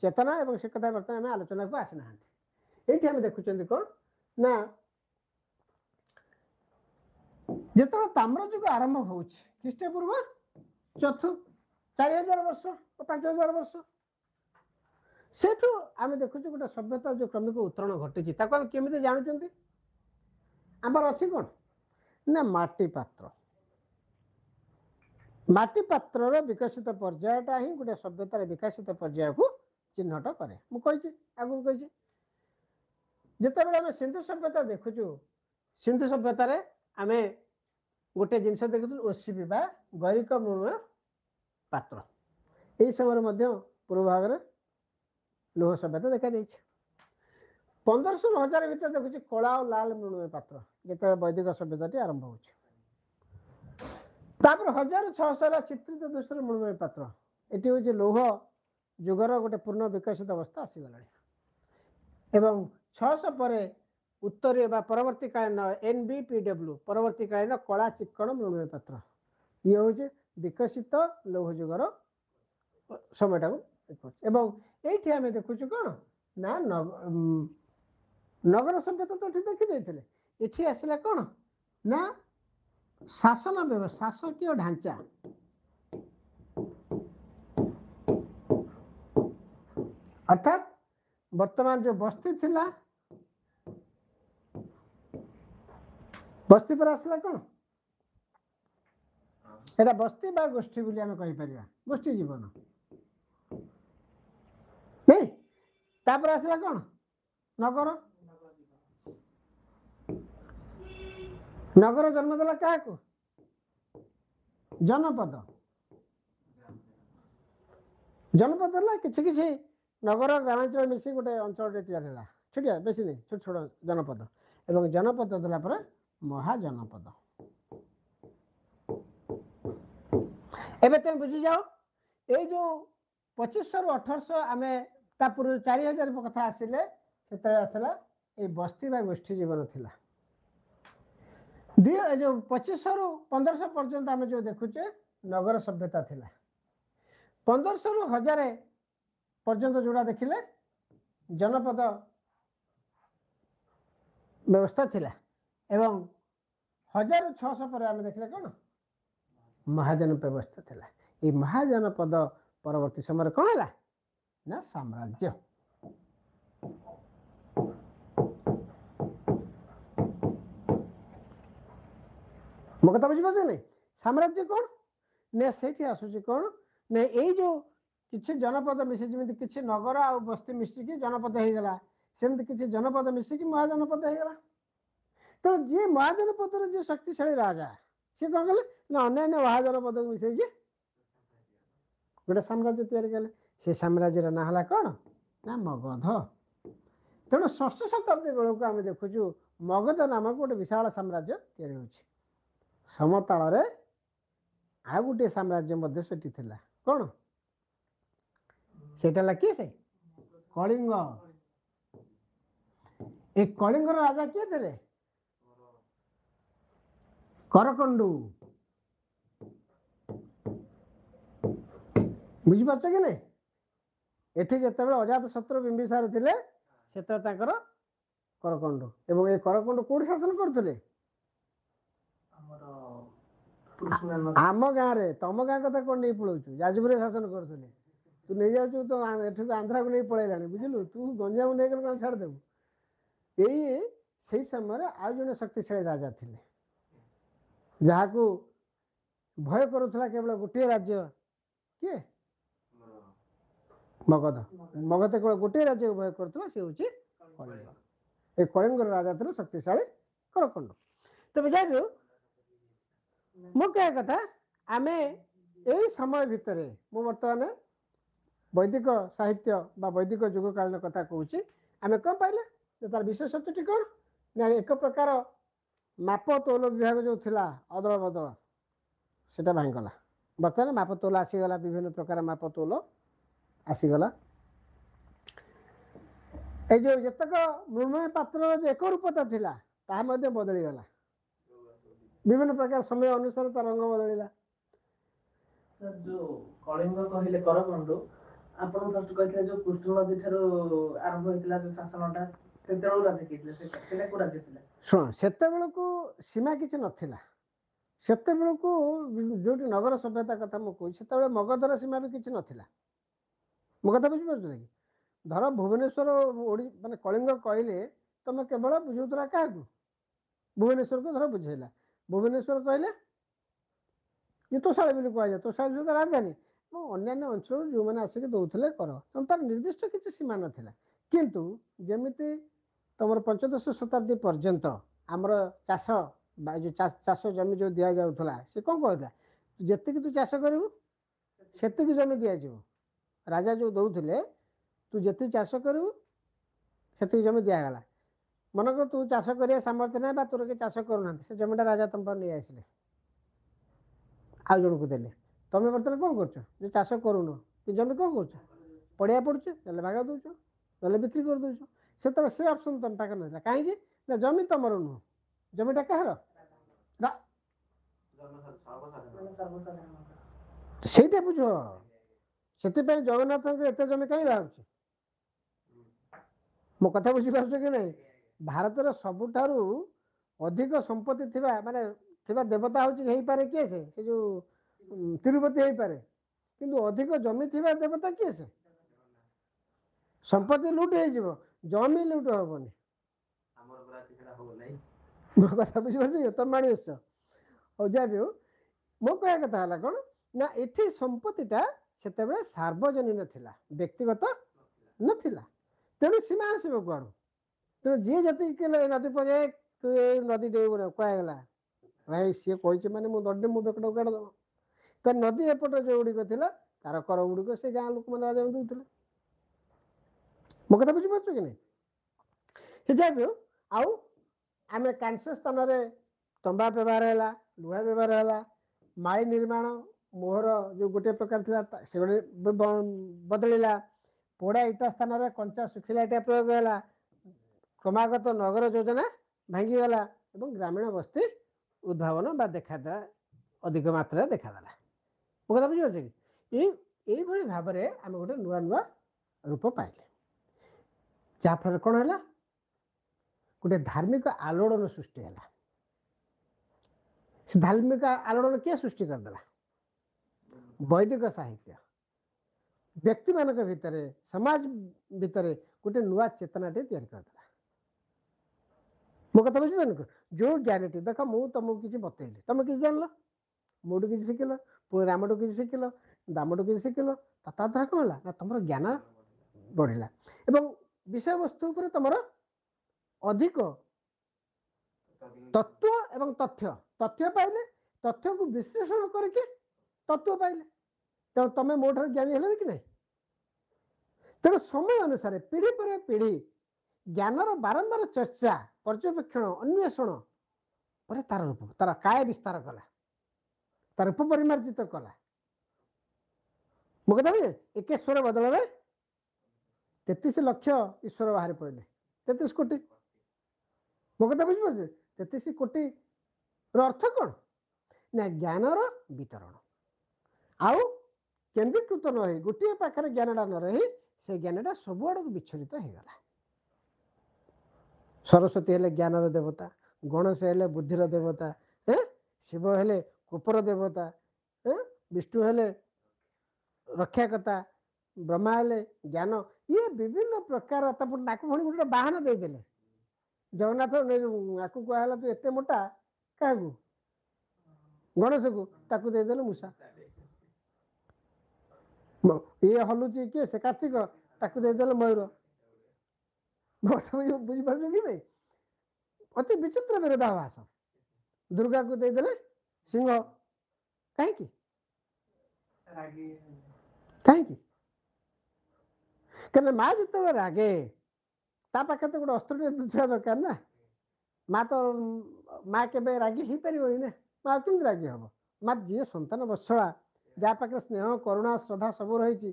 चेतना और से कथा बर्तमान आम आलोचना को आसीना ये आम देखुं कौन ना जो ताम्र युग आरंभ हो ख्रीष्टपूर्व 4000 वर्ष 5000 वर्ष सेठू आम देखु गोटे सभ्यता जो क्रमिक उत्तरण घटी केमी जानते आमर अच्छी कौन ना माटी पात्र विकसित पर्यायटा ही गोटे सभ्यतार विकसित पर्याय को चिन्हट कै मुझे आगु कही जिते आम सिंधु सभ्यता देखुचु सिंधु सभ्यतार आम गोटे जिनस देखु ओसीपी बा गैरिक मृण्मय पात्र यही समय पूर्व भाग में लोह सभ्यता देखा 1500 1000 भर देखुची कला और लाल मृण्मय पात्र जो वैदिक सभ्यता आरंभ हो 1600 चित्रित दूसरे मृण्मय पात्र ये हूँ लौह जुगर गोटे पूर्ण विकसित अवस्था आसीगला एवं 600 पर उत्तरीय परवर्ती कालीन NBPW परवर्ती कालीन कला चिक्कण मृण्मय पात्र ये हूँ विकसित लौह जुगर समयटा एवं ये आम देखु कौन ना नगर सभ्यता तो देखी देते ये आसला कौन ना शासन व्यवस्था शासकीय ढांचा अर्थात वर्तमान जो बस्ती थिला बस्ती पर आसला कौन एटा बस्ती बा गोष्ठी बोली आम कही गोष्ठी जीवन नहीं तापर आसला कौन नगर नगर जन्म देला क्या जनपद जनपद है कि नगर ग्रामांचल मिसी गोटे अंचल या छोटिया बेस नहीं छोट छोट जनपद एवं जनपद देला पर महाजनपद एबे तुम बुझी जाओ ये जो 2500 रु 1800 आम पूर्व 4000 कथा आसिले से आसला ये बस्ती बा गोष्ठी जीवन थिला जो 2500 रु 1500 पर्यंत आम जो देखुचे नगर सभ्यता थिला 1500 रु 1000 पर्यंत जोड़ा देखिले जनपद व्यवस्था थिला एवं 1600 पर आम देखले कौन महाजन व्यवस्था थिला ये महाजनपद परवर्ती समय कौन है ନା ସାମ୍ରାଜ୍ୟ। ମୋ କଥା ବୁଝିପାରୁଛ ନାଇଁ? ସାମ୍ରାଜ୍ୟ କ'ଣ ନା ସେଇଠି ଆସୁଛି କ'ଣ ନା ଏଇ ଯୋଉ କିଛି ଜନପଦ ମିଶି ଯେମିତି କିଛି ନଗର ଆଉ ବସ୍ତି ମିଶିକି ଜନପଦ ହେଇଗଲା, ସେମିତି କିଛି ଜନପଦ ମିଶିକି ମହାଜନପଦ ହେଇଗଲା। ତେଣୁ ଯିଏ ମହାଜନପଦର ଯିଏ ଶକ୍ତିଶାଳୀ ରାଜା ସିଏ କ'ଣ କଲେ ନା ଅନ୍ୟାନ୍ୟ ମହାଜନପଦକୁ ମିଶେଇକି ଗୋଟେ ସାମ୍ରାଜ୍ୟ ତିଆରି କଲେ। ସେ ସାମ୍ରାଜ୍ୟର ନାଁ ହେଲା କ'ଣ ନା ମଗଧ। ତେଣୁ ଷଷ୍ଠ ଶତାବ୍ଦୀ ବେଳକୁ ଆମେ ଦେଖୁଛୁ ମଗଧ ନାମକ ଗୋଟେ ବିଶାଳ ସାମ୍ରାଜ୍ୟ ତିଆରି ହେଉଛି। ସମତଳରେ ଆଉ ଗୋଟିଏ ସାମ୍ରାଜ୍ୟ ମଧ୍ୟ ସେଠି ଥିଲା। କ'ଣ ସେଇଟା ହେଲା କିଏ? ସେ କଳିଙ୍ଗ। ଏ କଳିଙ୍ଗର ରାଜା କିଏ ଥିଲେ? କରକଣ୍ଡୁ। ବୁଝିପାରୁଛ କି ନାଇଁ? ଏଠି ଯେତେବେଳେ ଅଜାତ ଶତ୍ରୁ ବିମ୍ବିସାର ଥିଲେ ସେତେବେଳେ ତାଙ୍କର କରକଣ୍ଡୁ। ଏବଂ ଏ କରକଣ୍ଡୁ କୋଉଠି ଶାସନ କରୁଥିଲେ? ଆମ ଗାଁରେ। ତମ ଗାଁ କଥା କ'ଣ ନେଇ ପଳଉଛୁ? ଯାଜପୁରରେ ଶାସନ କରୁଥିଲେ। ତୁ ନେଇଯାଉଛୁ ତ ଏଠୁ ଆନ୍ଧ୍ରାକୁ ନେଇ ପଳେଇଲାଣି। ବୁଝିଲୁ? ତୁ ଗଞ୍ଜାମ ନେଇଗଲେ କ'ଣ ଛାଡ଼ିଦେବୁ? ଏଇ ସେଇ ସମୟରେ ଆଉ ଜଣେ ଶକ୍ତିଶାଳୀ ରାଜା ଥିଲେ ଯାହାକୁ ଭୟ କରୁଥିଲା କେବଳ ଗୋଟିଏ ରାଜ୍ୟ। କିଏ? ମଗଧ। ମଗଧ କେବଳ ଗୋଟିଏ ରାଜ୍ୟକୁ ଭୟ କରୁଥିଲା, ସେ ହେଉଛି କଳିଙ୍ଗ। ଏ କଳିଙ୍ଗର ରାଜା ଥିଲେ ଶକ୍ତିଶାଳୀ କରକଣ୍ଡୁ। ତେବେ ଯାଇ ମୋ କହିବା କଥା ଆମେ ଏଇ ସମୟ ଭିତରେ ମୁଁ ବର୍ତ୍ତମାନ ବୈଦିକ ସାହିତ୍ୟ ବା ବୈଦିକ ଯୁଗକାଳୀନ କଥା କହୁଛି। ଆମେ କ'ଣ ପାଇଲେ ଯେ ତାର ବିଶେଷତ୍ୱଟି କ'ଣ ନା ଏକ ପ୍ରକାର ମାପ ତୌଲ ବିଭାଗ ଯେଉଁ ଥିଲା ଅଦଳ ବଦଳ ସେଟା ଭାଙ୍ଗିଗଲା। ବର୍ତ୍ତମାନ ମାପ ତୌଲ ଆସିଗଲା, ବିଭିନ୍ନ ପ୍ରକାର ମାପ ତୌଲ ଆସିଗଲା। ଏଇ ଯେଉଁ ଯେତେକ ମୃଣ୍ମୟ ପାତ୍ରର ଯେଉଁ ଏକରୂପତା ଥିଲା ତାହା ମଧ୍ୟ ବଦଳିଗଲା। ବିଭିନ୍ନ ପ୍ରକାର ସମୟ ଅନୁସାରେ ତା ରଙ୍ଗ ବଦଳିଲା। ସାର୍ ଯୋଉ କଳିଙ୍ଗ କହିଲେ କରକଣ୍ଡୁ, ଆପଣ ଫାଷ୍ଟ କହିଥିଲେ ଯୋଉ କୃଷ୍ଣ ନଦୀ ଠାରୁ ଆରମ୍ଭ ହେଇଥିଲା ଯୋଉ ଶାସନଟା, ସେତେବେଳକୁ ରାଜା କିଏ ଥିଲେ? ସେଟା କୋଉ ରାଜ୍ୟ ଥିଲା? ଶୁଣ, ସେତେବେଳକୁ ସୀମା କିଛି ନଥିଲା। ସେତେବେଳକୁ ଯୋଉଠି ନଗର ସଭ୍ୟତା କଥା ମୁଁ କହୁଛି ସେତେବେଳେ ମଗଧର ସୀମା ବି କିଛି ନଥିଲା। ମୋ କଥା ବୁଝିପାରୁଛ କି? ଧର ଭୁବନେଶ୍ୱର ମାନେ କଳିଙ୍ଗ କହିଲେ ତମେ କେବଳ ବୁଝୁଥିଲା କାହାକୁ? ଭୁବନେଶ୍ୱରକୁ ଧର ବୁଝେଇଲା। ଭୁବନେଶ୍ୱର କହିଲେ ଯେ ତୋଷାଳୀ ବୋଲି କୁହାଯାଏ। ତୋଷାଳୀ ସହିତ ରାଜଧାନୀ ଏବଂ ଅନ୍ୟାନ୍ୟ ଅଞ୍ଚଳରୁ ଯେଉଁମାନେ ଆସିକି ଦେଉଥିଲେ କର, ତେଣୁ ତାର ନିର୍ଦ୍ଦିଷ୍ଟ କିଛି ସୀମା ନଥିଲା। କିନ୍ତୁ ଯେମିତି ତମର ପଞ୍ଚଦଶ ଶତାବ୍ଦୀ ପର୍ଯ୍ୟନ୍ତ ଆମର ଚାଷ ବା ଯେଉଁ ଚାଷ ଜମି ଯେଉଁ ଦିଆଯାଉଥିଲା ସେ କ'ଣ କହୁଥିଲା? ଯେତିକି ତୁ ଚାଷ କରିବୁ ସେତିକି ଜମି ଦିଆଯିବ। ରାଜା ଯେଉଁ ଦେଉଥିଲେ ତୁ ଯେତିକି ଚାଷ କରିବୁ ସେତିକି ଜମି ଦିଆଗଲା। ମନେକର ତୁ ଚାଷ କରିବା ସାମର୍ଥ୍ୟ ନାହିଁ ବା ତୋର କେହି ଚାଷ କରୁନାହାନ୍ତି, ସେ ଜମିଟା ରାଜା ତମ ପାଇଁ ନେଇ ଆସିଲେ ଆଉ ଜଣକୁ ଦେଲେ। ତମେ ବର୍ତ୍ତମାନ କ'ଣ କରୁଛ? ଯେ ଚାଷ କରୁନ କି ଜମି କ'ଣ କରୁଛ? ପଡ଼ିଆ ପଡ଼ୁଛ, ନହେଲେ ଭାଗ ଦେଉଛ, ନହେଲେ ବିକ୍ରି କରିଦେଉଛ। ସେତେବେଳେ ସେ ଅପସନ୍ ତମ ପାଖରେ ନଥିଲା। କାହିଁକି ନା ଜମି ତମର ନୁହଁ, ଜମିଟା କାହାର? ସେଇଟା ବୁଝ। ସେଥିପାଇଁ ଜଗନ୍ନାଥଙ୍କ ଏତେ ଜମି କାହିଁ ବାହାରୁଛି? ମୋ କଥା ବୁଝିପାରୁଛ କି ନାହିଁ? ଭାରତର ସବୁଠାରୁ ଅଧିକ ସମ୍ପତ୍ତି ଥିବା ମାନେ ଥିବା ଦେବତା ହେଉଛି ହେଇପାରେ କିଏ? ସେ ଯେଉଁ ତିରୁପତି ହେଇପାରେ, କିନ୍ତୁ ଅଧିକ ଜମି ଥିବା ଦେବତା କିଏ? ସେ ସମ୍ପତ୍ତି ଲୁଟ ହେଇଯିବ, ଜମି ଲୁଟ ହବନି। ମୋ କଥା ବୁଝିପାରୁଛ? ତମେ ମାଣି ଆସିଛ। ହଉ ଯାହା ବି ହଉ, ମୋ କହିବା କଥା ହେଲା କ'ଣ ନା ଏଠି ସମ୍ପତ୍ତିଟା ସେତେବେଳେ ସାର୍ବଜନୀନ ଥିଲା, ବ୍ୟକ୍ତିଗତ ନଥିଲା। ତେଣୁ ସୀମା ଆସିବ କୁଆଡ଼ୁ? ତେଣୁ ଯିଏ ଯେତିକି କଲେ ନଦୀ ପର୍ଯ୍ୟାୟ ତୁ ଏଇ ନଦୀ ଡେଇବୁ ନା କୁହାଗଲା ଭାଇ ସିଏ କହିଛି ମାନେ ମୁଁ ଦଣ୍ଡେ ମୁଁ ବେକଟାକୁ କାଢ଼ିଦେବ। ତ ନଦୀ ଏପଟ ଯେଉଁଗୁଡ଼ିକ ଥିଲା ତାର କର ଗୁଡ଼ିକ ସେ ଗାଁ ଲୋକମାନେ ରାଜାଙ୍କୁ ଦେଉଥିଲେ। ମୋ କଥା ବୁଝିପାରୁଛ କି ନାହିଁ? ସେ ଯାହା ବି ହଉ, ଆଉ ଆମେ କାଂସ୍ୟ ସ୍ଥାନରେ ତମ୍ବା ବ୍ୟବହାର ହେଲା, ଲୁହା ବ୍ୟବହାର ହେଲା, ମାଳି ନିର୍ମାଣ ମୋହର ଯେଉଁ ଗୋଟିଏ ପ୍ରକାର ଥିଲା ସେଗୁଡ଼ା ବଦଳିଲା। ପୋଡ଼ା ଇଟା ସ୍ଥାନରେ କଞ୍ଚା ଶୁଖିଲା ଇଟା ପ୍ରୟୋଗ ହେଲା। କ୍ରମାଗତ ନଗର ଯୋଜନା ଭାଙ୍ଗିଗଲା ଏବଂ ଗ୍ରାମୀଣ ବସ୍ତି ଉଦ୍ଭାବନ ବା ଦେଖାଦେଲା, ଅଧିକ ମାତ୍ରାରେ ଦେଖାଦେଲା। ମୋ କଥା ବୁଝିପାରୁଛ କି? ଏଇଭଳି ଭାବରେ ଆମେ ଗୋଟେ ନୂଆ ନୂଆ ରୂପ ପାଇଲେ, ଯାହାଫଳରେ କ'ଣ ହେଲା? ଗୋଟେ ଧାର୍ମିକ ଆଲୋଡ଼ନ ସୃଷ୍ଟି ହେଲା। ସେ ଧାର୍ମିକ ଆଲୋଡ଼ନ କିଏ ସୃଷ୍ଟି କରିଦେଲା? ବୈଦିକ ସାହିତ୍ୟ। व्यक्ति मानक भितर समाज भितर गोटे नुआ चेतनाटे तैयारी करदेला मो कथा बुझिपार जो ज्ञानटी देख मु तुमको किसी बतैली तुम किसी जानल मोटू किसी शिखिल पुणी रामटू किसी शिखिल दामटू किसी शिखिल ता द्वारा कौन है ना तुम ज्ञान बढ़ला एवं विषय वस्तु पर तुम अधिक तत्व एवं तथ्य तथ्य पाइले तथ्य को विश्लेषण करके तत्व पाइले तेणु तुम मो ठार ज्ञानी हेल कि नहीं तेणु समय अनुसार पीढ़ी पर पीढ़ी ज्ञानर बारंबार चर्चा पर्यवेक्षण अन्वेषण पर तार रूप तार काय विस्तार कला तार रूप परिमार्जित कला मो कथा एकेश्वर बदल में 33 लक्ष ईश्वर बाहर पड़े 33 कोटी मो कथा बुझिपार 33 कोटी अर्थ कौन ना ज्ञानर वितरण आउ केन्द्रीकृत न हो गोटे पाखे ज्ञानटा न रही से ज्ञानटा सबुआड़ को विच्छरित होगला सरस्वती हेले ज्ञानर देवता गणेश हेले बुद्धिर देवता शिव हेले कोपर देवता विष्णु हेले रक्षाकर्ता ब्रह्मा हेले ज्ञान ये विभिन्न प्रकार गोटे बाहन देदेले जगन्नाथ आपको कहला तू एत मोटा क्या गणेश को ताकू देदेले मूषा ये हलुची किए से कार्तिक ताकू देदेले मयूर बुझिपार कि नहीं अति विचित्र विरोधाभास दुर्गा को देदेले सिंह कहीं कहीं क्या माँ जो रागे ता पाखे तो गोटे अस्त्र दरकार ना माँ तो माँ के रागी ही पार ना माँ कमी रागी हम माँ जी सन्तान वत्सला जहाँ पाखे स्नेह करुणा श्रद्धा सब रही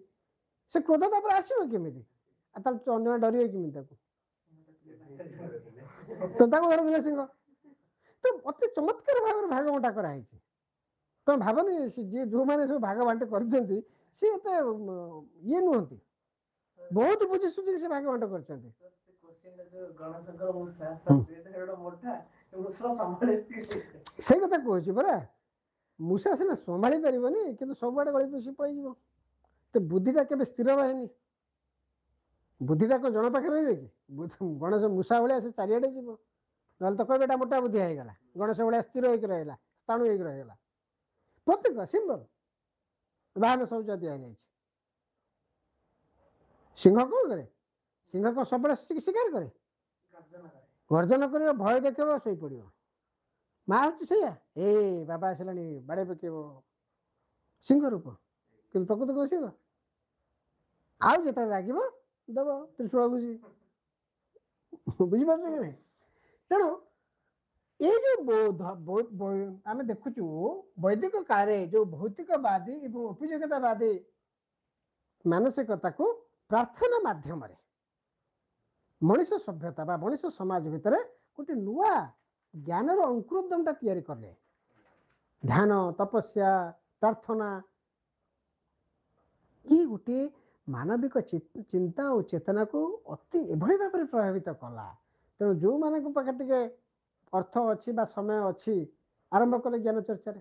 से क्रोध तापर आसो केमी अन्य डर केमी तो धरदे सिंह तो अति चमत्कार भाव भाग बंटा कराई तुम भावनी जी जो मैंने सब भाग बांटे कर ये नुहति बहुत बुझी सुझी से भाग बांट कर से कथा कहूँ परा मूषा सीना संभाली पारनी कि सब आड़े गली पशी पड़े तो बुद्धिटा के स्थिर रहे बुद्धिटा कौन जन पाखे रही कि गणेश मूषा भाया से चारिड़े जीव ना तो कह मोटा बुद्धि होगा गणेश भाया स्थिर होकर रहा स्थाणु होकर रहा प्रत्येक सिंबल वाहन सब दि जाए सिंह कौन करे सिंह कौन सब शिकार करे गर्जन कर भय देख शई पड़ माँ हूँ से ए बाबा आसला बाड़े पकेब सिंह रूप कि प्रकृत कौ सिंह आउ जो लगे दब त्रिशूल भूषी बुझीपार कि नहीं तेणु ये जो आम देखु वैदिक काल जो भौतिकवादी और उपयोगितावादी मानसिकता को प्रार्थना माध्यम मनीष सभ्यता बा मनीष समाज भितर गोटे नुआ ज्ञानर अंकुरोद्गमटा तैयारी कले ध्यान तपस्या प्रार्थना ये गोटे मानविक चिंता और चेतना को अति एभली भाव में प्रभावित कला तेणु जो मान पाखे टे अर्थ अच्छी बा समय अच्छी आरंभ कले ज्ञान चर्चा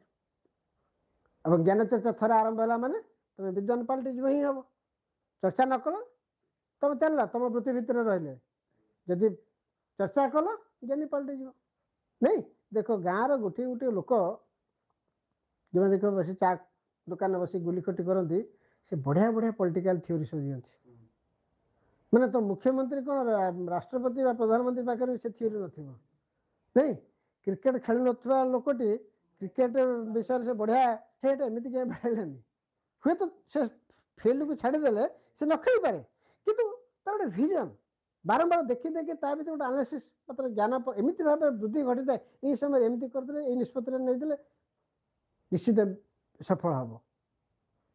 और ज्ञान चर्चा थोड़ा आरंभ है माने तुम विद्वान पलटि जी ही हम चर्चा न कल तुम चल तुम वृत्ति भितर रही जदि चर्चा कल ज्ञानी पलटि जी नहीं देख गाँव गोटे गोटे लोक जो देख बस चा दुकान बस गुली खटी करती से बढ़िया बढ़िया पॉलिटिकल थ्योरी सब दिखती मैंने तो मुख्यमंत्री कौन राष्ट्रपति या प्रधानमंत्री पाखे से थ्योरी न नहीं क्रिकेट खेल ना लोकटी क्रिकेट विषय से बढ़िया है एमती क्या बढ़ानी हुए तो से फील्ड को छाड़देले से न खेल पारे कि गोटे विजन बारंबार देखी देखी ता भर गोटे आनालीसिस मतलब ज्ञान एमती भाव वृद्धि घटी थाए ये समय एमती करते ये निष्पत्ति नहीं निश्चित सफल हम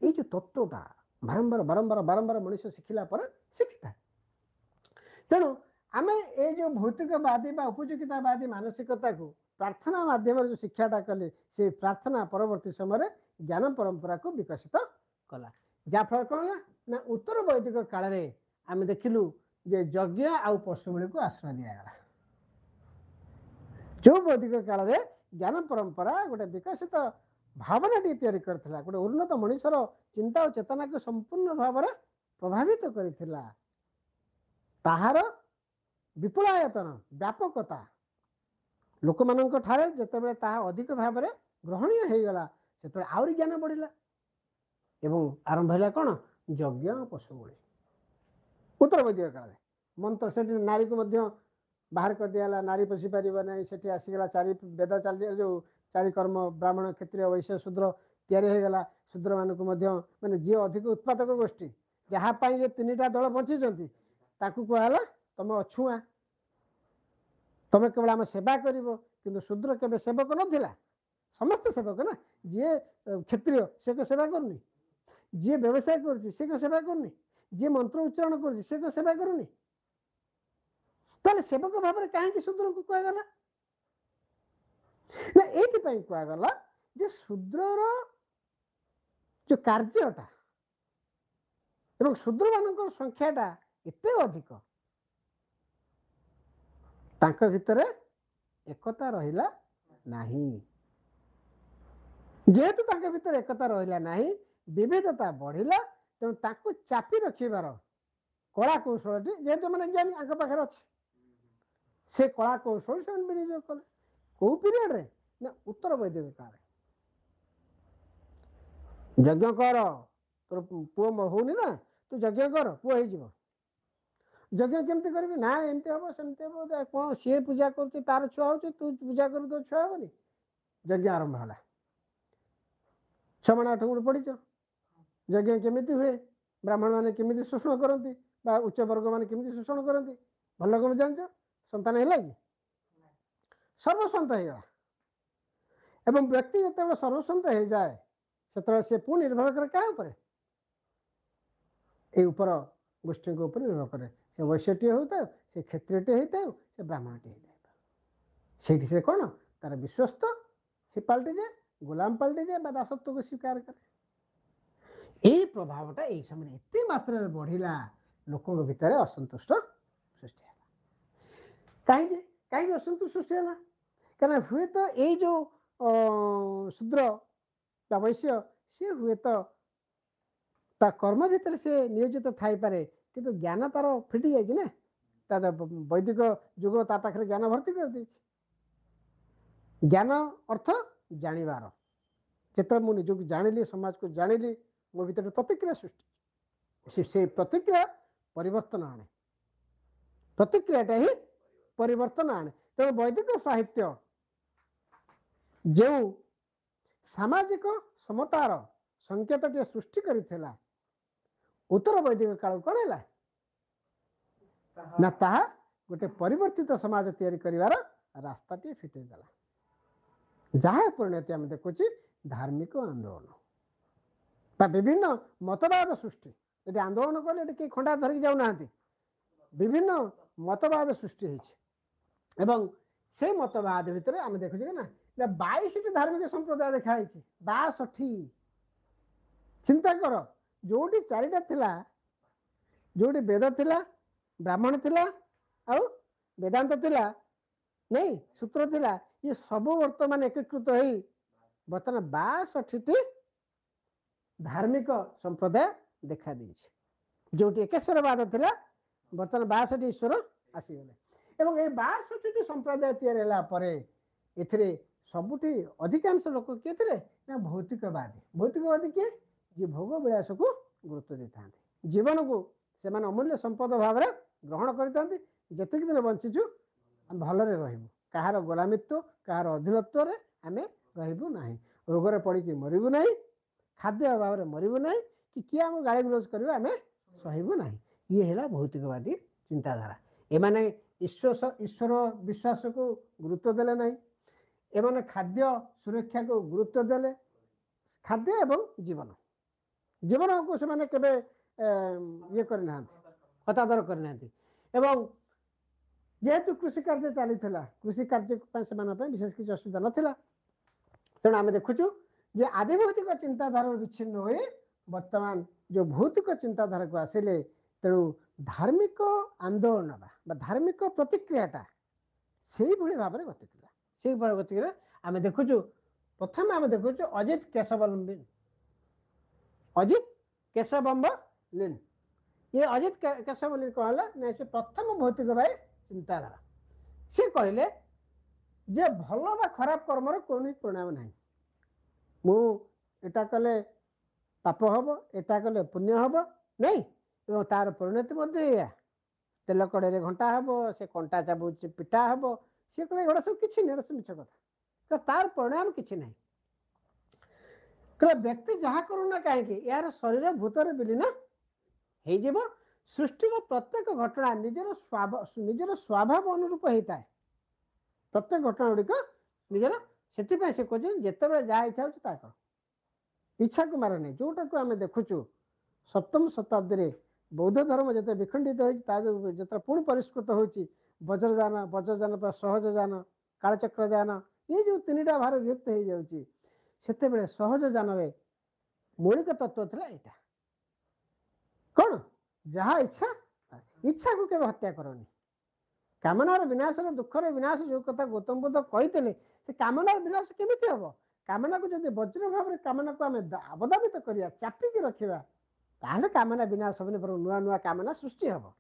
ये जो तत्वटा बारंबार बारंबार बारंबार मनुष्य शिखिला शिखी था तेणु आम ये जो भौतिकवादी उपयोगितावादी मानसिकता को प्रार्थना माध्यम जो शिक्षाटा कले से प्रार्थना परवर्ती समय ज्ञान परंपरा को विकसित कला जहाँफल कौन ना उत्तर वैदिक काल में आम देखिलु जे यज्ञ आउ पशुबली को आश्रय दिगला जो वैदिक काल में ज्ञान परंपरा गोटे विकसित भावनाटी तैयारी करथिला गोटे उन्नत मनुष्यर चिंता और चेतना को संपूर्ण भाव में प्रभावित करथिला ताहार विपुलायतन व्यापकता लोक मानक ठारे जेतेबेले ताहा अधिक भाव में ग्रहणीय हो गला से आउरी ज्ञान बढ़िला एवं आरंभ है कौन यज्ञ पशुबली उत्तर वैदिक काल मंत्र से नारी को मध्य बाहर कर दिया नारी पशि पार ना से आसीगला चारि वेद चल जो चारि कर्म ब्राह्मण क्षत्रिय वैश्य शूद्र या शूद्र मानक माने जी अधिक उत्पादक गोष्ठी जहाँपाई ये तीन टा दल बंची कहला तुम अछुआ तुम केवल आम सेवा कर कि शूद्र के सेवक नाला समस्त सेवक ना जी क्षत्रिय से को सेवा करनी जी व्यवसाय कर सेवा करनी जी मंत्र उच्चारण कर सेवा करूनी ताले सेवक भाव में कहीं शूद्र को कहगला ना ये कहगला जे शूद्रर जो कार्यटा एवं शूद्र मान संख्याटा एते अधिक तांका भितर एकता रहिला नाही जेहेतु तांका भितर एकता रहिला नाही विविधता बढ़िला तेणु तांको चापी रखिबार कला कौशल जेहेतु मैंने ज्ञानी आंक पाखे अच्छे से कला कौशल से विनियोग कले कौ पीरियड रे ना उत्तर वैदिक काल यज्ञ कर तोर पुओ होनी ना तू यज्ञ कर पुओ हो यज्ञ केमती करी ना एमती हम सेमती हम कौन सी पूजा कर तार छुआ हो तू पूजा कर तो छुआ हेनी यज्ञ आरंभ है 6 माण 8 गुण पढ़ीच यज्ञ केमिति हुए ब्राह्मण मैंने केमिति शोषण करती उच्च वर्ग मैंने केमिति शोषण करती भल कम जान संतान है कि सर्वसंत होगा एवं व्यक्ति जो सर्वसंत हो जाए से पुणी निर्भर करे क्या ऊपर ये ऊपर गोष्ठी ऊपर निर्भर करे से वैश्यटी होता है से क्षत्रियटी होता है से ब्राह्मणटी होता है से कौन तार विश्वस्त ही पलटि जाए गुलाम पलटि जाए दासत्व को स्वीकार करे यही प्रभावटा यही समय एत मात्रा बढ़िला लोकों भितर असंतुष्ट सृष्टि है कहीं असंतुष्ट सृष्टि है क्या हुए तो यही जो शूद्र वैश्य सी हुए तो ता कर्म भितर से नियोजित थाई पारे किंतु ज्ञान तार फिटी जाइए ना ता वैदिक जुग ता पाखे ज्ञान भर्ती कर दी ज्ञान अर्थ जानिबार जिते मुझे निजक जानिली समाज को जानिली मो भीतर प्रतिक्रिया सृष्टि से प्रतिक्रिया परिवर्तन आने प्रतिक्रियाटा ही परिवर्तन आने तेणु वैदिक साहित्य जो सामाजिक समतार संकेत सृष्टि करिथिला उत्तर वैदिक काल कौन है ना ताहा गोटे परिवर्तित समाज तैयारी करिवार रास्ता टी फिटेदेला जहाँ परिणति आम देखुची धार्मिक आंदोलन बा विभिन्न मतवाद सृष्टि ये आंदोलन कले ये खंडा धरिक जाऊना विभिन्न मतवाद सृष्टि एवं से मतवाद भितर आम देखुचे ना 22 धार्मिक संप्रदाय देखाई 62 चिंता कर जोटी 4टा थिला जोटी वेद थिला ब्राह्मण थिला आउ वेदांत थिला नहीं सूत्र थिला ये सब वर्तमान एकीकृत हो बर्तमान 62 धार्मिक संप्रदाय देखा दी जोटी एकेश्वरवाद थिला बर्तमान 62 ईश्वर आसीगले एवं ये 62 संप्रदाय तैयारी परे एथिरे सबुठी अधिकांश लोक किए थे ना भौतिकवादी किए जी भोग विलास को गुरुत्व दे था जीवन को से अमूल्य संपद भाव में ग्रहण करते जितक दिन बंचीचु आम भलरे रही कहार गोलामित्व कहार अधीनत्व आम रही ना रोगरे पड़ी मरबू ना खाद्य अभाव में मरबू ना कि किए आम गाड़ी गुलज कर सहबू ना ये है भौतिकवादी चिंताधारा एमाने ईश्वर विश्वास को गुरुत्व देले ना एमाने खाद्य सुरक्षा को गुरुत्व देले खाद्य एवं जीवन जीवन को से माने केबे ये करना हतादर करना एवं जेहेतु कृषि कार्य चली कृषि कार्य से विशेष किसी असुविधा नाला तेणु आम देखुचु जे आदि भौतिक चिंताधारा विच्छिन्न हुए वर्तमान जो भौतिक चिंताधारा को आसिले तेणु धार्मिक आंदोलन बा धार्मिक प्रतिक्रियाटा से भाव में गति से भाव गति आम देखुचु प्रथम आम देखु अजित केशवलम्बी अजित केशवम्बलिन ये अजित केशवलिन कौन है से प्रथम भौतिकवादी चिंताधारा सी कहले जे भल बा खराब कर्मर कौन परिणाम ना मुटा कले पाप हम एटा कले पुण्य हम नहीं तार परिणति तेल कड़े घंटा हम से कंटा चाबू पिटा हम सी कहे एगुड़ा सब किसी नहीं मिछ कथा तार परिणाम किसी ना कह व्यक्ति जहाँ करूना कहीं यार शरीर भूतर विलीन हो सृष्टिर प्रत्येक घटना निजर स्वभाव अनुरूप होता है प्रत्येक घटना गुड़िक निजर से कहते जिते जहाँ इच्छा हो इच्छा को मार नहीं जोटा को आम देखुचु सप्तम शताब्दी बौद्ध धर्म जिते विखंडित होता पुणी परिष्कृत हो वज्रजान पर सहजजान कालचक्रजान ये जो तीनटा भार विभक्त हो जाऊँगी से सहजजान मौलिक तत्व था यहाँ कौन जहाँ इच्छा इच्छा को केवल हत्या करनी कामनार विनाश दुखर विनाश जो कथा गौतम बुद्ध कहते से कामनार विनाश केमी हम कामना को जब वज्र भाव में कामना को आम अवदाबित करिया चापिकी रखा ताहले कामना विनाश हम नुआ नुआ कामना सृष्टि हम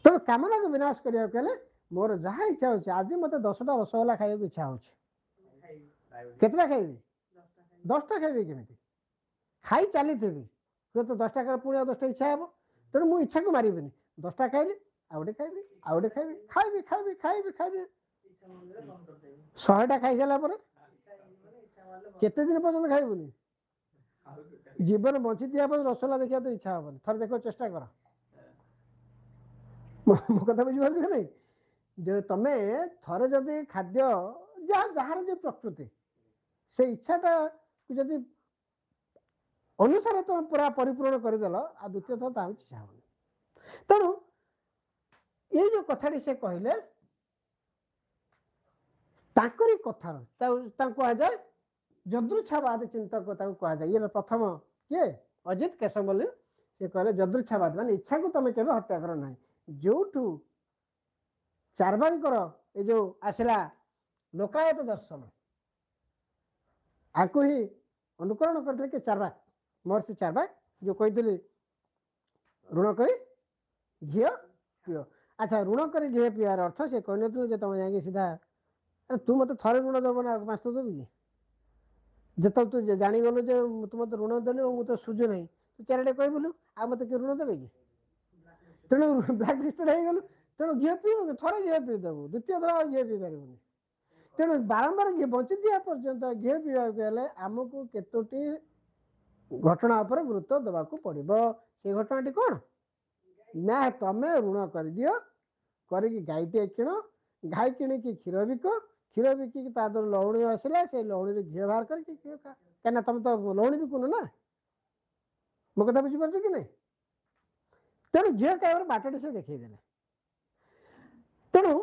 तेणु कामना को विनाश करें मोर जहाँ इच्छा हो आज मत 10टा रसगोला खाइक इच्छा हो केतटा खाइबी 10टा खाइबी केमी खाई चली तो 10टा कर पुणी 10टा इच्छा हे तेणु मुझे इच्छा को मारिबिनी 10टा खाइली आउटे खाइबी आउटे खाइबी खाइबी खाइबी खाइबी खाइबी 100टा खाई सारा केते दिन पर्यटन खाइबुनी जीवन बंची दिया रसगोला देखा तो इच्छा हेनी थर देख चेष्टा कर मो कथा बुझीपार कि नहीं जो तुम थरे जदि खाद्य जहाँ जार जो प्रकृति से इच्छाटा जदि अनुसार तुम पूरा परिपूर्ण करदेल आ द्वितीय थर ताकि इच्छा हेनी तेणु ये जो कथाटी से कहले ताकरी कथार कहुए जदृच्छावाद चिंतक कहुए ये प्रथम किए अजित केशवलिन से कहले जदृच्छावाद मान इच्छा को तुम केवे हत्या कर ना जो चारवांकर ये जो आसला लोकायत दर्शन आपको ही अनुकरण करते कि चारवाक महर्षि चारवाक जो कही ऋण कर घी पीओ अच्छा ऋण कर घी पीवार अर्थ से कहन तुम जाए सीधा अरे तू मत थे ऋण देव ना मास तो देवी जिते तू जागलु जे तू मत ऋण देनी मुझे सुझु ना तू चारिटे कह बोलू आ मत किए ऋण देवे कि तेणु ब्लाक लिस्टेड हो गलु तेणु घी पीऊ थे घी पीदेबू द्वितीय थर घी पी पार तेणु बारंबार घी बंची दिया पर्यंत घी पीवाक आमको केतोटी घटना पर गुरुत्व देवाक पड़ो से घटनाटी कौन ना तमें ऋण कर दियो करी गाईटे किण गाई किणिकी क्षीर बिक क्षीर बिकी तादर लवणी आसला से लवणी घी बाहर करके कहीं तुम तो लवणी बिकुन ना मो कथा बुझीपार कि नहीं तेणु झील कह बाटटी से देखईदे तेणु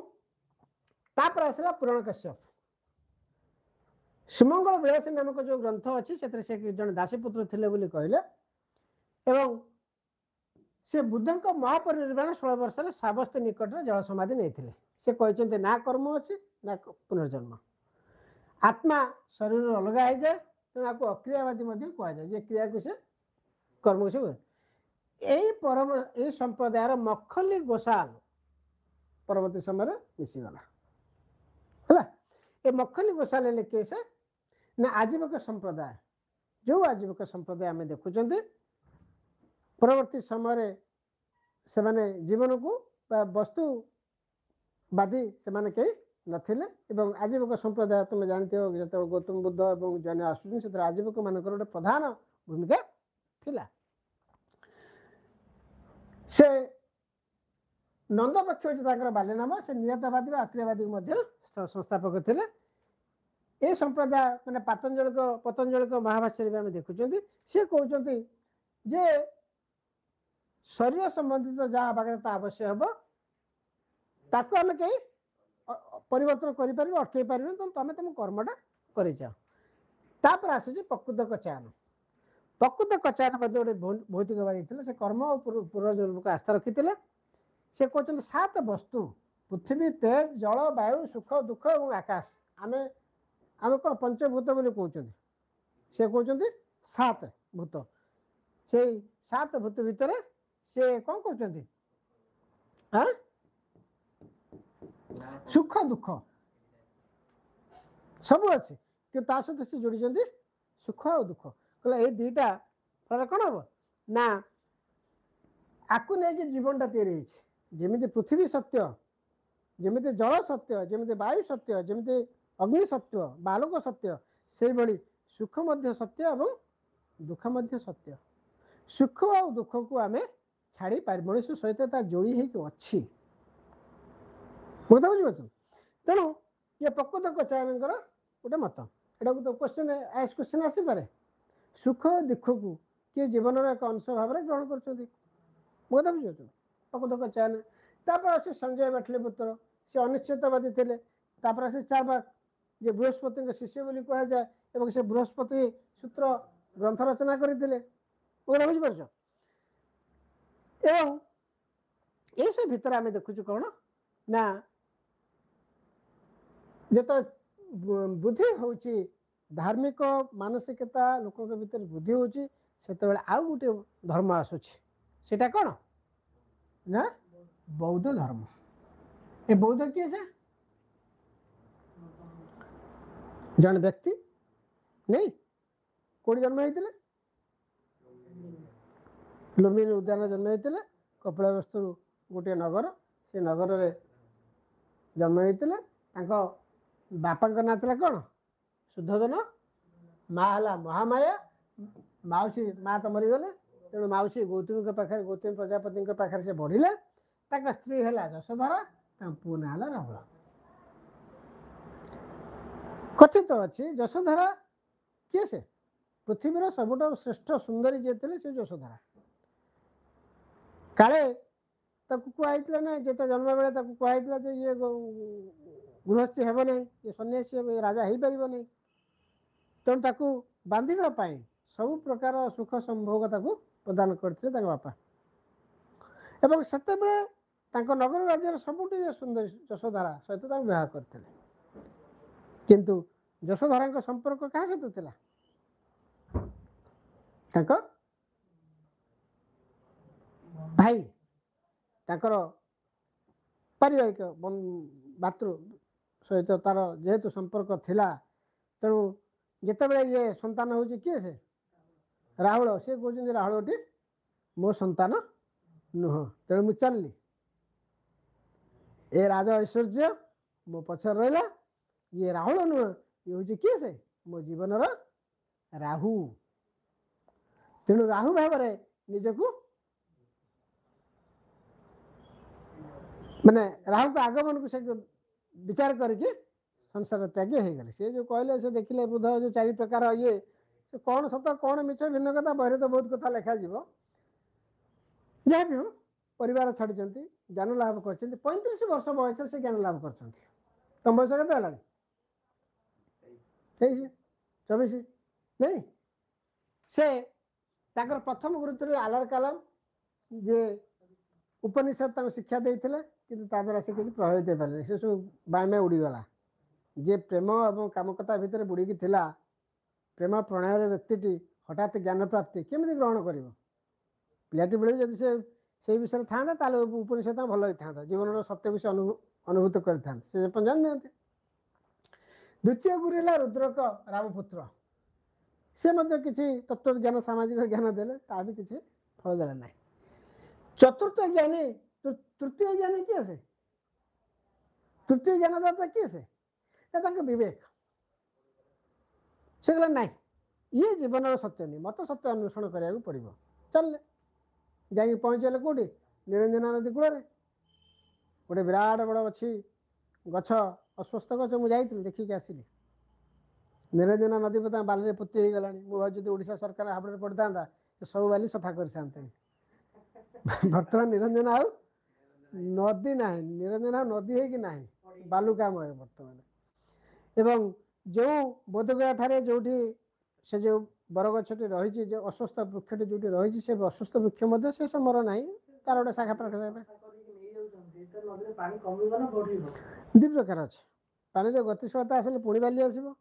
तापर आसला पुराण कश्यप सुमंगल विलास नामक जो ग्रंथ अच्छी से जन दासीपुत्र थे बोली कहले एवं से बुद्ध महापरिनिर्वाण 16 वर्ष श्रावस्ती निकट में जल समाधि नहीं से कहते ना कर्म अच्छी ना पुनर्जन्म आत्मा शरीर अलग हो जाए तेणु आपको अक्रियावादी कहुए जे क्रिया को से कर्म से यही परम यही संप्रदायर मखली गोसाल परवर्ती समय मिसीगला है ये मखली गोसाल हेल्ले केस ना आजीवक संप्रदाय जो आजीवक संप्रदाय आम देखुं परवर्ती समय से माने जीवन को वस्तुवादी से कई नथिले एवं आजीवक संप्रदाय तुम जानते हो जो गौतम बुद्ध और जैन आसुन से आजीवक मान गोटे प्रधान भूमिका थिला से नंद पक्ष जो बाल्यनाम से नियतवादी आक्रियावादी संस्थापक थे ये संप्रदाय मैंने पतंजलिक महाभाष्य भी आम देखुं सी कहते जे शरीर संबंधित जहाँ आवागता आवश्यक हम ताको आम कहीं परिवर्तन कर अटकई पार तुम तुम कर्मटा कर आसूँ प्रकृत कचायन प्रकृत कचायन गोटे भौतिकवादी थे से कर्म और पूर्वजन्म को आस्था रखी से कहते 7 वस्तु पृथ्वी तेज जल वायु सुख दुख और आकाश आम आम कौन पंचभूत बोली कहते से कहते 7 भूत से 7 भूत भितर से कौन कर सुख दुख सब अच्छे कि सहित से जोड़ी सुख और दुख कहला ये दुईटा फल कौन हम ना आपको नहीं जीवन या जमी पृथ्वी सत्य जमी जल सत्य जमी वायु सत्य जमी अग्नि सत्य बालोक सत्य से भली सुख मध्य सत्य और दुख मध्य सत्य सुख और दुख को आम छाड़ी पार मनुष्य सहित जोड़ी होती बुझे बुझे तेणु ये प्रकृत कचार गोटे मत यहाँ तो क्वेश्चन आसपे सुख दुख को किए जीवन एक अंश भाव में ग्रहण कर बुझे बुझे प्रकृत कचार तापर अच्छे संजय बाटलीपुत्र से अनिश्चितवादी थे तापर से चारबाग जे बृहस्पति शिष्य बोली कह जाए और से बृहस्पति सूत्र ग्रंथ रचना करते बुझिपार एवं ये सब भितर आम देखु कौन ना जो बुद्धि हूँ धार्मिक मानसिकता लोक भीतर बुद्धि हूँ से आउ गोटे धर्म आसूटा कौन ना बौद्ध धर्म ए बौद्ध किए से जन व्यक्ति नहीं कौट जन्म होते लुम्बिनी उद्यान जन्म होते कपिलावस्तु गोटे नगर से नगर रे जन्म होते बापा ना था कौन शुद्धोधन माँ है महामाया मौसी माँ तो मरीगले तेणु मौसी गौतमी पाखे गौतमी प्रजापति पाखे से बढ़िले स्त्री है यशोधरा पु ना राहुल कथित अच्छी यशोधरा किए से पृथ्वीर सबुठ श्रेष्ठ सुंदरी जी थे से यशोधरा काले कहला ना जो जन्म बेले कहला ये गृहस्थी हेब नहीं ये सन्यासी हे राजा हो पार नहीं तेणु ताकू बांधापी सब प्रकार सुख संभोग ताकू प्रदान करते बापा एवं से नगर राज्य सबुठ सुंदर यशोधरा सहित विवाह करते किंतु यशोधरा संपर्क क्या सहित था भाई पारिवारिक भातृ सहित तार जेहेतु संपर्क थिला तेणु जिते ये संतान हूँ किए से राहुल सी कहते राहुलटी मो संतान नुह तेणु मुझे चलनी ए राज ऐश्वर्य मो पछर रहा ये राहुल नुह ये हूँ किए से मो जीवन राहु तेणु राहु भाव निजक माने राहु को आगमन को से विचार करके संसार त्यागी हो गले सी जो कहले से देखिले बुध जो 4 प्रकार ये कौन सत कौन मिछ भिन्न कथा बहरे तो बहुत कथा लिखा जीव जहाँ भी हो परिवार छाड़ी ज्ञान लाभ कर 35 वर्ष बयस से ज्ञान लाभ कर तुम बयस के 24 नहीं से ताकर प्रथम गुरुत्व आलार कालम जे उपनिषद शिक्षा देते किंतु ता द्वारा से किसी प्रभावित हो पारे से सब बामे उड़ीगला जे प्रेम और कामकता भितर बुड़ी थिला प्रेम प्रणय व्यक्ति हठात ज्ञान प्राप्ति केमी ग्रहण कर पिलाटी बेले जब से विषय था उपनिषद भल होता जीवन सत्य विषय अनुभूत कर जान द्वितीय गुरु है रुद्रक रामपुत्र से किसी तत्व ज्ञान सामाजिक ज्ञान देले ता भी किसी फल देला ना चतुर्थ ज्ञानी तृतीय ज्ञानी किए से तृतीय ज्ञानदाता किए से विवेक से कहला ना ये जीवन सत्य नहीं मत सत्य अन्वेषण कराया पड़ो चल जा पहुँचल कौटी निरंजना नदी कूल गोटे विराट बड़ अच्छी गछ अश्वस्थ गछ मुझे देखिक आसली निरंजना नदी बाली पोती हो गला मुझे ओडिशा सरकार हाबड़े पड़ता सब बाली सफा कर बर्तमान निरंजना आउ नदी ना निरंजना नदी है कि ना बालुकामय बर्तमान एवं जो बोधगया ठारे जो से जो बरगछटी रही जो अस्वस्थ वृक्षटी जो रही से अस्वस्थ वृक्ष से समर ना तार गोटे शाखा प्रकार दुई प्रकार अच्छे पानी गतिशीलता आसले पुणी बाली आसो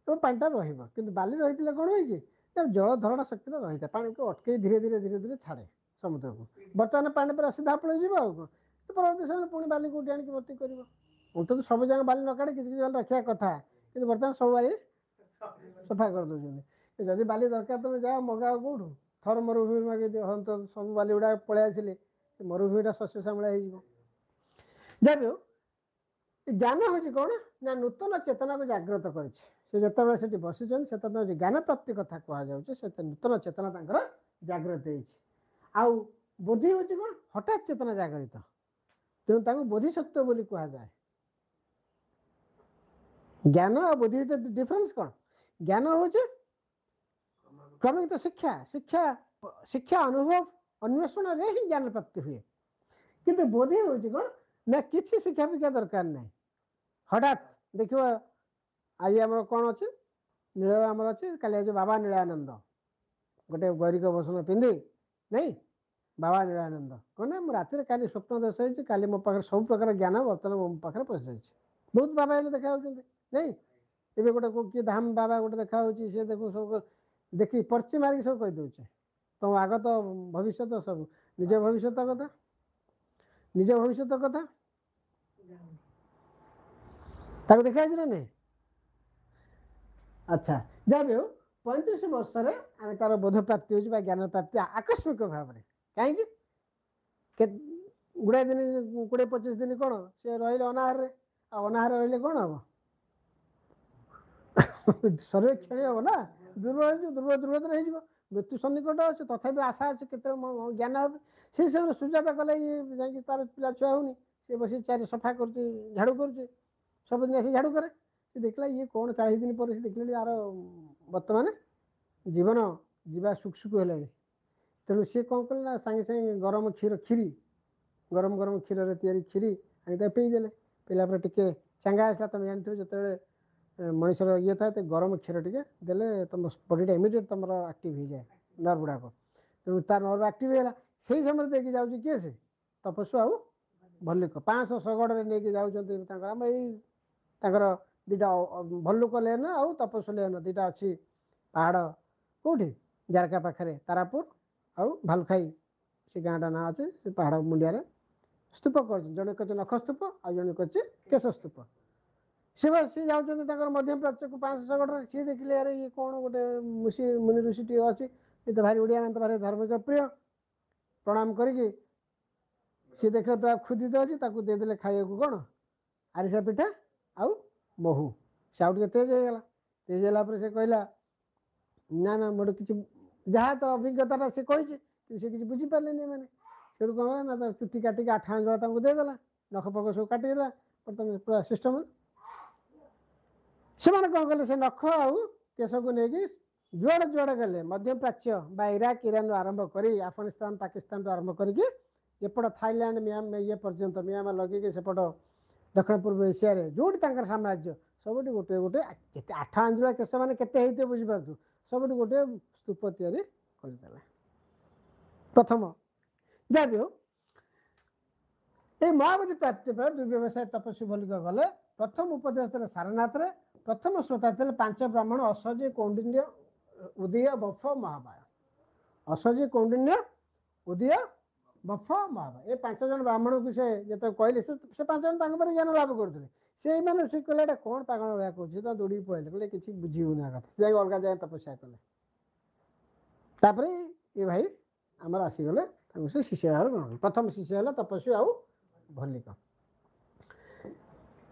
ଏବଂ ପାଣିଟା ରହିବ। କିନ୍ତୁ ବାଲି ରହିଥିଲେ କ'ଣ ହୁଏ କି ନା ଜଳ ଧାରଣ ଶକ୍ତିଟା ରହିଥାଏ, ପାଣିକୁ ଅଟକେଇ ଧୀରେ ଧୀରେ ଧୀରେ ଧୀରେ ଛାଡ଼େ ସମୁଦ୍ରକୁ। ବର୍ତ୍ତମାନ ପାଣି ପୁରା ସିଧା ପଳେଇଯିବ ଆଉ କ'ଣ, ପରବର୍ତ୍ତୀ ସମୟରେ ପୁଣି ବାଲି କୋଉଠି ଆଣିକି ଭର୍ତ୍ତି କରିବ। ମୁଁ ତ ସବୁ ଜାଗା ବାଲି ନ କାଢ଼ି କିଛି କିଛି ବାଲି ରଖିବା କଥା, କିନ୍ତୁ ବର୍ତ୍ତମାନ ସବୁ ବାଲି ସଫା କରିଦେଉଛନ୍ତି। ଯଦି ବାଲି ଦରକାର ତୁମେ ଯାଅ ମଗାଅ କେଉଁଠୁ, ଥର ମରୁଭୂମି ମାଗିଦିଅ, ହଁ ତ ସବୁ ବାଲି ଗୁଡ଼ାକ ପଳେଇ ଆସିଲେ ମରୁଭୂମିଟା ଶସ୍ୟ ଶ୍ୟାମଳା ହେଇଯିବ। ଯାହା ବି ହଉ, ଜ୍ଞାନ ହେଉଛି କ'ଣ ନା ନୂତନ ଚେତନାକୁ ଜାଗ୍ରତ କରିଛି। ସେ ଯେତେବେଳେ ସେଠି ବସିଛନ୍ତି ସେତେବେଳେ ଜ୍ଞାନ ପ୍ରାପ୍ତି କଥା କୁହାଯାଉଛି, ସେତେ ନୂତନ ଚେତନା ତାଙ୍କର ଜାଗ୍ରତ ହେଇଛି। ଆଉ ବୋଧି ହେଉଛି କ'ଣ ହଠାତ୍ ଚେତନା ଜାଗରିତ, ତେଣୁ ତାଙ୍କୁ ବୋଧିସତ୍ତ୍ୱ ବୋଲି କୁହାଯାଏ। ଜ୍ଞାନ ଆଉ ବୋଧି ଭିତରେ ଡିଫରେନ୍ସ କ'ଣ? ଜ୍ଞାନ ହେଉଛି କ୍ରମିକ ଶିକ୍ଷା, ଶିକ୍ଷା ଶିକ୍ଷା ଅନୁଭବ ଅନ୍ୱେଷଣରେ ହିଁ ଜ୍ଞାନ ପ୍ରାପ୍ତି ହୁଏ। କିନ୍ତୁ ବୋଧି ହେଉଛି କ'ଣ ନା କିଛି ଶିକ୍ଷା ଫିକ୍ଷା ଦରକାର ନାହିଁ, ହଠାତ୍ ଦେଖିବ ଆଜି ଆମର କ'ଣ ଅଛି, ନୀଳ ଆମର ଅଛି, କାଲି ଅଛି ବାବା ନୀଳାନନ୍ଦ, ଗୋଟେ ଗୈରିକ ବସନ ପିନ୍ଧି ନାଇଁ ବାବା ନୀଳାନନ୍ଦ କ'ଣ ନା ମୁଁ ରାତିରେ କାଲି ସ୍ୱପ୍ନ ଦଶ ହେଇଛି, କାଲି ମୋ ପାଖରେ ସବୁ ପ୍ରକାର ଜ୍ଞାନ ବର୍ତ୍ତମାନ ମୋ ପାଖରେ ପଶିଯାଇଛି। ବହୁତ ବାବା ଏମିତି ଦେଖାଯାଉଛନ୍ତି ନାଇଁ, ଏବେ ଗୋଟେ କିଏ ଧାମ ବାବା ଗୋଟେ ଦେଖାହେଉଛି, ସିଏ ଦେଖୁ ସବୁ ଦେଖି ପର୍ଚି ମାରିକି ସବୁ କହିଦେଉଛି ତମ ଆଗତ ଭବିଷ୍ୟତ ସବୁ, ନିଜ ଭବିଷ୍ୟତ କଥା, ନିଜ ଭବିଷ୍ୟତ କଥା ତାକୁ ଦେଖାଯାଇଛି ନା ନାହିଁ। ଆଚ୍ଛା, ଯାହା ବି ହଉ 35 ବର୍ଷରେ ଆମେ ତାର ବୋଧ ପ୍ରାପ୍ତି ହେଉଛି ବା ଜ୍ଞାନ ପ୍ରାପ୍ତି ଆକସ୍ମିକ ଭାବରେ। କାହିଁକି ଗୁଡ଼ାଏ ଦିନ 20-25 ଦିନ କ'ଣ ସେ ରହିଲେ ଅନାହାରରେ, ଆଉ ଅନାହାର ରହିଲେ କ'ଣ ହବ, ଶରୀର କ୍ଷଣି ହବ ନା, ଦୁର୍ବଳ ହେଇଯିବ, ଦୁର୍ବଳତା ହେଇଯିବ, ମୃତ୍ୟୁ ସନ୍ନିକଟ ଅଛି, ତଥାପି ଆଶା ଅଛି କେତେବେଳେ ଜ୍ଞାନ হবে। ସେଇ ସମୟରେ ସୁଜାତା କଲେ ଇଏ ଯାଇକି ତାର ପିଲା ଛୁଆ ହେଉନି, ସେ ବସି ଚାରି ସଫା କରୁଛି, ଝାଡ଼ୁ କରୁଛି, ସବୁଦିନ ଆସି ଝାଡ଼ୁ କରେ। ସେ ଦେଖିଲା ଇଏ କ'ଣ 40 ଦିନ ପରେ ସେ ଦେଖିଲେ ଆର ବର୍ତ୍ତମାନ ଜୀବନ ଯିବା ସୁଖ ହେଲାଣି। ତେଣୁ ସିଏ କ'ଣ କଲେ ନା ସାଙ୍ଗେ ସାଙ୍ଗେ ଗରମ କ୍ଷୀରି ଗରମ କ୍ଷୀରରେ ତିଆରି କ୍ଷୀରି ଆଣି ତାକୁ ପିଇଦେଲେ। ପିଇଲା ପରେ ଟିକେ ଚାଙ୍ଗା ଆସିଲା। ତୁମେ ଜାଣିଥିବ ଯେତେବେଳେ ମଣିଷର ଇଏ ଥାଏ ତ ଗରମ କ୍ଷୀର ଟିକେ ଦେଲେ ତୁମ ବଡ଼ିଟା ଇମିଡ଼ିଏଟ୍ ତୁମର ଆକ୍ଟିଭ୍ ହେଇଯାଏ, ନର୍ଭ ଗୁଡ଼ାକ। ତେଣୁ ତା ନର୍ଭ ଆକ୍ଟିଭ୍ ହେଇଗଲା। ସେଇ ସମୟରେ ଦେଇକି ଯାଉଛି କିଏ ସେ ତପସ୍ୱ ଆଉ ଭଲ୍ଲୁକ 500 ଶଗଡ଼ରେ ନେଇକି ଯାଉଛନ୍ତି। ତାଙ୍କର ଆମ ଏଇ ତାଙ୍କର ଦୁଇଟା ଭଲ୍ଲୁକ ଲେନ ଆଉ ତପସ୍ୱ ଲେନ ଦୁଇଟା ଅଛି ପାହାଡ଼, କେଉଁଠି ଜାରକା ପାଖରେ ତାରାପୁର ଆଉ ଭାଲୁଖାଇ, ସେ ଗାଁଟା ନାଁ ଅଛି। ସେ ପାହାଡ଼ ମୁଣ୍ଡିଆରେ ସ୍ତୂପ କରିଛନ୍ତି, ଜଣେ କରିଛି ନଖ ସ୍ତୂପ ଆଉ ଜଣେ କରିଛି କେଶ ସ୍ତୂପ। ସିଏ ଯାଉଛନ୍ତି ତାଙ୍କର ମଧ୍ୟ ପ୍ରାଚ୍ୟକୁ 500 ଶଗଡ଼ରେ। ସିଏ ଦେଖିଲେ ଆରେ ଇଏ କ'ଣ ଗୋଟେ ମୁନି ଋଷିଟିଏ ଅଛି, ଏ ତ ଭାରି ଓଡ଼ିଆ ମାନେ ତ ଭାରି ଧାର୍ମିକ ପ୍ରିୟ। ପ୍ରଣାମ କରିକି ସିଏ ଦେଖିଲେ ପୁରା କ୍ଷୁଧିତ ଅଛି, ତାକୁ ଦେଇଦେଲେ ଖାଇବାକୁ କ'ଣ ଆରିସା ପିଠା ଆଉ ମହୁ। ସେ ଆଉ ଟିକେ ତେଜ ହେଇଗଲା। ତେଜ ହେଲା ପରେ ସେ କହିଲା ନା ନା ମୋର କିଛି, ଯାହା ତ ଅଭିଜ୍ଞତାଟା ସେ କହିଛି କିନ୍ତୁ ସେ କିଛି ବୁଝିପାରିଲେନି ଏମାନେ। ସେଠୁ କ'ଣ କଲା ନା ତା ଚୁଟି କାଟିକି 8 ଆଞ୍ଜୁଳା ତାଙ୍କୁ ଦେଇଦେଲା, ନଖ ପଖ ସବୁ କାଟିଦେଲା। ବର୍ତ୍ତମାନ ପୁରା ସିଷ୍ଟମ। ସେମାନେ କ'ଣ କଲେ, ସେ ନଖ ଆଉ କେଶକୁ ନେଇକି ଯୁଆଡ଼େ ଗଲେ ମଧ୍ୟପ୍ରାଚ୍ୟ ବା ଇରାକ ଇରାନରୁ ଆରମ୍ଭ କରି ଆଫଗାନିସ୍ତାନ ପାକିସ୍ତାନରୁ ଆରମ୍ଭ କରିକି ଏପଟ ଥାଇଲାଣ୍ଡ ଇଏ ପର୍ଯ୍ୟନ୍ତ ମିଆଁମାର ଲଗେଇକି ସେପଟ ଦକ୍ଷିଣ ପୂର୍ବ ଏସିଆରେ ଯେଉଁଠି ତାଙ୍କର ସାମ୍ରାଜ୍ୟ ସବୁଠି ଗୋଟେ ଯେତେ 8 ଆଞ୍ଜୁଳା କେଶ ମାନେ କେତେ ହେଇଥିବ ବୁଝିପାରୁଛୁ, ସବୁଠି ଗୋଟେ ସ୍ତୂପ ତିଆରି କରିଦେଲେ। ପ୍ରଥମ ଯାହା ବି ହଉ, এই ମହାବୋଧି ପ୍ରାପ୍ତି ପରେ ଦୁଇ ବ୍ୟବସାୟ ତପସ୍ୱୀ ଭଲ୍ଲୁକ ଗଲେ। ପ୍ରଥମ ଉପଦେଶ ଥିଲେ ସାରନାଥରେ। ପ୍ରଥମ ଶ୍ରୋତା ଥିଲେ 5 ବ୍ରାହ୍ମଣ ଅସହ୍ୟ, କୌଣ୍ଡିନ୍ୟ, ଉଦୟ, ବଫ, ମହାବାୟ। ଅସହ୍ୟ, କୌଣ୍ଡିନ୍ୟ, ଉଦୟ, ବଫ, ମହାବାୟ, ଏ 5 ଜଣ ବ୍ରାହ୍ମଣଙ୍କୁ ସେ ଯେତେବେଳେ କହିଲେ ସେ 5 ଜଣ ତାଙ୍କ ପରେ ଜ୍ଞାନ ଲାଭ କରୁଥିଲେ। ସେଇମାନେ ସେ କହିଲେ ଏଇଟା କ'ଣ ପାଗଳ ଭଳିଆ କହୁଛି, ତ ଦୌଡ଼ିକି ପଳେଇଲେ, କହିଲେ କିଛି ବୁଝି ହେଉନି ଆ କଥା। ଯାଇକି ଅଲଗା ଜାଗାରେ ତପସ୍ୟା କଲେ। ତାପରେ ଏ ଭାଇ ଆମର ଆସିଗଲେ, ତାଙ୍କୁ ସେ ଶିଷ୍ୟ ଭାବରେ ଗ୍ରହଣ କଲେ। ପ୍ରଥମ ଶିଷ୍ୟ ହେଲା ତପସ୍ୱୀ ଆଉ ଭଲ୍ଲିକ।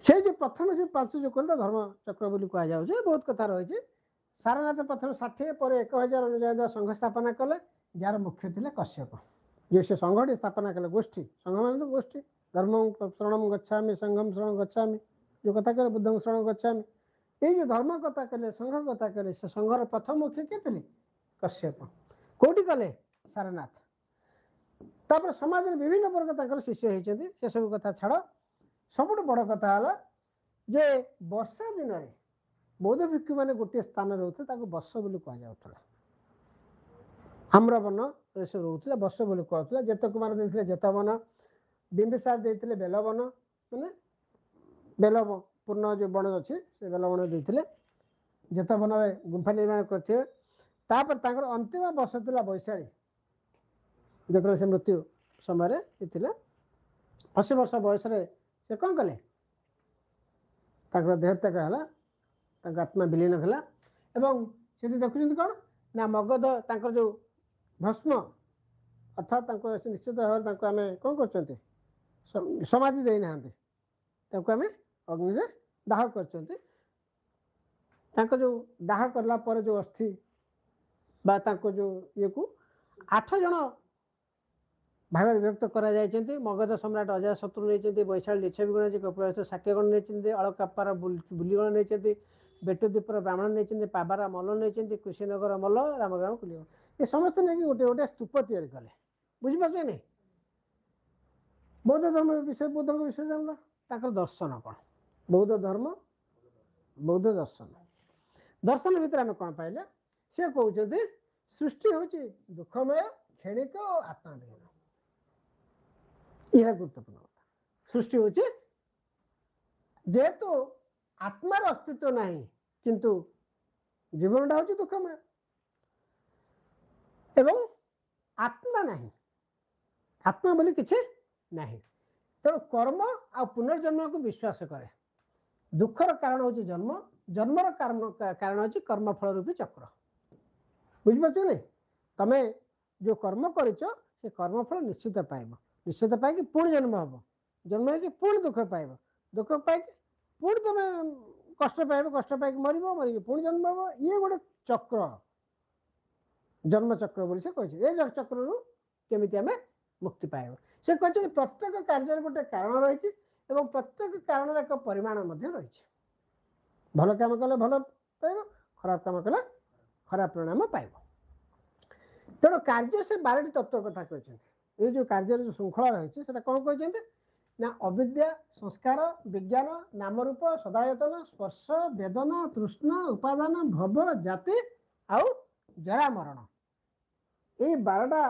ସେଇ ଯେଉଁ ପ୍ରଥମେ ଯେଉଁ 5 ଯୋଉ କହିଲେ ଧର୍ମ ଚକ୍ର ବୋଲି କୁହାଯାଉଛି। ବହୁତ କଥା ରହିଛି। ସାରନାଥ ପ୍ରଥମେ 60 ପରେ 1000 ଅନୁଯାୟୀ ସଂଘ ସ୍ଥାପନା କଲେ, ଯାହାର ମୁଖ୍ୟ ଥିଲେ କଶ୍ୟପ। ଯେ ସେ ସଂଘଟି ସ୍ଥାପନା କଲେ, ଗୋଷ୍ଠୀ, ସଂଘ ମାନେ ତ ଗୋଷ୍ଠୀ। ଧର୍ମ ଶରଣଂ ଗଚ୍ଛାମି, ସଂଘଂ ଶରଣଂ ଗଚ୍ଛାମି, ଯେଉଁ କଥା କହିଲେ ବୁଦ୍ଧଂ ଶରଣଂ ଗଚ୍ଛାମି। ଏଇ ଯେଉଁ ଧର୍ମ କଥା କହିଲେ, ସଂଘ କଥା କହିଲେ, ସେ ସଂଘର ପ୍ରଥମ ମୁଖ୍ୟ କିଏ ଥିଲେ? କଶ୍ୟପ। କେଉଁଠି କଲେ? ସାରନାଥ। ତାପରେ ସମାଜରେ ବିଭିନ୍ନ ବର୍ଗ ତାଙ୍କର ଶିଷ୍ୟ ହେଇଛନ୍ତି, ସେସବୁ କଥା ଛାଡ଼। ସବୁଠୁ ବଡ଼ କଥା ହେଲା ଯେ ବର୍ଷା ଦିନରେ ବୌଦ୍ଧ ଭିକ୍ଷୁମାନେ ଗୋଟିଏ ସ୍ଥାନରେ ରହୁଥିଲେ, ତାକୁ ବସ ବୋଲି କୁହାଯାଉଥିଲା। ଆମ୍ରବନ ଏସବୁ ରହୁଥିଲେ, ବସ ବୋଲି କୁହାଯାଉଥିଲା। ଯେତକୁମାର ଦେଇଥିଲେ ଯେତବନ, ବିମ୍ବିସାର ଦେଇଥିଲେ ବେଲବନ, ମାନେ ବେଲ ପୂର୍ଣ୍ଣ ଯେଉଁ ବଣ ଅଛି ସେ ବେଲବନ ଦେଇଥିଲେ। जेतवନରେ गुंफा निर्माण करथिबे तापर तांकर अंतिम वर्ष थिला बैशाली जेतरे से मृत्यु समय रे थिला 80 वर्ष बयस रे से कोन कले ताकर देह त्याग हला ताकर आत्मा विलीन हला एवं से देखुछन कोन ना मगध ताकर जो भस्म अर्थात निश्चित भाव तांको आमे कोन करछन्ते समाधि देई नाहंते तांको आमे अग्नि रे दाह करछन्ते तांको जो दाह करला पर जो अस्थि बा तांको जो ये को 8 जण भाग विभक्त करा जायछन्ते मगध सम्राट अजातशत्रु नेछन्ते बैशाल लिच्छविगुण जे कपिलास साक्यगण नेछन्ते अलकापार बुलीगण नेछन्ते बेटुदीपर ब्राह्मण नेछन्ते पाबारा मल्ल नेछन्ते कुशीनगर मल्ल रामग्राम कुलीगण ये समस्त ने गोटे गोटे स्तूप तैयारी कले बुझी पाछे नै बौद्ध धर्म विषय बुद्धଙ୍କ विषय जानल ताकर दर्शन कोन बौद्ध धर्म बौद्ध दर्शन दर्शन भितर आम कौन पाइले से कहते सृष्टि हूँ दुखमय क्षणिक और आत्माधीन यह गुरुत्वपूर्ण कथा सृष्टि हूँ जेहेतु आत्मार अस्तित्व नहीं किंतु जीवनटा हूँ दुखमय एवं आत्मा नहीं आत्मा बोली किसी नहीं तेणु कर्म आ पुनर्जन्म को विश्वास करे दुखर कारण हूँ जन्म जन्मर कारण हूँ कर्मफल रूपी चक्र बुझिपार नहीं तमें जो कर्म कर कर्मफल निश्चित पाइब निश्चित पाई पुणी जन्म हम जन्म हो पुणी दुख पाइब दुख पाई पुणी तुम कष्ट पाइब कष्ट पाई मर मरिक पुणी जन्म हम ये गोटे चक्र जन्म चक्र बोली से कहे चक्र रू केमी आम मुक्ति पाइब से कहते प्रत्येक कार्य गोटे कारण रही प्रत्येक कारण एक परिमाण रही भल काम कले भल पाइब खराब काम कले खराब परिणाम पाइब तेणु कार्य से 12टी तत्व कथा कहते ये जो कार्य जो श्रृंखला रही है कौन कहते ना अविद्या संस्कार विज्ञान नामरूप सदायतन स्पर्श वेदना तृष्णा उपादान भव जाति आउ जरा मरण ये 12टा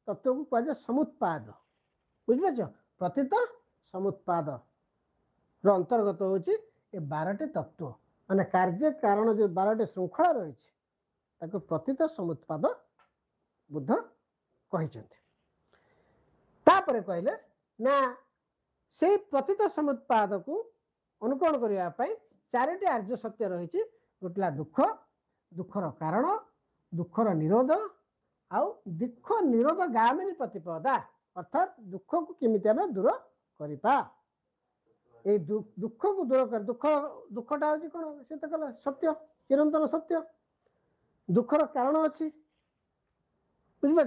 तत्व को कह समुत्पाद बुझिपार प्रतित समुत्पाद अंतर्गत हूँ ये 12टी तत्व माने कार्य कारण जो 12टी श्रृंखला रही प्रतित समुत्पाद बुद्ध कहते कहले ना से प्रतित समुत्पाद को अनुकरण करने 4टी आर्य सत्य रही गोटला दुख दुखर कारण दुखर निरोध आउ दुख निरोध गामिनी प्रतिपदा अर्थात दुख को केमिति आमे दूर करिपा ए दुख को दूर कर दुखटा हूँ कौन से तो कला सत्य चिरंतन सत्य दुखर कारण अच्छी बुझिपार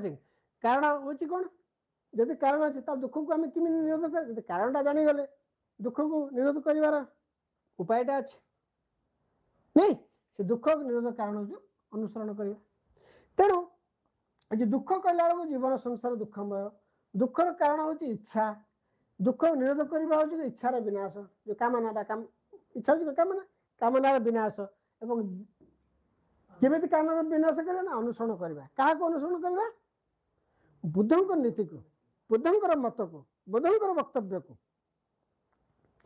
कारण हूँ कौन जदि कारण अच्छे दुख को आम किमी निरोध कर कारणटा जानीगले दुख को निरोध कर उपायटा अच्छे नहीं से दुख निरोध कारण हूँ अनुसरण करवा तेणु ये दुख कहला बेलू जीवन संसार दुखमय दुखर कारण हूँ इच्छा दुख निरोध करवा इच्छार विनाश जो कामना काम इच्छा हूँ कामना कामनार विनाश एवं केमिति कामनार विनाश करवा ना अनुसरण करवा क्या अनुसरण करवा बुद्धंकर नीति को बुद्धंकर मत को बुद्धंकर वक्तव्य को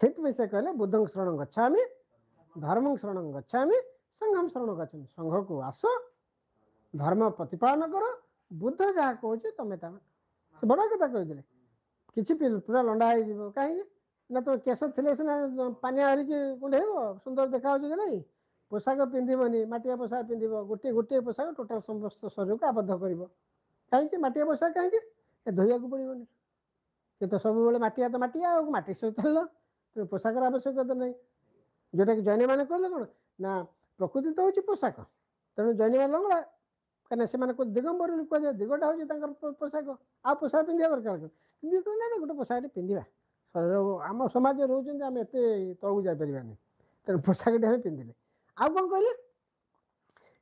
से कहले बुद्धं शरण गच्छामि धर्मं शरण गच्छामि संघं शरण गच्छामि संघ को आस धर्म प्रतिपालन कर बुद्ध जहाँ कहे तुम बड़ कथा कहते किसी पूरा लंडा हो कहीं ना तो केश थे सीना पानिया हरिकी कुंडेब सुंदर देखा कि नहीं पोशाक पिंधबनी मटिया पोशाक पिंध गोटे गोटे पोशाक टोटाल समस्त शरीर को आबद्ध कर कहीं मटिया पोशाक कहीं धोया पड़ोनी ये तो सब मटिया तो मटिया मटी सहित चल तेनाली पोशाकर आवश्यकता नहीं जोटा कि जैन मैंने कहले कौन ना प्रकृति तो हूँ पोशाक तेणु जैन मान लंगड़ा कहीं से दिगंबर कह दिगटा हूँ पोशाक आ पोशाक पिंधा दरकार ना गोटे पोशाक पिंधा शरीर आम समाज रोच आम एत तौक जापरानी तेणु पोशाक आम पिंधिले आउ कौन कहले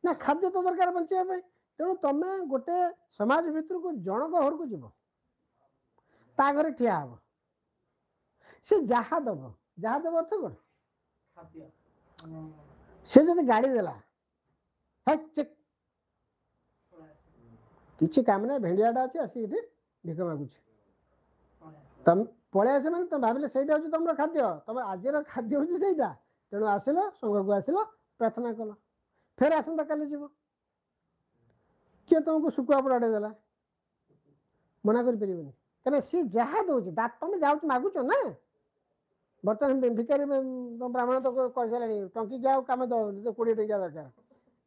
ना खाद्य तो दरकार बचाई तेणु तुम गोटे समाज भितर को जनक घर को जीव ता घरे ठिया हम से जहा दब अर्थ कौन से जो गाड़ी देला किसी काम ना भेड़ियाटा अच्छे आसिक भिक मागुच तुम पलि आस मैंने तुम भाविले से तुम खाद्य तुम आज खाद्य हूँ से तेणु आसिल संघ को आसिल प्रार्थना कल फेर आसंता काली जीव किए तुमको शुकुआ पड़ाड़े देला मना कर परिबनी कने सी जहा दउची तुम जाउच मागुच ना बर्तमान भिखारी तुम ब्राह्मण तो कर सारे टंकी क्या काम दो 20 टंकिया दरकार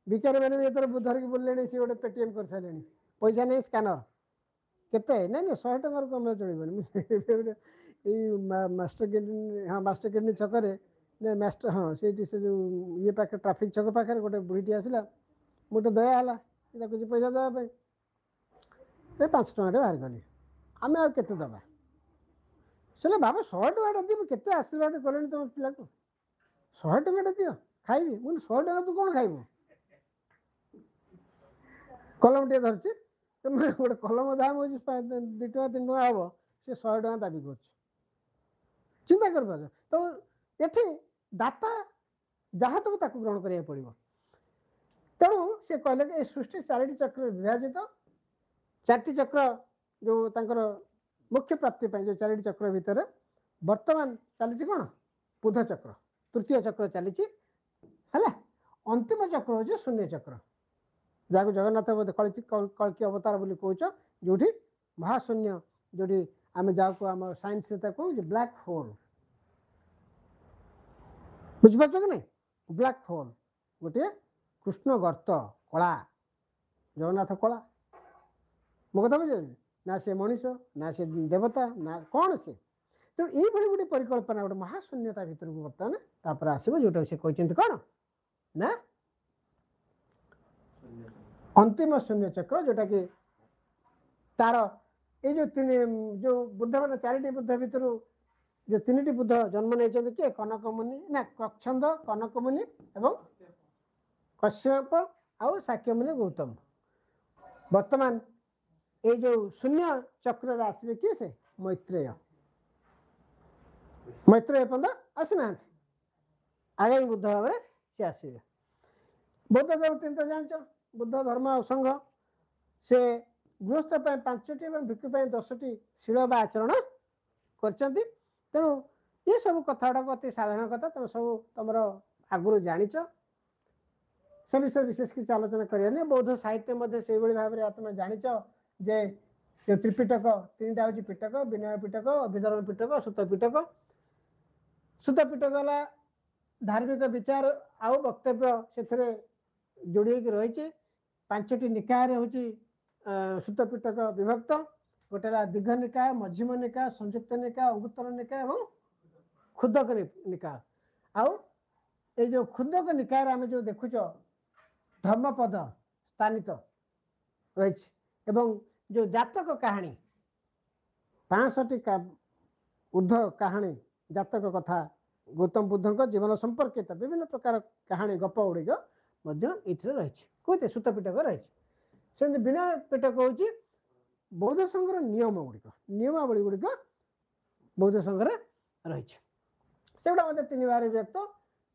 भिखारी मैंने ये धरिक बुले सी गोटे पेटीएम कर सारे पैसा नहीं स्कानर केते नहीं 100 टकर कम चलबनी मास्टर कैंटीन हाँ मास्टर कैंटीन छकरे मास्टर हाँ से जो ये पाखे ट्राफिक छक पाखे गोटे बुढ़ीटी आसला मुझे दया है कुछ पैसा देवाई 5 टଙ୍କା बाहर कली आम आते दबा से बाबा 100 टଙ୍କା दिव के आशीर्वाद कले तुम पिला को 100 टଙ୍କା दियो खाइबी मुझे 100 टଙ୍କା तू कौन खाइब कलम टे धरची गोटे कलम दाम हो 2 ଟଙ୍କା 3 ଟଙ୍କା हम सी 100 ଟଙ୍କା दाबी कर चिंता कर तो ये दाता जहाँ तुम ताकू ग्रहण करा पड़ो तेणु से कहले कि सृष्टि 4टी चक्र विभाजित 4टी चक्र जो तांकर मुख्य प्राप्ति जो 4टी चक्र भितर वर्तमान चली कौन बुध चक्र तृतीय चक्र चली है अंतिम चक्र हूँ शून्य चक्र जहाँ जगन्नाथ कल्कि अवतार बोली कौच जो महाशून्य जो आम जाको आम साइंस से कहूँ ब्लैक होल बुझिपार कि नहीं ब्लैक होल गोटे कृष्ण गर्त कला जगन्नाथ कला मो कथा बुझे ना से मनीष ना से देवता ना कौन से तेणु ये गोटे परिकल्पना गोटे महाशून्यता भितर को बर्तमान आसो जोटा से कहते कौन ना अंतिम शून्य चक्र जोटा कि तार ये जो बुद्ध मान 4टी बुद्ध भितर जो 3टी बुद्ध जन्म नहीं किए कनक मुनि ना कच्छंद कनक मुनि एवं कश्यप आउ शाक्य मुनि गौतम वर्तमान ये जो शून्य चक्र आसवे किए से मैत्रेय पर्यंत आसीना आगामी बुद्ध भाव सी आसवे बौद्ध धर्म 3 जान बुद्ध धर्म संघ से गृहस्थ 5टी और भिक्षु 10टी शील बा आचरण कर तेणु ये सब कथा गुड़ाक अति साधारण कथा तुम सब तुम आगुरी जाच से विषय विशेष किसी आलोचना करें बौद्ध साहित्य से भाव में तुम जाच जे त्रिपिटक 3टा हूँ पिटक विनय पिटक अभिधर्म पिटक सुत पिटक है धार्मिक विचार आउ वक्तव्य से जोड़ी रही 5टी निकाय हूँ सुत पिटक विभक्त गोटे दीर्घ निकाय मध्यम निकाय संयुक्त निकाय अंगुत्तर निकाय और क्षुद्रक निकाय आउ ये जो क्षुद्रक निकाय आम जो देखुच धर्मपद स्थानित रही जो जातक कहानी 65टी ऊर्ध कहानी जातक कथा गौतम बुद्ध जीवन संपर्कित विभिन्न प्रकार कहानी गप गुड़िक रही कहते सुत पिटक रही से विनय पिटक हूँ बौद्ध संघर नियम गुड़िक नियमावली गुड़िक बौद्ध संघर रही से गुड़ा मतलब 3 भाग व्यक्त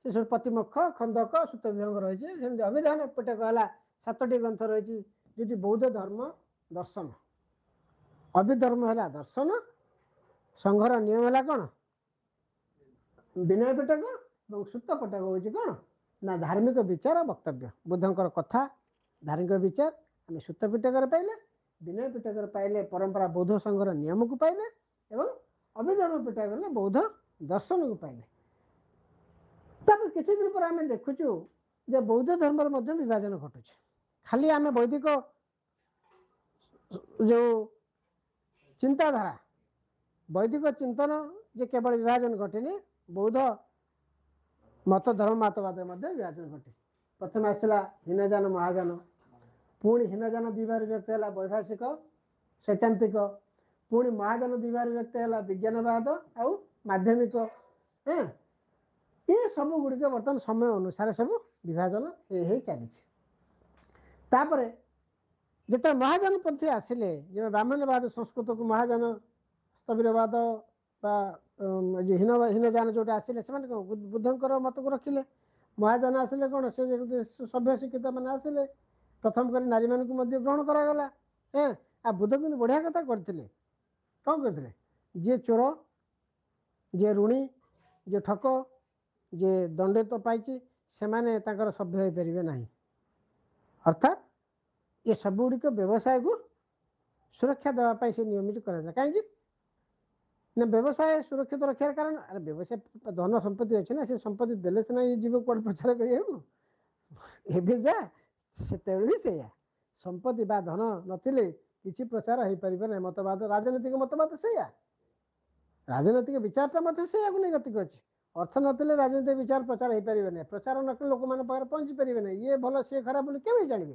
से सब प्रतिमुख खंदक सुत विहंग रही अभिधान पिटक है 7टी ग्रंथ रही जो बौद्ध धर्म दर्शन अभिधर्म है दर्शन संघर नियम है कौन विनय पिटक और सुत पिटक हूँ कौन ना धार्मिक विचार वक्तव्य बुद्धंकर कथा धार्मिक विचार आम सुत पिटक पाइले विनय पिटक पाइले परंपरा बौद्ध संघर नियम को पाइले एवं अभिधर्म पिटक बौद्ध दर्शन को पाइले किसी दिन पर आम देखुचु जे बौद्ध धर्म विभाजन घटू खाली आम वैदिक जो चिंताधारा वैदिक चिंतन जे केवल विभाजन घटनी बौद्ध मत धर्म मतवाद विभाजन घटे प्रथम आसला हीनजान महाजान पुणी हीनजान 2 भाग व्यक्त है वैभाषिक सैद्धांतिक पुणी महाजान 2 भाग व्यक्त है विज्ञानवाद आउ माध्यमिक ये सब गुड़िक बर्तमान समय अनुसार सब विभाजन चली जिते महाजान पंथी आसिले जो ब्राह्मण्यवाद संस्कृत को महाजान स्थविरवाद हीनजान जोटा आसिले से बुद्धंकर मत को रखिले महाजान आसिले कौन से सभ्य शिक्षित मैंने आसिले प्रथम कर नारी मान को ग्रहण करागला आ बुद्ध कि बढ़िया कथा करते कौन करते जी चोर जी ऋणी जी ठक जी दंडित पाई से सभ्य हो पारे ना अर्थात ये सबुଗୁଡ଼ିक व्यवसाय को सुरक्षा देवाई से नियमित कराए कहीं ना व्यवसाय सुरक्षित रखार कारण अरे व्यवसाय धन संपत्ति अच्छे ना से संपत्ति देले सीना ये जीव कौन प्रचार कर जा से संपत्ति बा धन नथिले किसी प्रचार हो पार ना मतवाद राजनैतिक मतवाद से राजनैतिक विचारटा मत से नहीं गति अच्छे अर्थ नथिले राजनीतिक विचार प्रचार हो पारे ना प्रचार न लोक मान पाखे पहुँची पारे ना ये भल सी खराब बोली केमी जानवे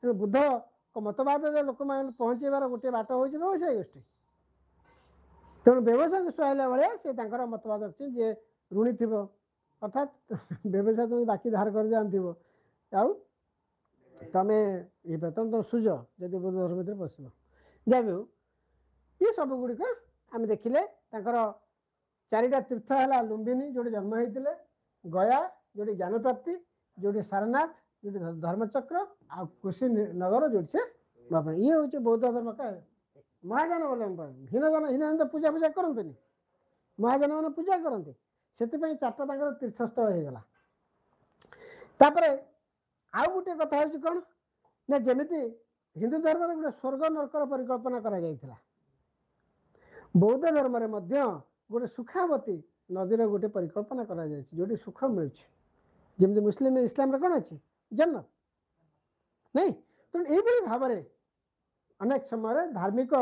तेणु बुद्ध मतवाद लोक मैंने पहुँचेबार गोटे बाट हो व्यवसाय गोष्ठी तेणु व्यवसाय को सुहाइला भाया से मतवाद रखते जे ऋणी थी अर्थात व्यवसाय तुम बाकी धार कर जान आउ तुम ये तुम सुझ जब बुद्ध धर्म भर पश जहाँ भी हो ये सब गुड़िक आम देखिले चारिटा तीर्थ है लुम्बिनी जो जन्म होते गया जो ज्ञान प्राप्ति जो सारनाथ जो धर्मचक्र आ कुशी नगर जो से ये हूँ बौद्ध धर्म का महाजन बोले हीनजन तो पूजा पूजा करते महाजन मैंने पूजा करते से चार्टा तीर्थस्थल हो गला आउ गोटे कथा हूँ कौन ना जमी हिंदू धर्म गोटे स्वर्ग नरकर परिकल्पना करा बौद्ध धर्म गोटे सुखावती नदीर गोटे परिकल्पना करा जो सुख मिलूँ जमी मुस्लिम इस्लाम कौन अच्छे जन्नत नहीं तेणु ये भाव में अनेक समय धार्मिक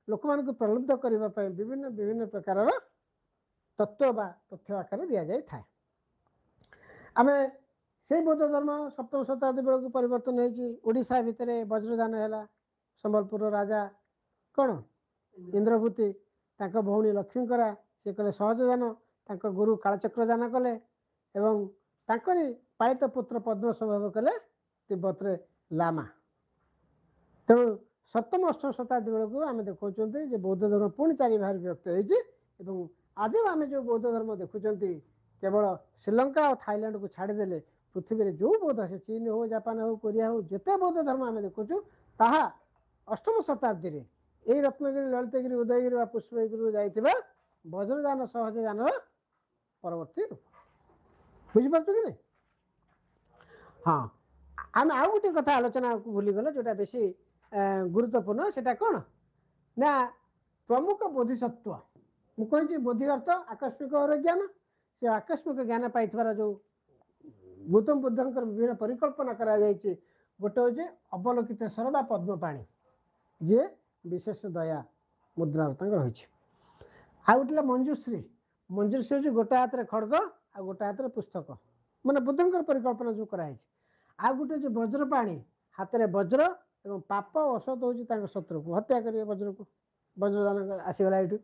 लोक मान प्रलुब्ध करने विभिन्न विभिन्न प्रकार तत्व बा तथ्य आकार दि जाए आम से बौद्ध धर्म सप्तम शताब्दी बेलू परिवर्तन होशा भितर वज्रदान है संबलपुर राजा कौन इंद्रभूति भौणी लक्ष्मीकरा सी कले सहजदान गुरु कालचक्र दान कले एवं पालित पुत्र पद्म स्वभाव कले तिब्बत लामा तेणु सप्तम अष्टम शताब्दी बेलू आम देखा बौद्ध धर्म पुणी चारि भाग व्यक्त हो आज आम जो बौद्ध धर्म देखुं केवल श्रीलंका और थाईलैंड को छाड़देले पृथ्वी में जो बौद्ध से चीन हो जापान हो कोरिया हो जिते बौद्ध धर्म आम देखुचु ताहा अष्टम शताब्दी में यही रत्नगिरी ललितगिरी उदयगिरी पुष्पगिरी जाइथिबा वज्रदान सहजदान परवर्ती रूप बुझीपार कि नहीं। हाँ आम आउ गोटे कथा आलोचना भूलीगल जोटा बेसी गुरुत्वपूर्ण सेटा कौन ना प्रमुख बोधिसत्व मुझे बोधि अर्थ आकस्मिक ज्ञान से आकस्मिक ज्ञान पाई जो गौतम बुद्धंकर विभिन्न परिकल्पना करा गोटे हूँ अवलोकित सरला पद्मपाणी जी विशेष दया मुद्रा रही आ गोटे मंजूश्री मंजूश्री हूँ गोटे हाथ में खड़ग आ गोटे हाथ में पुस्तक माने बुद्धंकर परिकल्पना जो कराई आ गोटे जो वज्रपाणी हाथ में वज्र एवं पाप औषध हूँ शत्रु को हत्या करेंगे वज्र को वज्रदान आसीगला ये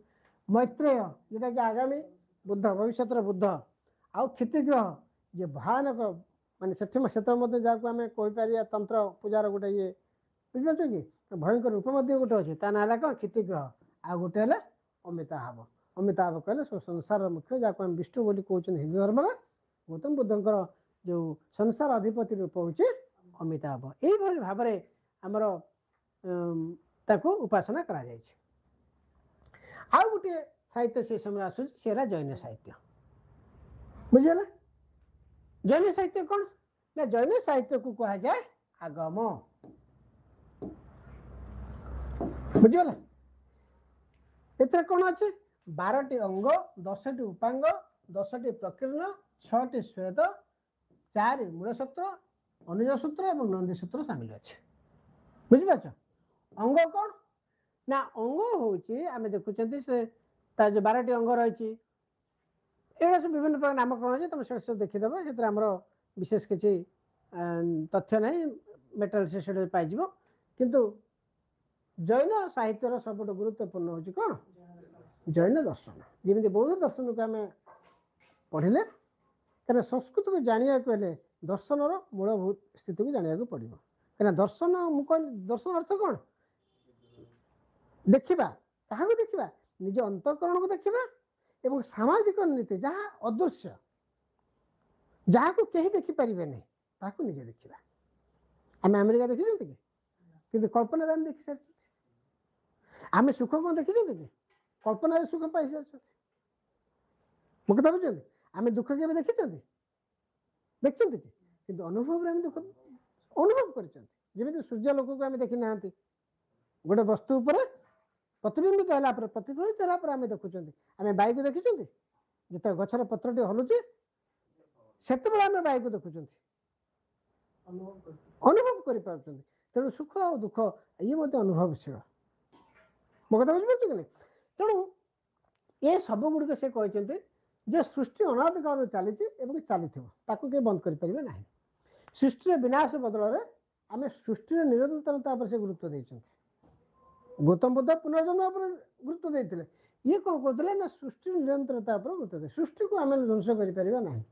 मैत्रेय जोटा कि आगामी बुद्ध भविष्य बुद्ध आउ क्षितिग्रह जे भयानक माने से जहाँ आम कहीपर तंत्र पूजार गोटे ये बुझे कि भयंकर रूप गोटे अच्छे ता ना कौन क्षितिग्रह आ गोटे है अमिताभ अमिताभ कहले संसार मुख्य जहाँ आम विष्णु बोली कहते हिंदू धर्म गौतम बुद्धंकर जो संसार अधिपति रूप हूँ अमिताभ यही भाव में आमर उपासना करा आउ गोटे साहित्य से समय आसूला जैन साहित्य बुझेगा जैन साहित्य कौन ना जैन साहित्य को कहा जाए आगम बुझेगा एथर कौन अच्छे 12टी अंग 10टी उपांग 10टी प्रकीर्ण 6टी श्वेत 4 मूलसूत्र अनुज सूत्र और नंदी सूत्र सामिल अच्छे बुझिपार अंग कौन ना अंग हूँ आम देखुं से जो 12टी अंग रही एगुड़ा सब विभिन्न प्रकार नामकरण अच्छे तुम सब देखीदेव से आमर विशेष किसी तथ्य ना मेटाल से पाइज किंतु जैन साहित्यर सबुठ गुरुत्वपूर्ण हूँ कौन जैन दर्शन जमी बौद्ध दर्शन को आम पढ़ले क्या संस्कृत को जाना दर्शन मूलभूत स्थिति को जाना पड़ो क्या दर्शन मुझे दर्शन अर्थ कौन देखा क्या देखा निज अंतकरण को देखा एवं सामाजिक नीति जहाँ अदृश्य जहाँ को कहीं देखिपारे नहीं ताकू निजे देखा आम अमेरिका देखी कि कल्पना आम देखी सारी आम सुख कौन देखी कि कल्पना सुख पाई सारी मो कथा बुझे आम दुख के देखी देखते कि अनुभव दुख ଅନୁଭବ କରିଛନ୍ତି। ଯେମିତି ସୂର୍ଯ୍ୟ ଲୋକକୁ ଆମେ ଦେଖି ନାହାନ୍ତି, ଗୋଟେ ବସ୍ତୁ ଉପରେ ପ୍ରତିବିମ୍ବିତ ହେଲା ପରେ ପ୍ରତିଫଳିତ ହେଲା ପରେ ଆମେ ଦେଖୁଛନ୍ତି। ଆମେ ବାୟୁକୁ ଦେଖିଛନ୍ତି, ଯେତେବେଳେ ଗଛର ପତ୍ରଟି ହଲୁଛି ସେତେବେଳେ ଆମେ ବାୟୁକୁ ଦେଖୁଛନ୍ତି, ଅନୁଭବ କରିପାରୁଛନ୍ତି। ତେଣୁ ସୁଖ ଆଉ ଦୁଃଖ ଇଏ ମଧ୍ୟ ଅନୁଭବଶୀଳ। ମୋ କଥା ବୁଝିପାରୁଛୁ କି ନାହିଁ? ତେଣୁ ଏ ସବୁ ଗୁଡ଼ିକ ସେ କହିଛନ୍ତି ଯେ ସୃଷ୍ଟି ଅନାଦି କାଳରୁ ଚାଲିଛି ଏବଂ ଚାଲିଥିବ, ତାକୁ କେହି ବନ୍ଦ କରିପାରିବେ ନାହିଁ। ସୃଷ୍ଟିର ବିନାଶ ବଦଳରେ ଆମେ ସୃଷ୍ଟିର ନିରନ୍ତରତା ଉପରେ ସେ ଗୁରୁତ୍ୱ ଦେଇଛନ୍ତି। ଗୌତମ ବୁଦ୍ଧ ପୁନର୍ଜନ୍ମ ଉପରେ ଗୁରୁତ୍ୱ ଦେଇଥିଲେ, ଇଏ କ'ଣ କରୁଥିଲେ ନା ସୃଷ୍ଟିର ନିରନ୍ତରତା ଉପରେ ଗୁରୁତ୍ୱ ଦେଇ ସୃଷ୍ଟିକୁ ଆମେ ଧ୍ୱଂସ କରିପାରିବା ନାହିଁ,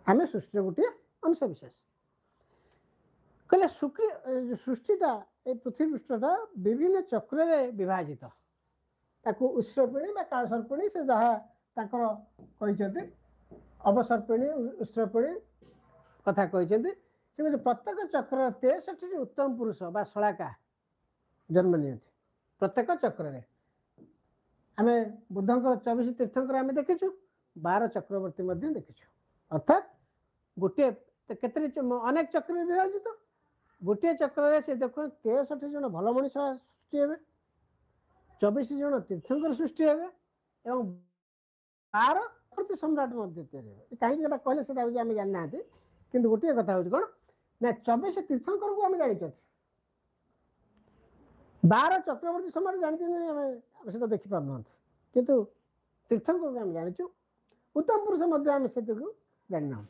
ଆମେ ସୃଷ୍ଟିର ଗୋଟିଏ ଅଂଶ ବିଶେଷ। କହିଲେ ସୃଷ୍ଟିଟା ଏ ପୃଥିବୀ ପୃଷ୍ଠଟା ବିଭିନ୍ନ ଚକ୍ରରେ ବିଭାଜିତ, ତାକୁ ଉତ୍ସର୍ପିଣୀ ବା କାଳସର୍ପିଣୀ ସେ ଯାହା ତାଙ୍କର କହିଛନ୍ତି, ଅବସର୍ପିଣୀ ଉତ୍ସର୍ପିଣୀ କଥା କହିଛନ୍ତି। ସେ କହୁଛି ପ୍ରତ୍ୟେକ ଚକ୍ରର 63ଟି ଉତ୍ତମ ପୁରୁଷ ବା ଶଳାକା ଜନ୍ମ ନିଅନ୍ତି। ପ୍ରତ୍ୟେକ ଚକ୍ରରେ ଆମେ ବୁଦ୍ଧଙ୍କର 24 ତୀର୍ଥଙ୍କର ଆମେ ଦେଖିଛୁ, 12 ଚକ୍ରବର୍ତ୍ତୀ ମଧ୍ୟ ଦେଖିଛୁ। ଅର୍ଥାତ୍ ଗୋଟିଏ କେତେ ଅନେକ ଚକ୍ରରେ ବିଭାଜିତ, ଗୋଟିଏ ଚକ୍ରରେ ସେ ଦେଖୁନ 63 ଜଣ ଭଲ ମଣିଷ ସୃଷ୍ଟି ହେବେ, 24 ଜଣ ତୀର୍ଥଙ୍କର ସୃଷ୍ଟି ହେବେ ଏବଂ 12 ପ୍ରତି ସମ୍ରାଟ ମଧ୍ୟ ତିଆରି ହେବେ। କାହିଁକି ଏଟା କହିଲେ ସେଟା ହେଉଛି ଆମେ ଜାଣିନାହାନ୍ତି, କିନ୍ତୁ ଗୋଟିଏ କଥା ହେଉଛି କ'ଣ ନା 24 ତୀର୍ଥଙ୍କରକୁ ଆମେ ଜାଣିଛନ୍ତି, 12 ଚକ୍ରବର୍ତ୍ତୀ ସମ୍ରାଟ ଜାଣିଛନ୍ତି ଆମେ ସେଟା ଦେଖିପାରୁନାହାନ୍ତି, କିନ୍ତୁ ତୀର୍ଥଙ୍କରକୁ ଆମେ ଜାଣିଛୁ। ଉତ୍ତମ ପୁରୁଷ ମଧ୍ୟ ଆମେ ସେତିକୁ ଜାଣିନାହୁଁ।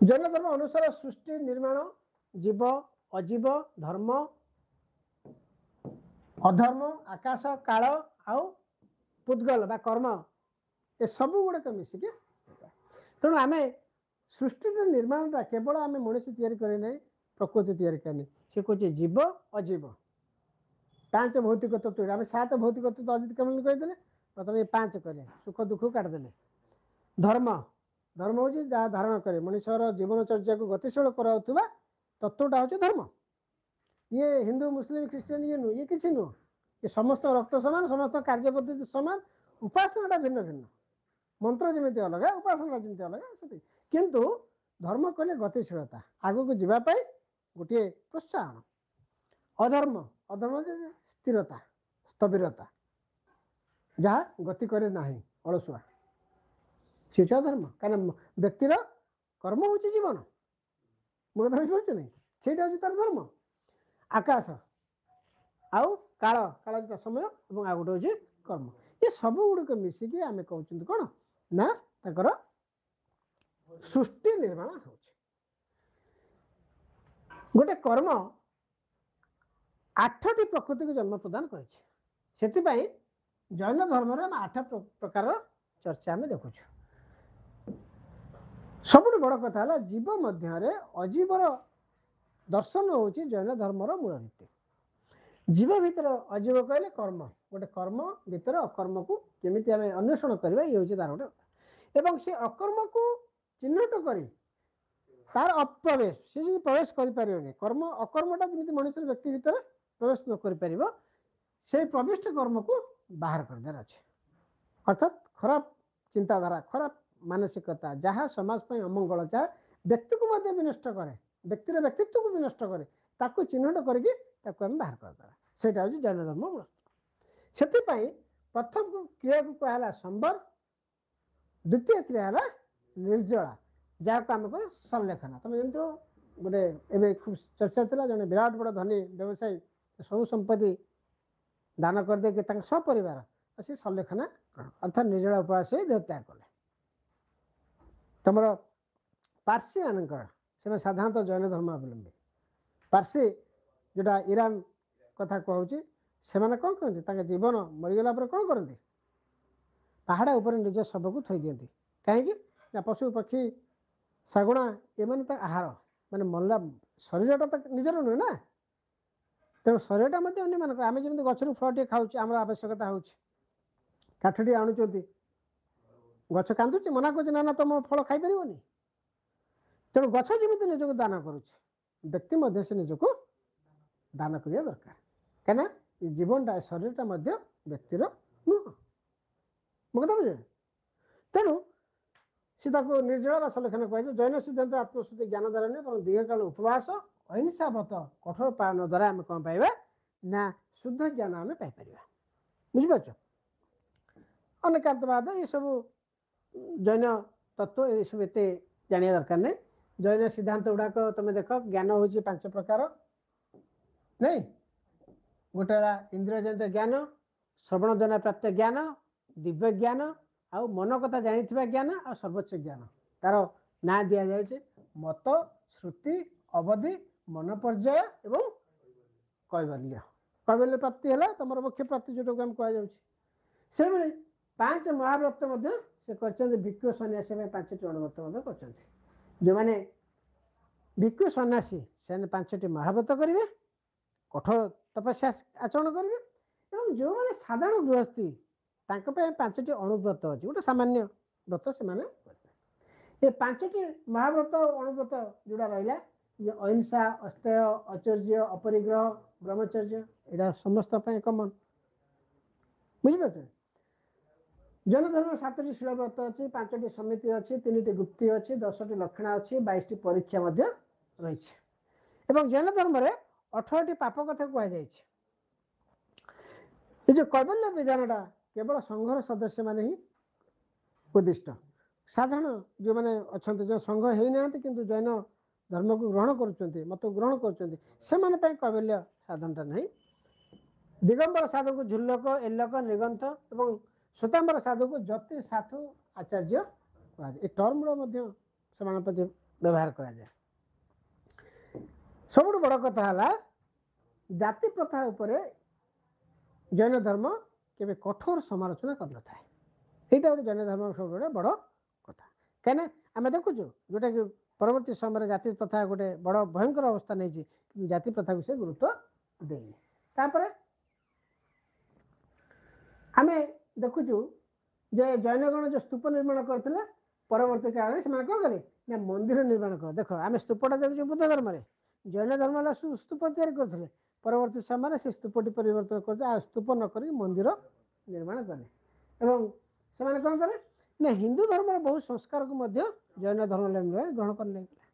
ଜୈନ ଧର୍ମ ଅନୁସାରେ ସୃଷ୍ଟି ନିର୍ମାଣ, ଜୀବ ଅଜୀବ, ଧର୍ମ ଅଧର୍ମ, ଆକାଶ କାଳ ଆଉ ପୁଦ୍ଗଲ ବା କର୍ମ ଏସବୁ ଗୁଡ଼ାକ ମିଶିକି। ତେଣୁ ଆମେ ସୃଷ୍ଟିର ନିର୍ମାଣଟା କେବଳ ଆମେ ମଣିଷ ତିଆରି କରି ନାହିଁ, ପ୍ରକୃତି ତିଆରି କରିନି। ସେ କହୁଛି ଜୀବ ଅଜୀବ 5 ଭୌତିକ ତତ୍ତ୍ୱ, ଆମେ 7 ଭୌତିକ ତତ୍ତ୍ୱ ଅଜିତ କେମନ କହିଦେଲେ, ବର୍ତ୍ତମାନ ଏ 5 କଲେ ସୁଖ ଦୁଃଖ କାଟିଦେଲେ। ଧର୍ମ ହେଉଛି ଯାହା ଧାରଣ କରେ ମଣିଷର ଜୀବନଚର୍ଯ୍ୟାକୁ ଗତିଶୀଳ କରାଉଥିବା ତତ୍ତ୍ୱଟା ହେଉଛି ଧର୍ମ। ଇଏ ହିନ୍ଦୁ ମୁସଲିମ ଖ୍ରୀଷ୍ଟିଆନ ଇଏ ନୁହଁ, ଇଏ କିଛି ନୁହଁ, ଏ ସମସ୍ତ ରକ୍ତ ସମାନ, ସମସ୍ତ କାର୍ଯ୍ୟ ପଦ୍ଧତି ସମାନ, ଉପାସନାଟା ଭିନ୍ନ ଭିନ୍ନ, ମନ୍ତ୍ର ଯେମିତି ଅଲଗା, ଉପାସନାଟା ଯେମିତି ଅଲଗା ସେତିକି। କିନ୍ତୁ ଧର୍ମ କହିଲେ ଗତିଶୀଳତା, ଆଗକୁ ଯିବା ପାଇଁ ଗୋଟିଏ ପ୍ରୋତ୍ସାହନ। ଅଧର୍ମ ସ୍ଥିରତା ସ୍ଥବିରତା, ଯାହା ଗତି କରେ ନାହିଁ, ଅଳସୁଆ, ସେ ହେଉଛି ଅଧର୍ମ। କାରଣ ବ୍ୟକ୍ତିର କର୍ମ ହେଉଛି ଜୀବନ, ମୋ କଥା ବୁଝିପାରୁଛ ନାହିଁ, ସେଇଟା ହେଉଛି ତାର ଧର୍ମ। ଆକାଶ ଆଉ କାଳ ହେଉଛି ସମୟ ଏବଂ ଆଉ ଗୋଟେ ହେଉଛି କର୍ମ। ଏ ସବୁ ଗୁଡ଼ିକ ମିଶିକି ଆମେ କହୁଛନ୍ତି କ'ଣ ନା ତାଙ୍କର ସୃଷ୍ଟି ନିର୍ମାଣ ହେଉଛି। ଗୋଟେ କର୍ମ 8ଟି ପ୍ରକୃତିକୁ ଜନ୍ମ ପ୍ରଦାନ କରିଛି। ସେଥିପାଇଁ ଜୈନ ଧର୍ମରେ ଆମେ 8 ପ୍ରକାରର ଚର୍ଚ୍ଚା ଆମେ ଦେଖୁଛୁ। ସବୁଠୁ ବଡ଼ କଥା ହେଲା ଜୀବ ମଧ୍ୟରେ ଅଜୀବର ଦର୍ଶନ ହେଉଛି ଜୈନ ଧର୍ମର ମୂଳ ଭିତ୍ତି। ଜୀବ ଭିତରେ ଅଜୀବ କହିଲେ କର୍ମ, ଗୋଟେ କର୍ମ ଭିତରେ ଅକର୍ମକୁ କେମିତି ଆମେ ଅନ୍ୱେଷଣ କରିବା, ଇଏ ହେଉଛି ତାର ଗୋଟେ। ଏବଂ ସେ ଅକର୍ମକୁ ଚିହ୍ନଟ କରି ତାର ଅପ୍ରବେଶ, ସେ ଯଦି ପ୍ରବେଶ କରିପାରିବନି, ଅକର୍ମଟା ଯେମିତି ମଣିଷର ବ୍ୟକ୍ତି ଭିତରେ ପ୍ରବେଶ ନ କରିପାରିବ, ସେଇ ପ୍ରବିଷ୍ଟ କର୍ମକୁ ବାହାର କରିଦେବାର ଅଛି। ଅର୍ଥାତ୍ ଖରାପ ଚିନ୍ତାଧାରା, ଖରାପ ମାନସିକତା, ଯାହା ସମାଜ ପାଇଁ ଅମଙ୍ଗଳ, ଯାହା ବ୍ୟକ୍ତିକୁ ମଧ୍ୟ ବିନଷ୍ଟ କରେ, ବ୍ୟକ୍ତିର ବ୍ୟକ୍ତିତ୍ୱକୁ ବିନଷ୍ଟ କରେ, ତାକୁ ଚିହ୍ନଟ କରିକି ତାକୁ ଆମେ ବାହାର କରିଦେବା, ସେଇଟା ହେଉଛି ଜୈନ ଧର୍ମ ମୂଳ। ସେଥିପାଇଁ ପ୍ରଥମ କ୍ରିୟାକୁ କୁହାହେଲା ସମ୍ବର, ଦ୍ୱିତୀୟ କ୍ରିୟା ହେଲା ନିର୍ଜଳା, ଯାହାକୁ ଆମେ କହୁ ସଂଲେଖନା। ତମେ ଯେମିତି ଗୋଟେ ଏବେ ଖୁବ୍ ଚର୍ଚ୍ଚା ଥିଲା, ଜଣେ ବିରାଟ ବଡ଼ ଧନୀ ବ୍ୟବସାୟୀ ସବୁ ସମ୍ପତ୍ତି ଦାନ କରିଦେଇକି ତାଙ୍କ ସପରିବାର ସେ ସଂଲେଖନା ଅର୍ଥାତ୍ ନିର୍ଜଳା ଉପବାସ ହୋଇ ଦେହ ତ୍ୟାଗ କଲେ। ତମର ପାର୍ସୀମାନଙ୍କର, ସେମାନେ ସାଧାରଣତଃ ଜୈନ ଧର୍ମ ଅବଲମ୍ବୀ। ପାର୍ସୀ ଯେଉଁଟା ଇରାନ କଥା କହୁଛି, ସେମାନେ କ'ଣ କରନ୍ତି, ତାଙ୍କ ଜୀବନ ମରିଗଲା ପରେ କ'ଣ କରନ୍ତି, ପାହାଡ଼ ଉପରେ ନିଜ ଶବକୁ ଥୋଇ ଦିଅନ୍ତି। କାହିଁକି ନା ପଶୁ ପକ୍ଷୀ ଶାଗୁଣା ଏମାନେ ତା ଆହାର, ମାନେ ମଲା ଶରୀରଟା ତ ନିଜର ନୁହେଁ ନା, ତେଣୁ ଶରୀରଟା ମଧ୍ୟ ଅନ୍ୟମାନଙ୍କର। ଆମେ ଯେମିତି ଗଛରୁ ଫଳଟିଏ ଖାଉଛୁ, ଆମର ଆବଶ୍ୟକତା ହେଉଛି, କାଠଟିଏ ଆଣୁଛନ୍ତି, ଗଛ କାନ୍ଦୁଛି, ମନା କରୁଛି ନା ନା ତମ ଫଳ ଖାଇପାରିବନି। ତେଣୁ ଗଛ ଯେମିତି ନିଜକୁ ଦାନ କରୁଛି, ବ୍ୟକ୍ତି ମଧ୍ୟ ସେ ନିଜକୁ ଦାନ କରିବା ଦରକାର। କାହିଁକିନା ଏ ଜୀବନଟା, ଶରୀରଟା ମଧ୍ୟ ବ୍ୟକ୍ତିର ନୁହଁ। ମୋ କଥା ବୁଝିଲେ? ତେଣୁ ସେ ତାକୁ ନିର୍ଜଳ ବା ସଲକ୍ଷଣ କୁହାଯାଏ। ଜୈନ ସିଦ୍ଧାନ୍ତ ଆତ୍ମଶୁଦ୍ଧି ଜ୍ଞାନ ଦ୍ୱାରା ନୁହେଁ ବରଂ ଦୀର୍ଘକାଳ ଉପବାସ ଅହିଂସା ବ୍ରତ କଠୋର ପାଳନ ଦ୍ୱାରା ଆମେ କ'ଣ ପାଇବା ନା ଶୁଦ୍ଧ ଜ୍ଞାନ ଆମେ ପାଇପାରିବା। ବୁଝିପାରୁଛ? ଅନେକାନ୍ତବାଦ ଏସବୁ ଜୈନ ତତ୍ଵ ଏସବୁ ଏତେ ଜାଣିବା ଦରକାର ନାହିଁ। ଜୈନ ସିଦ୍ଧାନ୍ତ ଗୁଡ଼ାକ ତୁମେ ଦେଖ ଜ୍ଞାନ ହେଉଛି 5 ପ୍ରକାର ନାଇଁ। ଗୋଟେ ହେଲା ଇନ୍ଦ୍ରିୟଜନିତ ଜ୍ଞାନ, ଶ୍ରବଣ ଦ୍ୱାରା ପ୍ରାପ୍ତ ଜ୍ଞାନ, ଦିବ୍ୟ ଜ୍ଞାନ, ଆଉ ମନ କଥା ଜାଣିଥିବା ଜ୍ଞାନ, ଆଉ ସର୍ବୋଚ୍ଚ ଜ୍ଞାନ। ତାର ନାଁ ଦିଆଯାଇଛି ମତ, ଶ୍ରୁତି, ଅବଧି, ମନ ପର୍ଯ୍ୟାୟ ଏବଂ କୈବଲ୍ୟ। କୈବଲ୍ୟ ପ୍ରାପ୍ତି ହେଲା ତମର ମୁଖ୍ୟ ପ୍ରାପ୍ତି ଯୋଉଟାକୁ ଆମେ କୁହାଯାଉଛି। ସେଭଳି 5 ମହାବ୍ରତ ମଧ୍ୟ ସେ କରିଛନ୍ତି। ଭିକ୍ଷୁ ସନ୍ନ୍ୟାସୀ ପାଇଁ 5ଟି ଅଣୁବ୍ରତ ମଧ୍ୟ କରିଛନ୍ତି। ଯେଉଁମାନେ ଭିକ୍ଷୁ ସନ୍ନ୍ୟାସୀ ସେମାନେ 5ଟି ମହାବ୍ରତ କରିବେ, କଠୋର ତପସ୍ୟା ଆଚରଣ କରିବେ, ଏବଂ ଯେଉଁମାନେ ସାଧାରଣ ଗୃହସ୍ଥୀ ତାଙ୍କ ପାଇଁ 5ଟି ଅଣୁବ୍ରତ ଅଛି, ଗୋଟେ ସାମାନ୍ୟ ବ୍ରତ ସେମାନେ କରିବେ। ଏ 5ଟି ମହାବ୍ରତ ଅଣୁବ୍ରତ ଯୋଉଟା ରହିଲା ଯେ ଅହିଂସା, ଅସ୍ତେୟ, ଅଚର୍ଯ୍ୟ, ଅପରିଗ୍ରହ, ବ୍ରହ୍ମଚର୍ଯ୍ୟ, ଏଇଟା ସମସ୍ତ ପାଇଁ କମନ। ବୁଝିପାରୁଛ? ଜୈନ ଧର୍ମର 7ଟି ଶିଳବ୍ରତ ଅଛି, 5ଟି ସମିତି ଅଛି, 3ଟି ଗୁପ୍ତି ଅଛି, 10ଟି ଲକ୍ଷଣା ଅଛି, 22ଟି ପରୀକ୍ଷା ମଧ୍ୟ ରହିଛି। ଏବଂ ଜୈନ ଧର୍ମରେ 18ଟି ପାପ କଥା କୁହାଯାଇଛି। ଏ ଯେଉଁ କୈବଲ୍ୟ ବିଧାନଟା କେବଳ ସଂଘର ସଦସ୍ୟମାନେ ହିଁ ଉଦ୍ଦିଷ୍ଟ। ସାଧାରଣ ଯେଉଁମାନେ ଅଛନ୍ତି, ଯେଉଁ ସଂଘ ହେଇନାହାନ୍ତି କିନ୍ତୁ ଜୈନ ଧର୍ମକୁ ଗ୍ରହଣ କରୁଛନ୍ତି, ମତକୁ ଗ୍ରହଣ କରୁଛନ୍ତି, ସେମାନେ ପାଇଁ କୈବଲ୍ୟ ସାଧନଟା ନାହିଁ। ଦିଗମ୍ବର ସାଧୁକୁ ଝୁଲ୍ଲକ, ଏଲ୍ଲକ, ନିଗନ୍ଥ ଏବଂ ଶ୍ଵେତାମ୍ବର ସାଧୁକୁ ଯତି, ସାଧୁ, ଆଚାର୍ଯ୍ୟ କୁହାଯାଏ। ଏ ଟର୍ମର ମଧ୍ୟ ସେମାନଙ୍କ ପ୍ରତି ବ୍ୟବହାର କରାଯାଏ। ସବୁଠୁ ବଡ଼ କଥା ହେଲା ଜାତି ପ୍ରଥା ଉପରେ ଜୈନ ଧର୍ମ କେବେ କଠୋର ସମାଲୋଚନା କରିନଥାଏ। এইটা ଗୋଟେ ଜୈନ ଧର୍ମର ସବୁଠୁ ବଡ଼ କଥା। କାହିଁକିନା ଆମେ ଦେଖୁଛୁ ଯେଉଁଟାକି ପରବର୍ତ୍ତୀ ସମୟରେ ଜାତି ପ୍ରଥା ଗୋଟେ ବଡ଼ ଭୟଙ୍କର ଅବସ୍ଥା ନେଇଛି, କିନ୍ତୁ ଜାତି ପ୍ରଥାକୁ ସେ ଗୁରୁତ୍ୱ ଦେଇନି। ତାପରେ ଆମେ ଦେଖୁଛୁ ଯେ ଜୈନଗଣ ଯେଉଁ ସ୍ତୂପ ନିର୍ମାଣ କରିଥିଲେ ପରବର୍ତ୍ତୀ କାଳରେ ସେମାନେ କ'ଣ କଲେ ନା ମନ୍ଦିର ନିର୍ମାଣ କଲେ। ଦେଖ ଆମେ ସ୍ତୂପଟା ଦେଖୁଛୁ ବୁଦ୍ଧ ଧର୍ମରେ, ଜୈନ ଧର୍ମ ହେଲା ସ୍ତୂପ ତିଆରି କରୁଥିଲେ। ପରବର୍ତ୍ତୀ ସମୟରେ ସେ ସ୍ତୂପଟି ପରିବର୍ତ୍ତନ କରିଥିଲେ, ଆଉ ସ୍ତୂପ ନ କରିକି ମନ୍ଦିର ନିର୍ମାଣ କଲେ। ଏବଂ ସେମାନେ କ'ଣ କଲେ ନା ହିନ୍ଦୁ ଧର୍ମର ବହୁ ସଂସ୍କାରକୁ ମଧ୍ୟ ଜୈନ ଧର୍ମ ଗ୍ରହଣ କରି ନେଇଥିଲେ।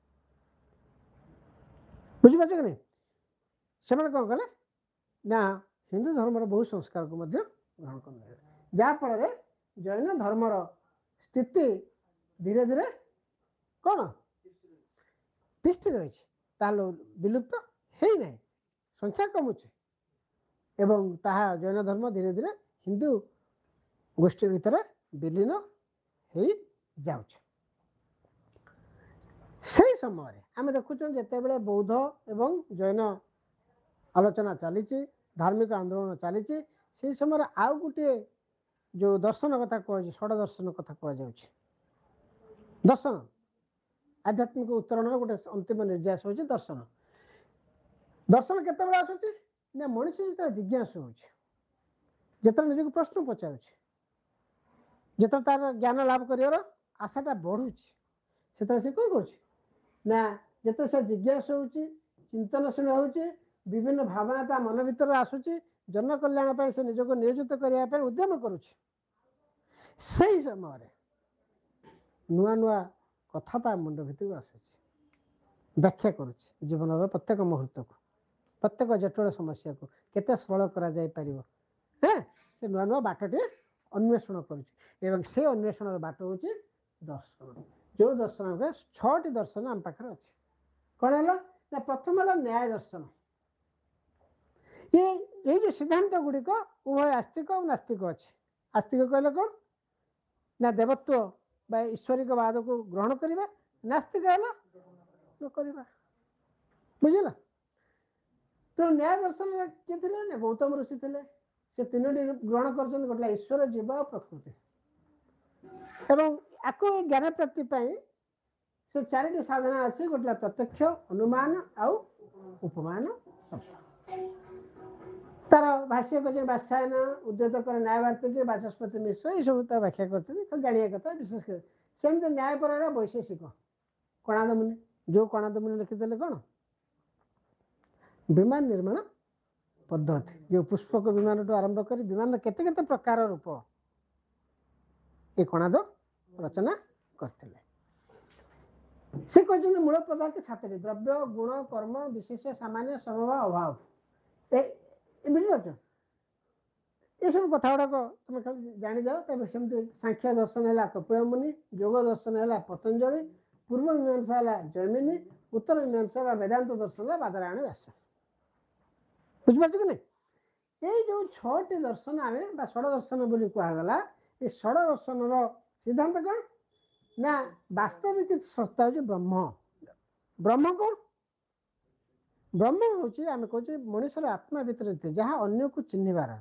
ବୁଝିପାରୁଛ କି ନାହିଁ? ସେମାନେ କ'ଣ କଲେ ନା ହିନ୍ଦୁ ଧର୍ମର ବହୁ ସଂସ୍କାରକୁ ମଧ୍ୟ ଗ୍ରହଣ କରି ନେଇଥିଲେ, ଯାହାଫଳରେ ଜୈନ ଧର୍ମର ସ୍ଥିତି ଧୀରେ ଧୀରେ କ'ଣ ତିଷ୍ଠି ରହିଛି, ତାହା ବିଲୁପ୍ତ ହେଇନାହିଁ, ସଂଖ୍ୟା କମୁଛି। ଏବଂ ତାହା ଜୈନ ଧର୍ମ ଧୀରେ ଧୀରେ ହିନ୍ଦୁ ଗୋଷ୍ଠୀ ଭିତରେ ବିଲୀନ ହେଇଯାଉଛି। ସେହି ସମୟରେ ଆମେ ଦେଖୁଛୁ ଯେତେବେଳେ ବୌଦ୍ଧ ଏବଂ ଜୈନ ଆଲୋଚନା ଚାଲିଛି, ଧାର୍ମିକ ଆନ୍ଦୋଳନ ଚାଲିଛି, ସେହି ସମୟରେ ଆଉ ଗୋଟିଏ ଯେଉଁ ଦର୍ଶନ କଥା କୁହାଯାଉଛି, ଷଡ଼ ଦର୍ଶନ କଥା କୁହାଯାଉଛି। ଦର୍ଶନ ଆଧ୍ୟାତ୍ମିକ ଉତ୍ତରଣର ଗୋଟେ ଅନ୍ତିମ ନିର୍ଯାସ ହେଉଛି ଦର୍ଶନ। ଦର୍ଶନ କେତେବେଳେ ଆସୁଛି ନା ମଣିଷ ଯେତେବେଳେ ଜିଜ୍ଞାସୁ ହେଉଛି, ଯେତେବେଳେ ନିଜକୁ ପ୍ରଶ୍ନ ପଚାରୁଛି, ଯେତେବେଳେ ତାର ଜ୍ଞାନ ଲାଭ କରିବାର ଆଶାଟା ବଢ଼ୁଛି, ସେତେବେଳେ ସେ କ'ଣ କରୁଛି ନା ଯେତେବେଳେ ସେ ଜିଜ୍ଞାସା ହେଉଛି, ଚିନ୍ତନଶୀଳ ହେଉଛି, ବିଭିନ୍ନ ଭାବନା ତା ମନ ଭିତରେ ଆସୁଛି, ଜନକଲ୍ୟାଣ ପାଇଁ ସେ ନିଜକୁ ନିୟୋଜିତ କରିବା ପାଇଁ ଉଦ୍ୟମ କରୁଛି, ସେହି ସମୟରେ ନୂଆ ନୂଆ କଥା ତା ମୁଣ୍ଡ ଭିତରକୁ ଆସୁଛି, ବ୍ୟାଖ୍ୟା କରୁଛି ଜୀବନର ପ୍ରତ୍ୟେକ ମୁହୂର୍ତ୍ତକୁ, ପ୍ରତ୍ୟେକ ଜଟିଳ ସମସ୍ୟାକୁ କେତେ ସରଳ କରାଯାଇପାରିବ। ସେ ନୂଆ ନୂଆ ବାଟଟିଏ ଅନ୍ୱେଷଣ କରୁଛି। ଏବଂ ସେ ଅନ୍ୱେଷଣର ବାଟ ହେଉଛି ଦର୍ଶନ। ଯେଉଁ ଦର୍ଶନ 6ଟି ଦର୍ଶନ ଆମ ପାଖରେ ଅଛି। କ'ଣ ହେଲା ନା ପ୍ରଥମ ହେଲା ନ୍ୟାୟ ଦର୍ଶନ। ଏଇ ଯେଉଁ ସିଦ୍ଧାନ୍ତ ଗୁଡ଼ିକ ଉଭୟ ଆସ୍ତିକ ଆଉ ନାସ୍ତିକ ଅଛି। ଆସ୍ତିକ କହିଲେ କ'ଣ ନା ଦେବତ୍ୱ ବା ଈଶ୍ୱରିକ ବାଦକୁ ଗ୍ରହଣ କରିବା, ନାସ୍ତିକ ହେଲା ନ କରିବା। ବୁଝିଲା? ତେଣୁ ନ୍ୟାୟ ଦର୍ଶନରେ କିଏ ଥିଲେ ନା ଗୌତମ ଋଷି ଥିଲେ। ସେ 3ଟି ଗ୍ରହଣ କରିଛନ୍ତି, ଗୋଟେ ହେଲା ଈଶ୍ୱର, ଜୀବ ଆଉ ପ୍ରକୃତି। ଏବଂ ଆକୁ ଜ୍ଞାନ ପ୍ରାପ୍ତି ପାଇଁ ସେ 4ଟି ସାଧନା ଅଛି, ଗୋଟେ ହେଲା ପ୍ରତ୍ୟକ୍ଷ, ଅନୁମାନ ଆଉ ଉପମାନ। ତାର ଭାଷ୍ୟ କରିଛନ୍ତି ବାତ୍ସାୟନ, ଉଦ୍ୟତ କର ନ୍ୟାୟବାର୍ତ୍ତିକ, ବାଚସ୍ପତି ମିଶ୍ର, ଏସବୁ ତାର ବ୍ୟାଖ୍ୟା କରିଛନ୍ତି। ଖାଲି ଜାଣିବା କଥା ବିଶେଷ କରି। ସେମିତି ନ୍ୟାୟପରାୟଣ ବୈଶେଷିକ କଣାଦ ମୁନି, ଯେଉଁ କଣାଦ ମୁନି ଲେଖିଦେଲେ କ'ଣ ବିମାନ ନିର୍ମାଣ ପଦ୍ଧତି, ଯେଉଁ ପୁଷ୍ପକ ବିମାନଠୁ ଆରମ୍ଭ କରି ବିମାନର କେତେ କେତେ ପ୍ରକାର ରୂପ ଏ କଣାଦ ରଚନା करथिले से कहते मूल पदार्थ सातटी द्रव्य गुण कर्म विशेष सामान्य स्वभाव अभाव बुझिपार ये सब कथा गुड़ाक तुम खाली जानी जाओ तब सेमती सांख्य दर्शन है कपिल मुनि योग दर्शन है पतंजलि पूर्व मीमांसा है जैमिनी उत्तर मीमांसा वेदांत दर्शन है बादरायण व्यास बुझिपार कि नहीं ये जो 6टी दर्शन आम षड दर्शन बोली कहगला ये षड दर्शन सिद्धांत कौन ना वास्तविक सत्ता हूँ ब्रह्म ब्रह्म कौन ब्रह्म हूँ आम कहे मनुष्य आत्मा भितर जहाँ अन्य को चिन्हबार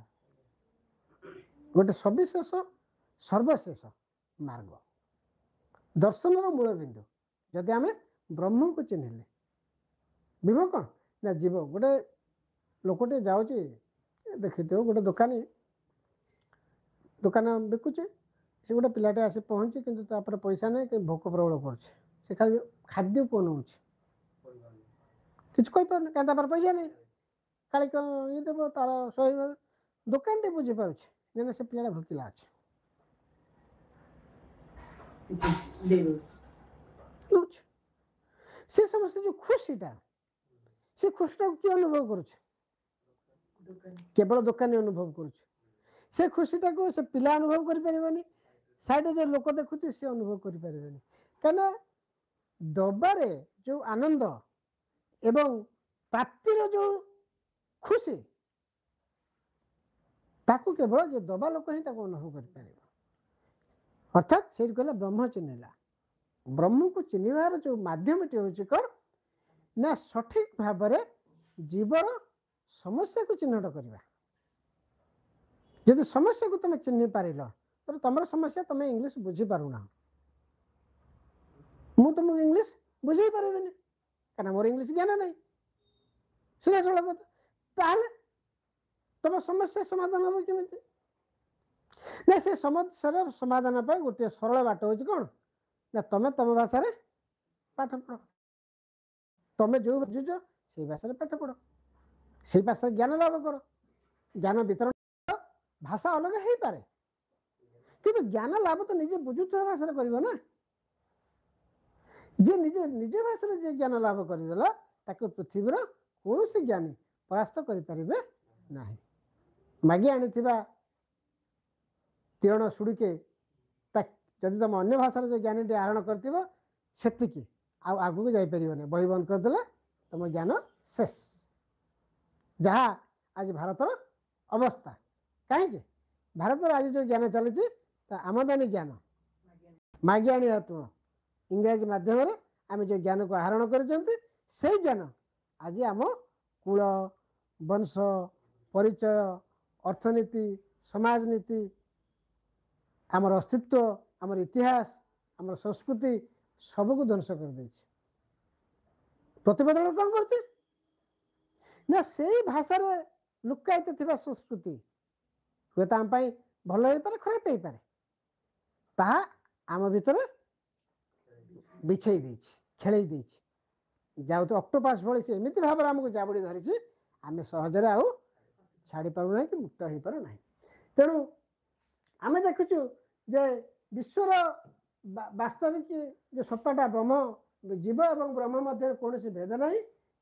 गोटे सविशेष सर्वशेष मार्ग दर्शन मूल बिंदु जदि आम ब्रह्म को चिन्हले जीव कौन ना जीव गोटे लोकटे जाऊँगी देखी गोटे दुकानी दुकान बिकुचे से गोटे पिलाटे आसी पहुँची कि पैसा ना कि भोक प्रबल कर खाली खाद्य को नौ कि पार पैसा नहीं काली ये देव तार सही दुकान टे बुझी पार से पिला भोकिला अच्छे से समस्त जो खुशीटा से खुशीटा किए अनुभव कर केवल दुकानी अनुभव कर से खुशीटा को से पिला अनुभव करें साइड जो लोक देखुचे सी अनुभव करें कहीं दबारे जो आनंद एवं प्राप्तिर जो खुशी ताकू केवल जो दबा लोक ही अनुभव कर अर्थात से कहला ब्रह्म चिन्हला ब्रह्म को चिन्हवार जो माध्यमटी हूँ कौन ना सठिक भाव में जीवर समस्या को चिन्हट करवा जब समस्या को तुम चिन्ह पार तो तुम समस्या तुम इंग्लीश बुझीपारूना मु तुमको इंग्लीश बुझे पारे कहीं मोर इंग्लीश ज्ञान ना सीधा सड़क ताल तुम समस्या समाधान हम केमी ना से समस्या समाधान पर गोटे सरल बाट हूँ कौन ना तुम तुम भाषा पाठ पढ़ तुम जो बुझुच से भाषा पाठ पढ़ से भाषा ज्ञान लाभ कर ज्ञान वितरण भाषा अलग हो पारे कि ज्ञान लाभ तो निजे बुझुवा भाषा कर ना जे निजे निज भाषा जे ज्ञान लाभ करदेला पृथ्वीर कौन से ज्ञानी परास्त करें ना मागे आनी तीरण सुड़के जदि तुम अन्य भाषा जो ज्ञानी आहरण करती आगू जापर बही बंद करदे तुम ज्ञान शेष जहाँ आज भारतर अवस्था कहीं भारत आज जो ज्ञान चली आमदानी ज्ञान मागे आनी तुम इंग्राजी माध्यम आम जो ज्ञान को आहरण कर ज्ञान आज आम कूल वंश परिचय अर्थनीति समाजनीति आमर अस्तित्व आमर इतिहास आमर संस्कृति सबको ध्वंस कर दे प्रतिबदल कौन करते ना से भाषा लुकायित थिबा संस्कृति हुए तो आम भल हो पारे खराब हो पारे ताहा आम भितर बिछे खेल जाऊ तो ऑक्टोपस भली से एमती भाव आमको जाबड़ी धरी आम सहजरे आउ छाड़ी पार ना कि मुक्त हो पार ना तेणु आम देखुचु जे विश्वर वास्तविक जो सत्ताटा ब्रह्म जीव एवं ब्रह्म मध्य कौन भेद ना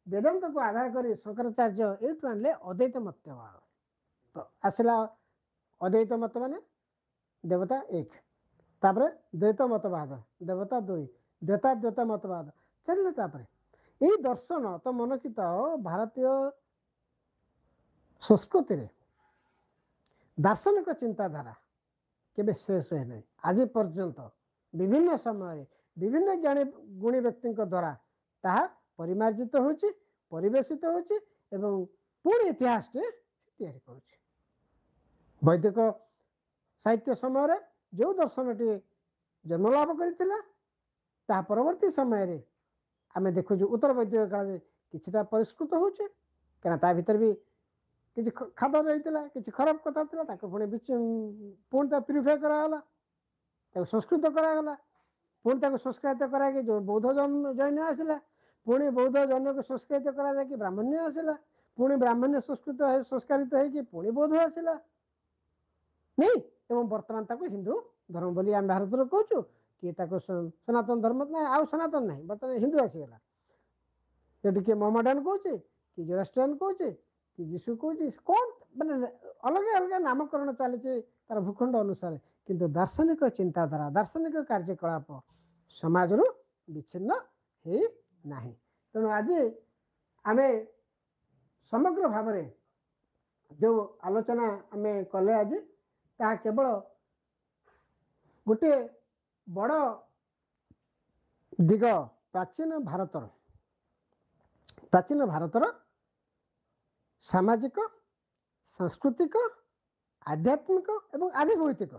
वेदांत को आधार कर शंकराचार्य ये आनले अद्वैत मत आसला अद्वैत मत माने देवता एक तापर द्वैत मतवाद देवता दुई द्वैता मतवाद चलिए यही दर्शन तो मन की तो भारतीय संस्कृति रे दार्शनिक चिंताधारा केबे शेष हुए ना आज पर्यंत विभिन्न समय विभिन्न ज्ञानी गुणी व्यक्ति द्वारा ताहा परिमार्जित होची परिवेशित होची एवं पूर्ण इतिहास तैयारी करुची वैदिक साहित्य समय जो दर्शन टी जन्म लाभ करता परवर्ती समय आम देखु उत्तर वैदिक काल किछिटा परिष्कृत होचे कहीं ता भीतर भी किसी खाद रही कि खराब कथा था पुणी पुणी प्यूरीफाए कराला संस्कृत करागला पुणी संस्कृत करा जो बौद्ध जैन आसला पुणी बौद्ध जैन को संस्कृत करा ब्राह्मण्य आसला पुणी ब्राह्मण्य संस्कृत संस्कारित हो पुणी बौद्ध आसला नहीं एवं बर्तमान हिंदू धर्म बोली आम भारत कहूँ किए ताको सनातन धर्म ना आउ सनातन नहीं बर्तमान हिंदू आसीगला ये किए मोहम्मडन कहे कि जोरास्ट्रियन कहे कि जीशु कहे कौन मैंने अलग अलग नामकरण चली तार भूखंड अनुसार किंतु दार्शनिक चिंताधारा दार्शनिक कार्यकलाप समाज विच्छिन्न हो ना तेणु आज आम समग्र भाव जो आलोचना आम कले आज ता केवल गोटे बड़ दिग प्राचीन भारतर सामाजिक सांस्कृतिक आध्यात्मिक एवं आधिभौतिक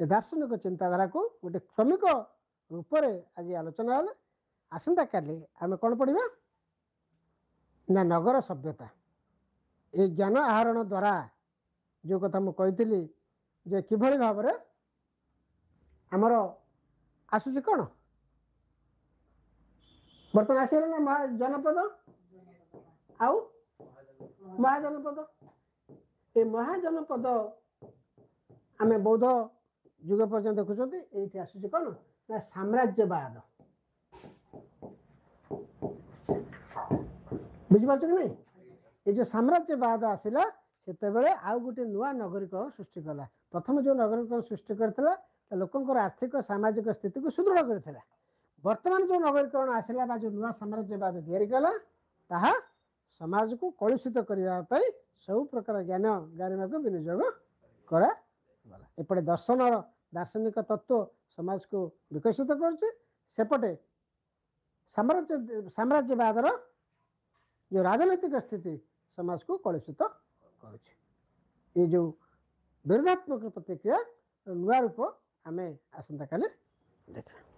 ए दार्शनिक चिंताधारा को गोटे क्रमिक रूप से आज आलोचना है आसंता काली आम कौन पढ़ा ना नगर सभ्यता ये ज्ञान आहरण द्वारा जो कथा मुझे जे किभली भाव में आमर आसूची कौन बर्तमान आसगला ना जनपद आउ महाजनपद ये महाजनपद आम बौद्ध जुग पर्यंत देखुं ये आसूची कौन ना साम्राज्यवाद बुझीपार कि नहीं ये जो साम्राज्यवाद आसला से आउ गोटे नुआ नगरीकरण सृष्टि कला प्रथम जो नगरीकरण सृष्टि करता लोकंर आर्थिक सामाजिक स्थिति को सुदृढ़ करता वर्तमान जो नगरीकरण आसला जो नुआ साम्राज्यवाद तैयारी कला ताहा समाज को कलुषित करने सब प्रकार ज्ञान गारिमा को विनियोग करा एपटे दर्शन दार्शनिक तत्व समाज को विकसित करपटे साम्राज्यवाद जो राजनैतिक स्थिति समाज को कलुषित कर जो विरोधात्मक प्रतिक्रिया नुआ रूप आम आसंता काले देखा।